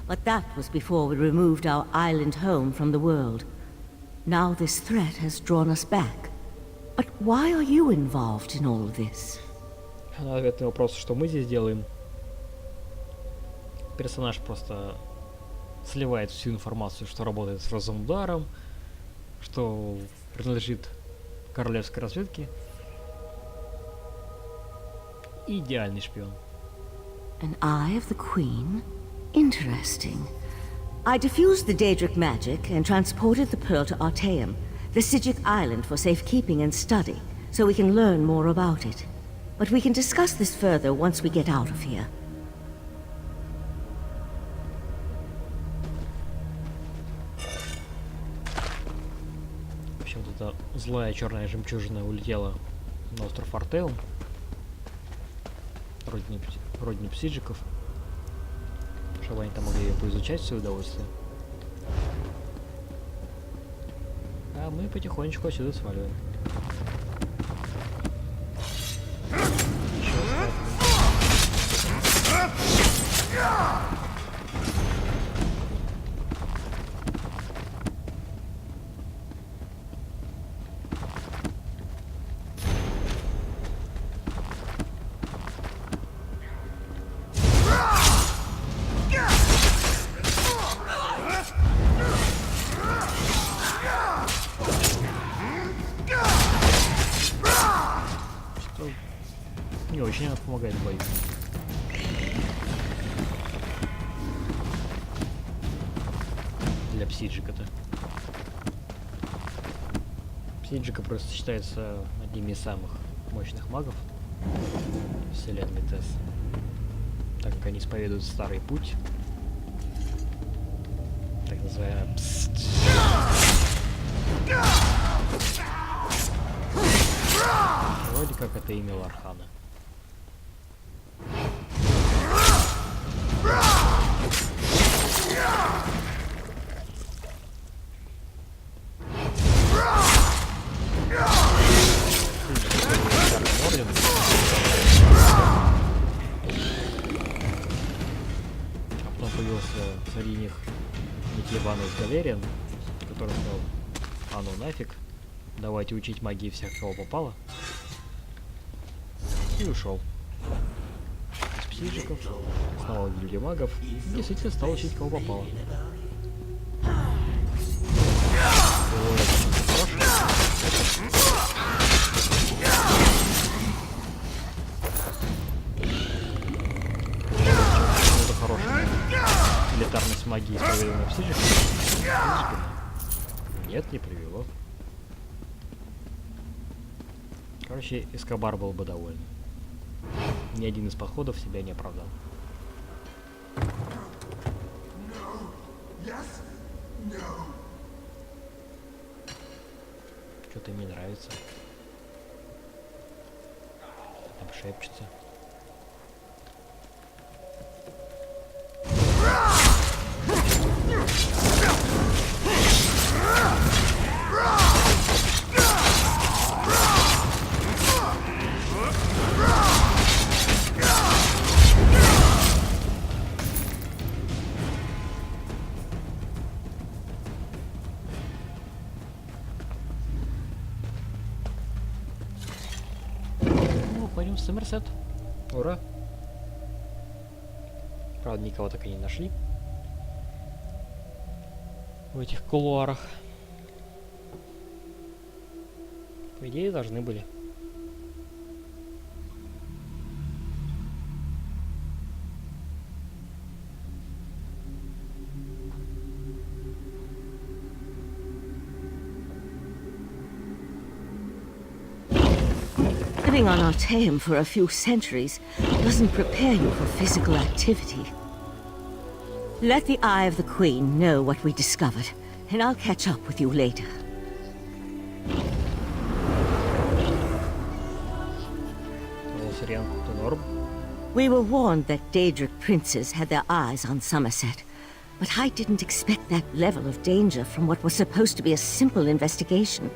but that was before we removed our island home from the world. Now this threat has drawn us back. But why are you involved in all of this? На ответ на вопрос, что мы здесь делаем, персонаж просто сливает всю информацию, что работает с Розенударом, что принадлежит королевской разведке. Идеальный шпион. An eye of the Queen? Interesting. I diffused the Daedric magic and transported the pearl to Artaeum, the Sijic island for safekeeping and study, so we can learn more about it. But we can discuss this further once we get out of here. В общем, вот эта злая черная жемчужина улетела на остров Артеум, родине псиджиков, чтобы они там могли ее поизучать в свое удовольствие. А мы потихонечку отсюда сваливаем. Не очень она помогает в бою. Для Псиджика-то. Псиджика просто считается одним из самых мощных магов вселенной TESO, так как они исповедуют старый путь, так называемый Вроде как это имя Лархана. А потом появился среди них некий Иванус Галериан, который сказал: а ну нафиг, давайте учить магии всех, кого попало. И ушел. Из психиков, снова в гильдию магов, и действительно стал учить, кого попало. Это хорошая элитарность магии, исповедуемой психиками. Нет, не привело. Короче, Эскобар был бы доволен. Ни один из подходов себя не оправдал. Что-то им не нравится. Там шепчется. Пойдем в Саммерсет. Ура! Правда, никого так и не нашли в этих кулуарах. По идее, должны были. Living on Artaeum for a few centuries doesn't prepare you for physical activity. Let the Eye of the Queen know what we discovered, and I'll catch up with you later. We were warned that Daedric princes had their eyes on Somerset, but I didn't expect that level of danger from what was supposed to be a simple investigation.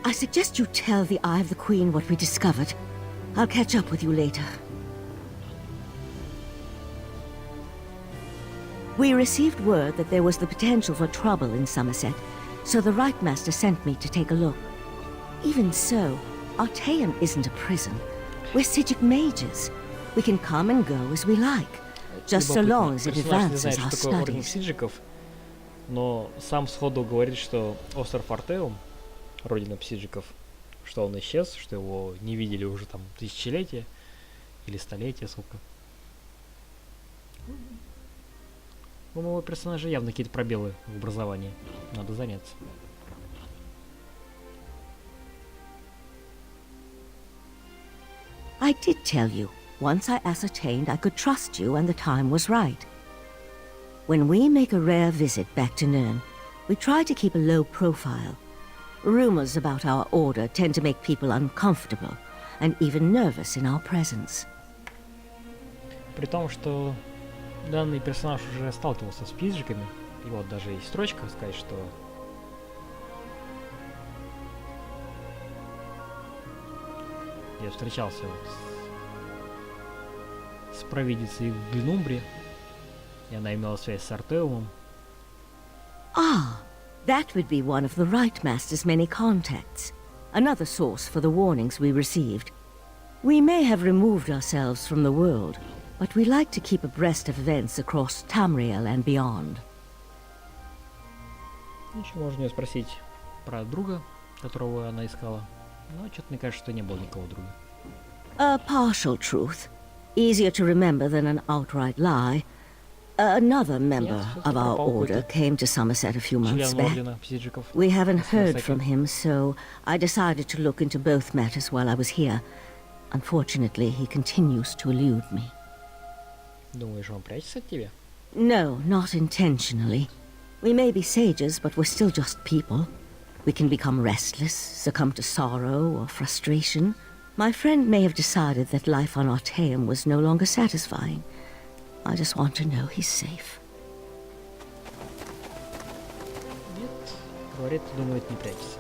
I suggest you tell the Eye of the Queen what we discovered. I'll catch up with you later. We received word that there was the potential for trouble in Somerset, so the Right Master sent me to take a look. Even so, Artaeum isn't a prison. We're Psijic mages. We can come and go as we like, just so long as it advances our studies. Но сам сходу говорит, что остров Артеум, родина псиджиков, что он исчез, что его не видели уже там тысячелетия или столетия, сколько. У моего персонажа явно какие-то пробелы в образовании. Надо заняться. I did tell you, once I ascertained I could trust you and the time was right. When we make a rare visit back to Nirn, we try to keep a low profile. Rumors about our order tend to make people uncomfortable and even nervous in our presence. При том, что данный персонаж уже сталкивался с псиджиками, и вот даже есть строчка сказать, что я встречался вот с провидицей в Глинумбре, и она имела связь с Артеумом. Ah, that would be one of the Right Master's many contacts. Another source for the warnings we received. We may have removed ourselves from the world, but we like to keep abreast of events across Tamriel and beyond. Еще можно ее спросить про друга, которого она искала. Но что-то мне кажется, что не было никого друга. A partial truth. Easier to remember than an outright lie. Another member of our order came to Somerset a few months back. We haven't heard from him, so I decided to look into both matters while I was here. Unfortunately, he continues to elude me. Думаешь, он прячется от тебя? No, not intentionally. We may be sages, but we're still just people. We can become restless, succumb to sorrow or frustration, My friend may have decided that life on Artaeum was no longer satisfying. I just want to know he's safe. Нет, говорит, думает, не прячется.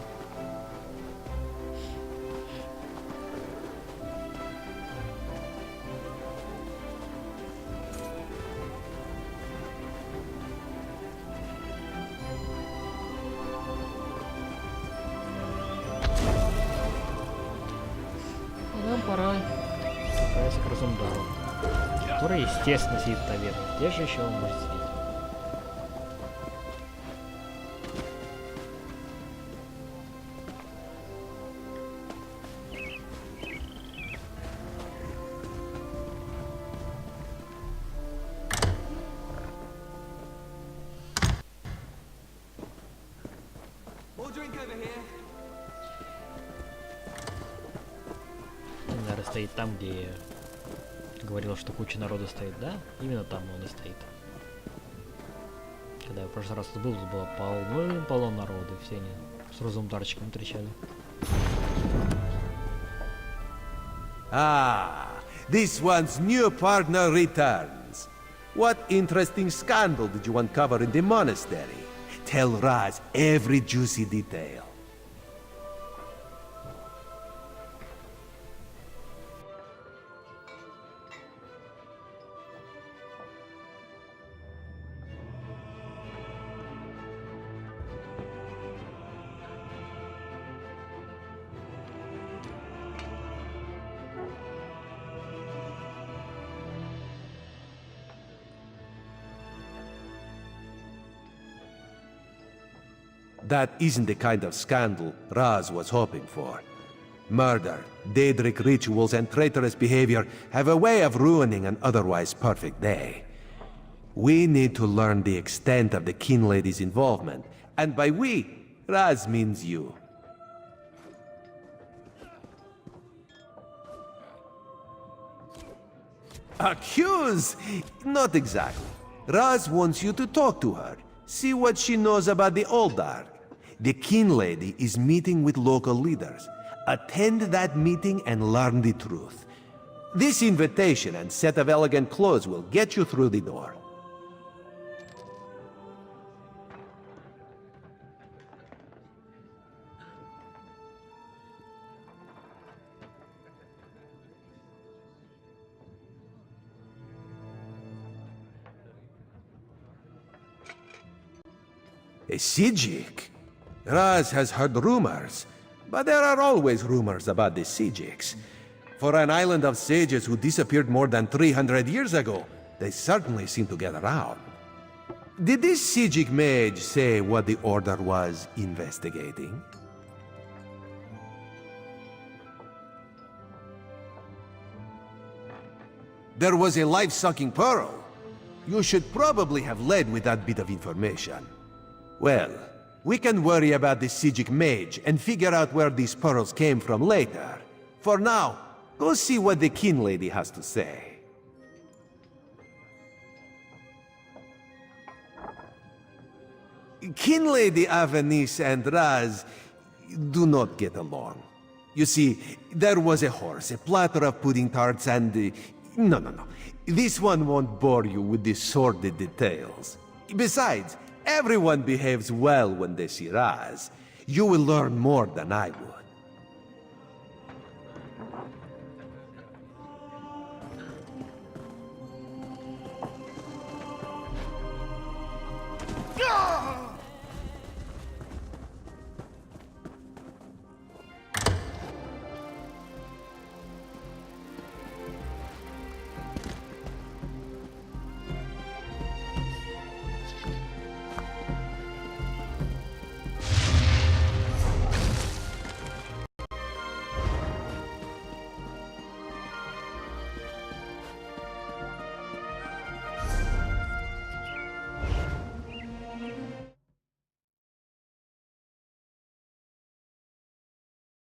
Нам пора отправиться к Разумдару, который, естественно, сидит в таверне. Где же еще он может сидеть? Наверное, стоит там, где говорил, что куча народа стоит, да? Именно там он и стоит. Когда я в прошлый раз тут был, тут было полно народу, все они с Разумдарчиком встречали. Ah, this one's new partner returns. What interesting scandal did you uncover in the monastery? Tell Raz every juicy detail. That isn't the kind of scandal Raz was hoping for. Murder, Daedric rituals, and traitorous behavior have a way of ruining an otherwise perfect day. We need to learn the extent of the Kin Lady's involvement, and by we, Raz means you. Accuse? Not exactly. Raz wants you to talk to her. See what she knows about the Oldark. The Kin Lady is meeting with local leaders. Attend that meeting and learn the truth. This invitation and set of elegant clothes will get you through the door. A Sijik? Raz has heard rumors, but there are always rumors about the Sijiks. For an island of sages who disappeared more than 300 years ago, they certainly seem to get around. Did this Sijik mage say what the Order was investigating? There was a life-sucking pearl. You should probably have led with that bit of information. Well, we can worry about the Sijik mage and figure out where these pearls came from later. For now, go see what the Kin Lady has to say. Kin Lady Avanice and Raz do not get along. You see, there was a horse, a platter of pudding tarts, and... No. This one won't bore you with the sordid details. Besides, everyone behaves well when they see Raz. You will learn more than I would.